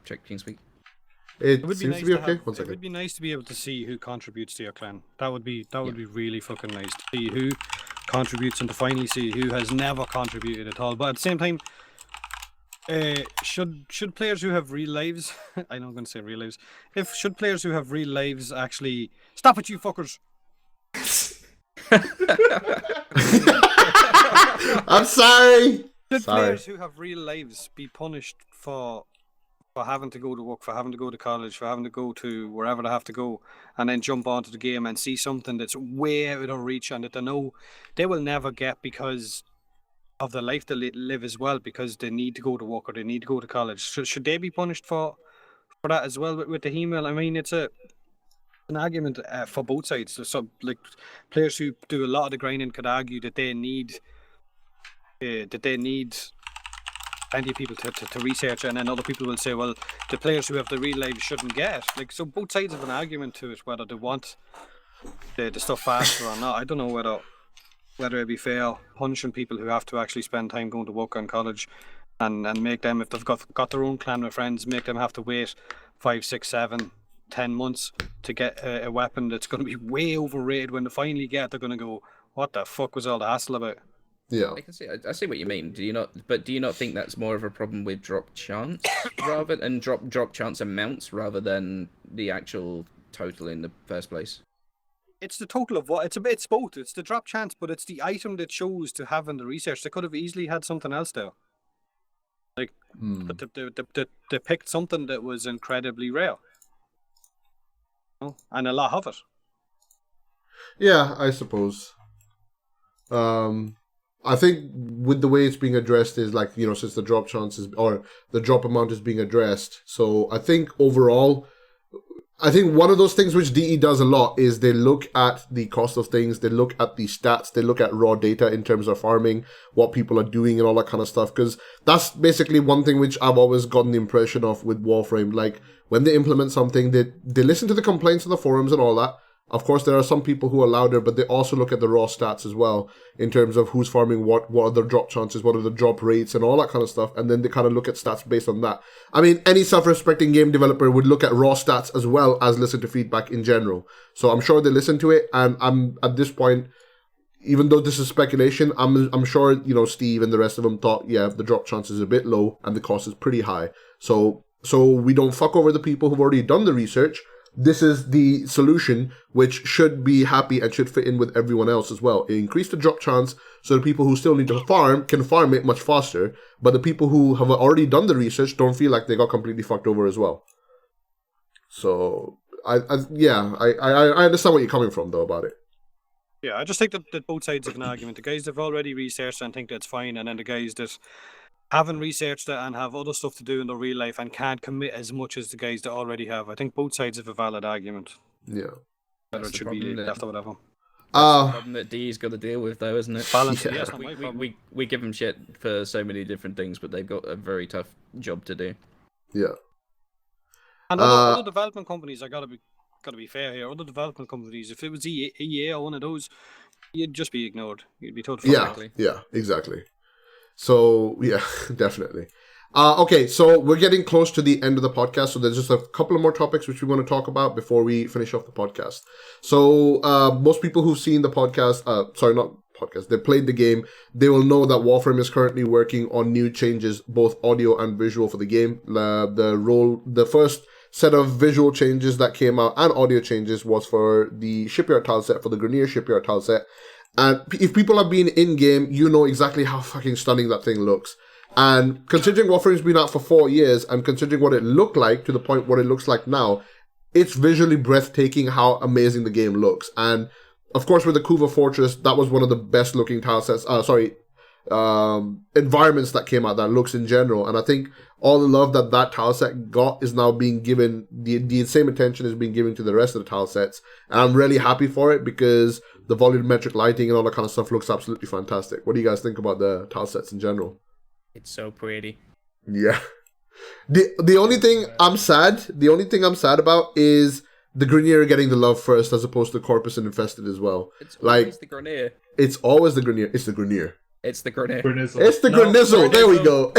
Check TeamSpeak. It would be seems nice to be to okay. have, 1 second. It would be nice to be able to see who contributes to your clan. That would be really fucking nice to see who contributes and to finally see who has never contributed at all. But at the same time, Should players who have real lives? I know I'm going to say real lives. Should players who have real lives actually stop it, you fuckers? I'm sorry. Should Sorry. players who have real lives be punished for having to go to work, for having to go to college, for having to go to wherever they have to go, and then jump onto the game and see something that's way out of their reach and that they know they will never get because of the life they live as well, because they need to go to work or they need to go to college? Should they be punished for that as well with the email? I mean, it's an argument for both sides. So, like, players who do a lot of the grinding could argue that they need plenty of people to research, and then other people will say, well, the players who have the real life shouldn't get it. Like, so both sides have an argument to it, whether they want the stuff faster or not. I don't know whether it'd be fair punishing people who have to actually spend time going to work and college, and make them, if they've got their own clan of friends, make them have to wait 5, 6, 7, 10 months to get a weapon that's going to be way overrated. When they finally get it, they're going to go, what the fuck was all the hassle about? Yeah. I see what you mean. Do you not think that's more of a problem with drop chance rather than drop chance amounts rather than the actual total in the first place? It's the total of what it's both. It's the drop chance, but it's the item that chose to have in the research. They could have easily had something else there. Like, but they picked something that was incredibly rare, and a lot of it. Yeah, I suppose. I think with the way it's being addressed is like, since the drop chances or the drop amount is being addressed. So I think overall, one of those things which DE does a lot is they look at the cost of things, they look at the stats, they look at raw data in terms of farming, what people are doing and all that kind of stuff. Because that's basically one thing which I've always gotten the impression of with Warframe. Like, when they implement something, they listen to the complaints on the forums and all that. Of course, there are some people who are louder, but they also look at the raw stats as well in terms of who's farming what are the drop chances, what are the drop rates, and all that kind of stuff. And then they kind of look at stats based on that. I mean, any self-respecting game developer would look at raw stats as well as listen to feedback in general. So I'm sure they listen to it. And I'm at this point, even though this is speculation, I'm sure Steve and the rest of them thought, yeah, the drop chance is a bit low and the cost is pretty high. So we don't fuck over the people who've already done the research. This is the solution which should be happy and should fit in with everyone else as well. Increase the drop chance so the people who still need to farm can farm it much faster, but the people who have already done the research don't feel like they got completely fucked over as well. So, I understand where you're coming from, though, about it. Yeah, I just think that both sides have an argument. The guys that have already researched and think that's fine, and then the guys that haven't researched it and have other stuff to do in their real life and can't commit as much as the guys that already have. I think both sides have a valid argument. Yeah. Whether it should be left or whatever. That's the problem that D's got to deal with, though, isn't it? Balance. Yeah. Yes, we give them shit for so many different things, but they've got a very tough job to do. Yeah. And other development companies, I gotta be fair here. Other development companies, if it was EA or one of those, you'd just be ignored. You'd be told. Yeah, exactly. So, yeah, definitely. Okay, so we're getting close to the end of the podcast, so there's just a couple of more topics which we want to talk about before we finish off the podcast. So, most people who've seen the podcast, they played the game, they will know that Warframe is currently working on new changes, both audio and visual for the game. The first set of visual changes that came out and audio changes was for the shipyard tile set, for the Grenier shipyard tile set. And if people have been in-game, you know exactly how fucking stunning that thing looks. And considering Warframe's been out for 4 years, and considering what it looked like to the point what it looks like now, it's visually breathtaking how amazing the game looks. And, of course, with the Kuva Fortress, that was one of the best-looking tile sets, environments that came out, that looks in general. And I think all the love that tile set got is now being given, the same attention is being given to the rest of the tile sets. And I'm really happy for it because the volumetric lighting and all that kind of stuff looks absolutely fantastic. What do you guys think about the tile sets in general? It's so pretty. Yeah. The only thing I'm sad about is the Grenier getting the love first as opposed to Corpus and Infested as well. It's always the Grenier. It's always the Grenier. It's the Grenier. It's the Grenier. It's the Grenizzle. There we go.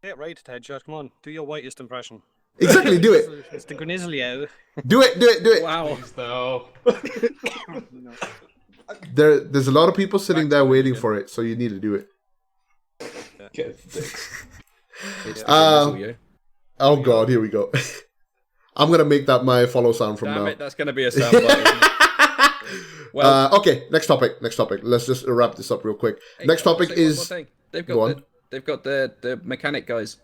Say it right, Ted. Come on, do your whitest impression. Exactly, do it. It's the Grenizzle. Do it. Wow. No. There's a lot of people sitting there waiting for it, so you need to do it. Get dicks. It's the Uh, Grizzle, yo. Oh god, here we go. I'm gonna make that my follow sound from Damn now. it, that's going to be a soundbite. Isn't it? Well, Okay, next topic. Let's just wrap this up real quick. hey, Next I wanna topic say one more is thing. Go They've got the mechanic guys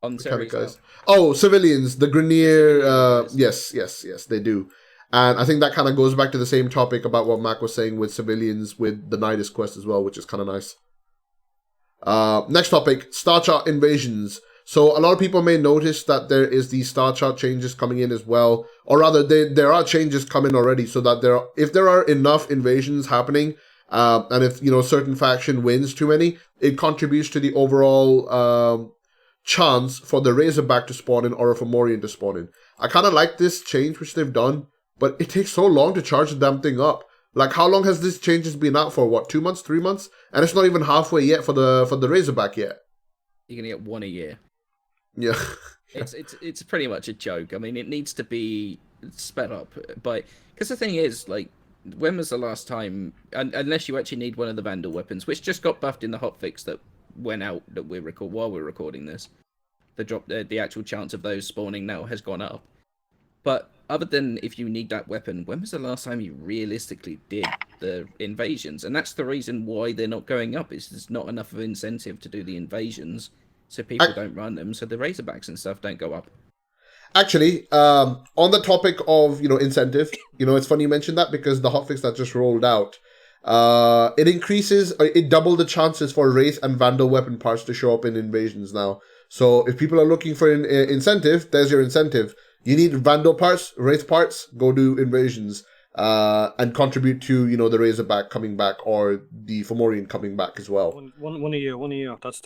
on mechanic series now. guys. Oh, civilians, the Grenier. Civilian guys. Yes, they do. And I think that kind of goes back to the same topic about what Mac was saying with civilians with the Nidus quest as well, which is kind of nice. Next topic, Star Chart invasions. So a lot of people may notice that there is the Star Chart changes coming in as well, or rather, there are changes coming already. So that if there are enough invasions happening, and if certain faction wins too many, it contributes to the overall chance for the Razorback to spawn in or for Morian to spawn in. I kind of like this change which they've done, but it takes so long to charge the damn thing up. Like, how long has this changes been out for? What, 2 months, 3 months? And it's not even halfway yet for the Razorback yet. You're going to get one a year. Yeah. It's pretty much a joke. I mean, it needs to be sped up, but because the thing is, like, when was the last time? Unless you actually need one of the Vandal weapons, which just got buffed in the hotfix that went out that while we're recording this, the actual chance of those spawning now has gone up. But other than if you need that weapon, when was the last time you realistically did the invasions? And that's the reason why they're not going up. Is there's not enough of an incentive to do the invasions, so people don't run them, so the Razorbacks and stuff don't go up. Actually, on the topic of incentive, it's funny you mentioned that because the hotfix that just rolled out, it doubled the chances for Wraith and Vandal weapon parts to show up in invasions now. So if people are looking for an incentive, there's your incentive. You need Vandal parts, Wraith parts, go do invasions, and contribute to the Razorback coming back or the Fomorian coming back as well. One a year. That's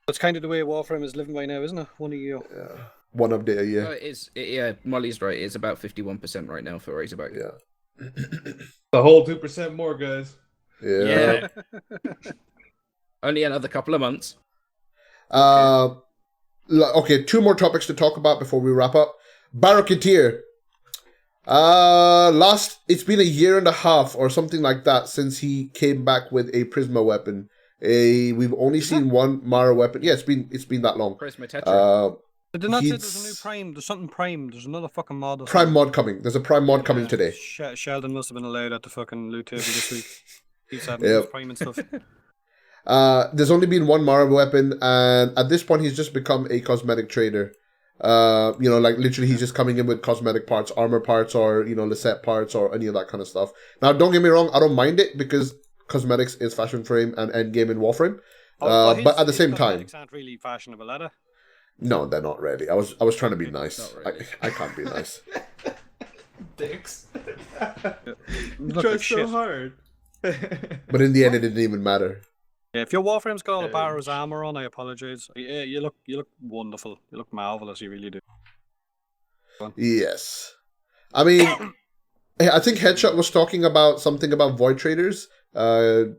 that's kind of the way Warframe is living by now, isn't it? One a year. Yeah. One update a year. Yeah, Molly's right. It's about 51% right now for Razorback. Yeah. The whole 2% more, guys. Yeah. Only another couple of months. Okay, 2 more topics to talk about before we wrap up. Barricadier. It's been a year and a half or something like that since he came back with a Prisma weapon. We've only seen one Mara weapon. Yeah, it's been that long. Prisma Tetra. Did they not say there's a new Prime? There's something Prime. There's another fucking mod. Or Prime mod coming. There's a Prime mod coming today. Sheldon must have been allowed at the fucking loot table this week. He's having Prime and stuff. There's only been one Mara weapon, and at this point, he's just become a cosmetic trader. Like literally, he's just coming in with cosmetic parts, armor parts, or Lisette parts, or any of that kind of stuff. Now, don't get me wrong, I don't mind it because cosmetics is fashion frame and endgame in Warframe. But at the same time, cosmetics aren't really fashionable, are they? No, they're not really. I was trying to be nice. Really. I can't be nice. Dicks. You Try so hard. But in the end, it didn't even matter. Yeah, if your Warframe's got all the Barrow's armor on, I apologize. Yeah, you look wonderful. You look marvelous. You really do. Yes, I mean, I think Headshot was talking about something about void traders. Void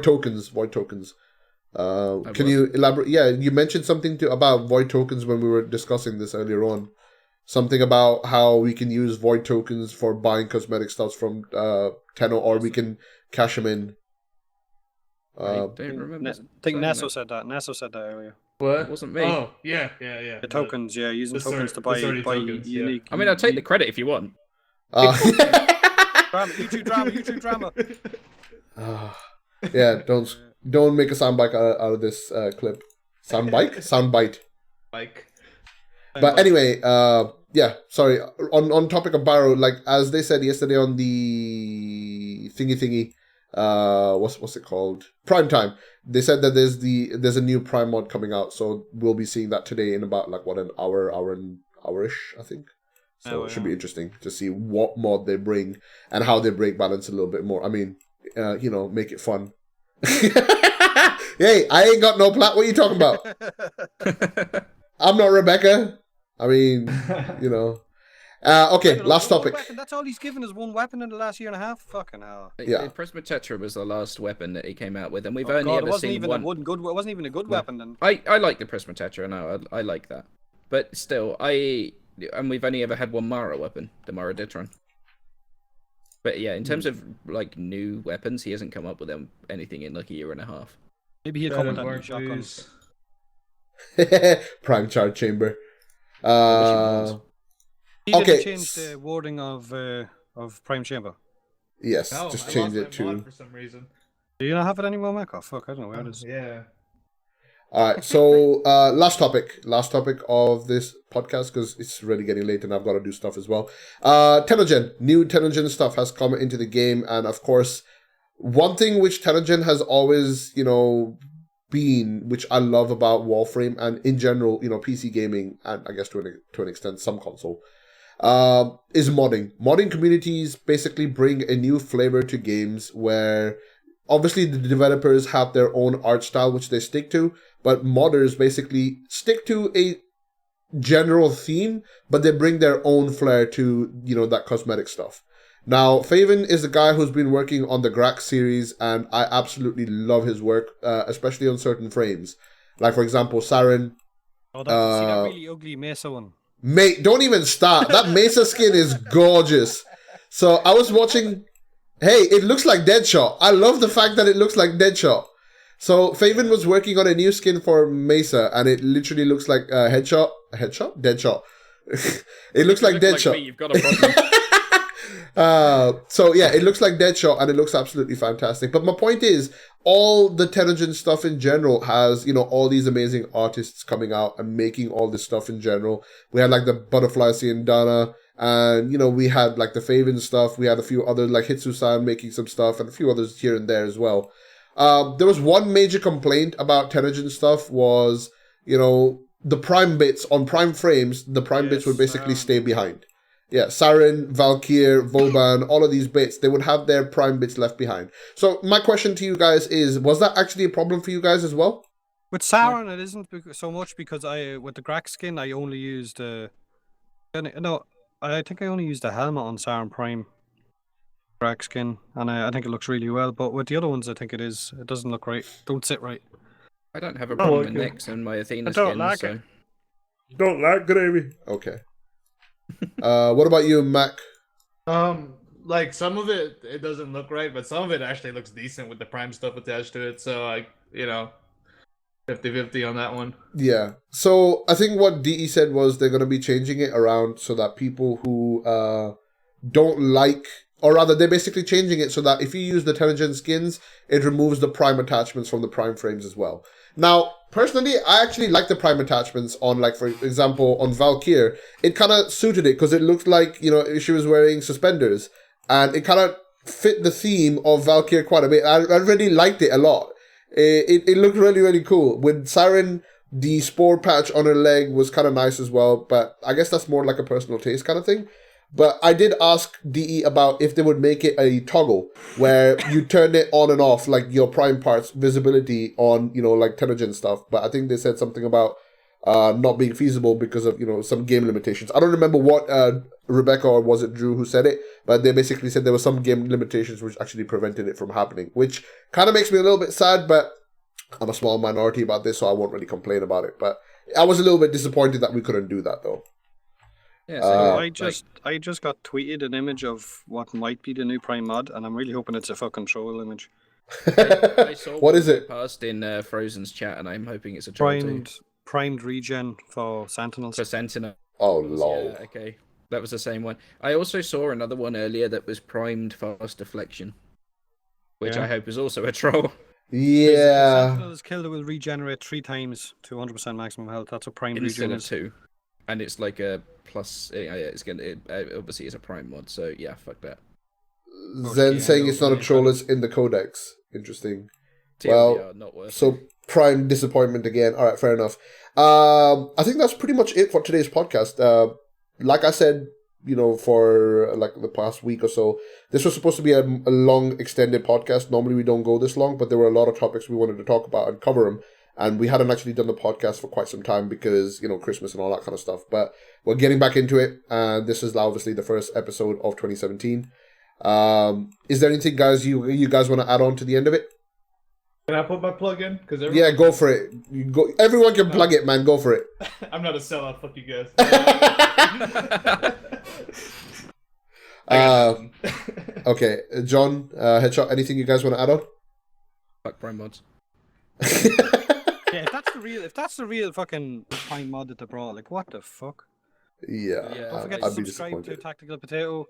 tokens. Void tokens. Can you elaborate? Yeah, you mentioned something about void tokens when we were discussing this earlier on. Something about how we can use void tokens for buying cosmetic stuff from Tenno, or we can cash them in. I don't remember. I think Neso said that. Neso said that earlier. What? It wasn't me. Oh, yeah. The tokens, using tokens to buy tokens, unique. I mean, I'll take the credit if you want. YouTube drama. Yeah, don't make a soundbite out of this clip. Soundbite. Like. But anyway, sorry. On topic of Barrow, like as they said yesterday on the thingy, what's it called? Prime time. They said that there's a new Prime mod coming out, so we'll be seeing that today in about an hourish, I think. So it should be interesting to see what mod they bring and how they break balance a little bit more. I mean, make it fun. Hey, I ain't got no plot. What are you talking about? I'm not Rebecca. I mean, Okay, last topic. That's all he's given is one weapon in the last year and a half. Fucking hell. Yeah. Prisma Tetra was the last weapon that he came out with, and we've only ever seen one. It wasn't even a good weapon then. I like the Prisma Tetra. No, I like that, but still, and we've only ever had one Mara weapon, the Mara Ditron. But yeah, in terms of like new weapons, he hasn't come up with anything in like a year and a half. Maybe he'll come with that new shotgun. Prime charge chamber. I wish he was. He didn't Okay. change the wording of Prime Chamber. Yes, No, just I change lost it my mod to. for some reason. Do you not have it anymore, Mac? Oh fuck, I don't know where it is. Yeah. All right, so last topic of this podcast, because it's really getting late and I've got to do stuff as well. New Tennogen stuff has come into the game, and of course, one thing which Tennogen has always, been, which I love about Warframe and in general, PC gaming, and I guess to an extent some console, is modding. Modding communities basically bring a new flavor to games where obviously the developers have their own art style which they stick to, but modders basically stick to a general theme, but they bring their own flair to, that cosmetic stuff. Now, Faven is the guy who's been working on the Grax series, and I absolutely love his work, especially on certain frames. Like, for example, Saren. Oh, see that really ugly Mesa one. Mate, don't even start. That Mesa skin is gorgeous. So I was watching. Hey, it looks like Deadshot. I love the fact that it looks like Deadshot. So Faven was working on a new skin for Mesa, and it literally looks like Headshot. Headshot? Deadshot. It looks like Deadshot. Like me, you've got a problem. So yeah, it looks like Deadshot, and it looks absolutely fantastic. But my point is, all the Tennogen stuff in general has, all these amazing artists coming out and making all this stuff in general. We had like the Butterfly Dana, and we had like the Faven stuff. We had a few others like Hitsu-san making some stuff, and a few others here and there as well. There was one major complaint about Tennogen stuff was, the prime bits on prime frames, the prime bits would basically stay behind. Yeah, Saren, Valkyr, Vauban, all of these bits, they would have their prime bits left behind. So my question to you guys is, was that actually a problem for you guys as well? With Saren, it isn't so much because with the Grax skin, I only used I think I only used the helmet on Saren Prime Grax skin, and I think it looks really well. But with the other ones, I think it doesn't look right. Don't sit right. I don't have a problem with Nyx and my Athena skin. Like so. Don't like gravy. Okay. What about you, Mac? Like some of it doesn't look right, but some of it actually looks decent with the prime stuff attached to it. So 50-50 on that one. Yeah. So I think what DE said was they're going to be changing it around so that people who don't like, or rather they're basically changing it so that if you use the Tennogen skins, it removes the prime attachments from the prime frames as well. Now, personally, I actually like the prime attachments on, like, for example, on Valkyr. It kind of suited it because it looked like, she was wearing suspenders. And it kind of fit the theme of Valkyr quite a bit. I really liked it a lot. It looked really, really cool. With Saren, the spore patch on her leg was kind of nice as well. But I guess that's more like a personal taste kind of thing. But I did ask DE about if they would make it a toggle where you turn it on and off, like your prime parts visibility on, like Tennogen stuff. But I think they said something about not being feasible because of, some game limitations. I don't remember what Rebecca or was it Drew who said it, but they basically said there were some game limitations which actually prevented it from happening, which kind of makes me a little bit sad, but I'm a small minority about this, so I won't really complain about it. But I was a little bit disappointed that we couldn't do that, though. Yeah, so I just got tweeted an image of what might be the new Prime mod, and I'm really hoping it's a fucking troll image. I saw What is it? Passed in Frozen's chat, and I'm hoping it's a troll too. Primed regen for Sentinels. For Sentinel. Oh, lol. Yeah, okay. That was the same one. I also saw another one earlier that was primed fast deflection, which I hope is also a troll. Yeah. Sentinels killed it will regenerate 3 times to 100% maximum health. That's what primed Instead regen of is. 2. And it's like a plus. It's gonna. Obviously, it's a prime mod. So yeah, fuck that. Zen saying it's not a troll, it's in the codex. Interesting. TLDR, not worth so it. Prime disappointment again. All right, fair enough. I think that's pretty much it for today's podcast. Like I said, for like the past week or so, this was supposed to be a long, extended podcast. Normally we don't go this long, but there were a lot of topics we wanted to talk about and cover them. And we hadn't actually done the podcast for quite some time because, Christmas and all that kind of stuff. But we're getting back into it. And this is obviously the first episode of 2017. Is there anything, guys, you guys want to add on to the end of it? Can I put my plug in? Yeah, go for it. Everyone can plug it, man. Go for it. I'm not a sellout. Fuck you guys. I got nothing. Okay, John, Headshot, anything you guys want to add on? Fuck Prime mods. Yeah, if that's the real fucking Prime mod that they brought, like what the fuck? Yeah, Yeah, Don't forget I'd to be subscribe to disappointed. Tactical Potato.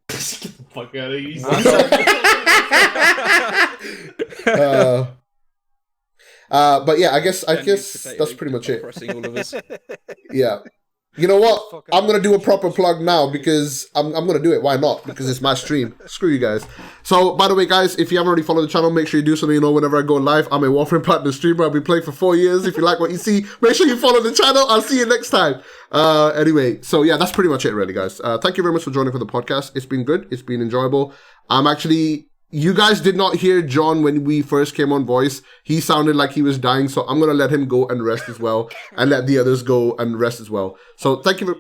Get the fuck out of here. But yeah, I guess Danny's potato that's pretty much it. oppressing all of us. Yeah. You know what? Fucking I'm gonna do a proper plug now because I'm gonna do it. Why not? Because it's my stream. Screw you guys. So by the way, guys, if you haven't already followed the channel, make sure you do so you know whenever I go live. I'm a Warframe Platinum streamer. I've been playing for 4 years. If you like what you see, make sure you follow the channel. I'll see you next time. Anyway, so yeah, that's pretty much it, really, guys. Thank you very much for joining for the podcast. It's been good. It's been enjoyable. You guys did not hear John when we first came on voice. He sounded like he was dying, so I'm gonna let him go and rest as well, and let the others go and rest as well. So thank you for.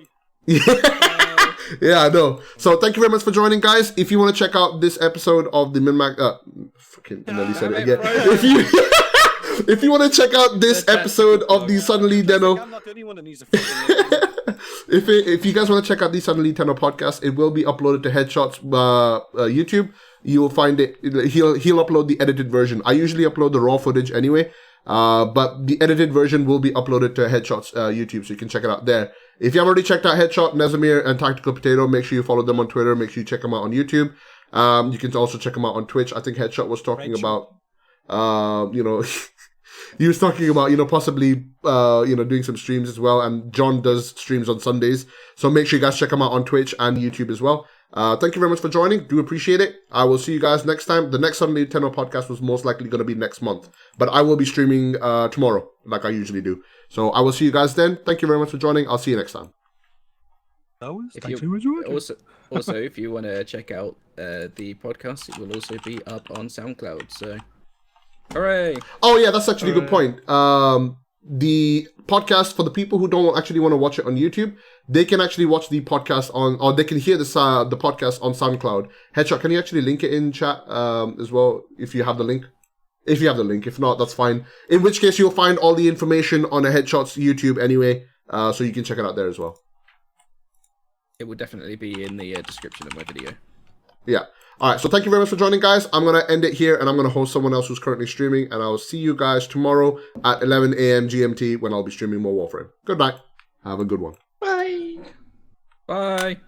Yeah, I know. So thank you very much for joining, guys. If you want to check out this episode of the Minmax, fucking nearly said it again. If you want to check out this episode of the Suddenly Tenno, I'm not the only one that needs a fucking if you guys want to check out the Suddenly Tenno podcast, it will be uploaded to Headshot's YouTube. You will find it. He'll upload the edited version. I usually upload the raw footage anyway. But the edited version will be uploaded to Headshot's YouTube, so you can check it out there. If you haven't already checked out Headshot, Nesomeer, and Tactical Potato, make sure you follow them on Twitter. Make sure you check them out on YouTube. You can also check them out on Twitch. I think Headshot was talking about, he was talking about, possibly, doing some streams as well. And John does streams on Sundays. So make sure you guys check them out on Twitch and YouTube as well. Thank you very much for joining. Do appreciate it. I will see you guys next time. The next Sunday Tenno podcast was most likely going to be next month, but I will be streaming tomorrow, like I usually do. So I will see you guys then. Thank you very much for joining. I'll see you next time. Also, if you want to check out the podcast, it will also be up on SoundCloud. So, hooray! Oh yeah, that's actually a good point. The podcast, for the people who don't actually want to watch it on YouTube, they can actually watch the podcast or they can hear the podcast on SoundCloud. Headshot, can you actually link it in chat as well if you have the link? If you have the link. If not, that's fine. In which case, you'll find all the information on a Headshot's YouTube anyway, so you can check it out there as well. It will definitely be in the description of my video. Yeah. All right, so thank you very much for joining, guys. I'm going to end it here, and I'm going to host someone else who's currently streaming, and I'll see you guys tomorrow at 11 a.m. GMT when I'll be streaming more Warframe. Good night. Have a good one. Bye. Bye.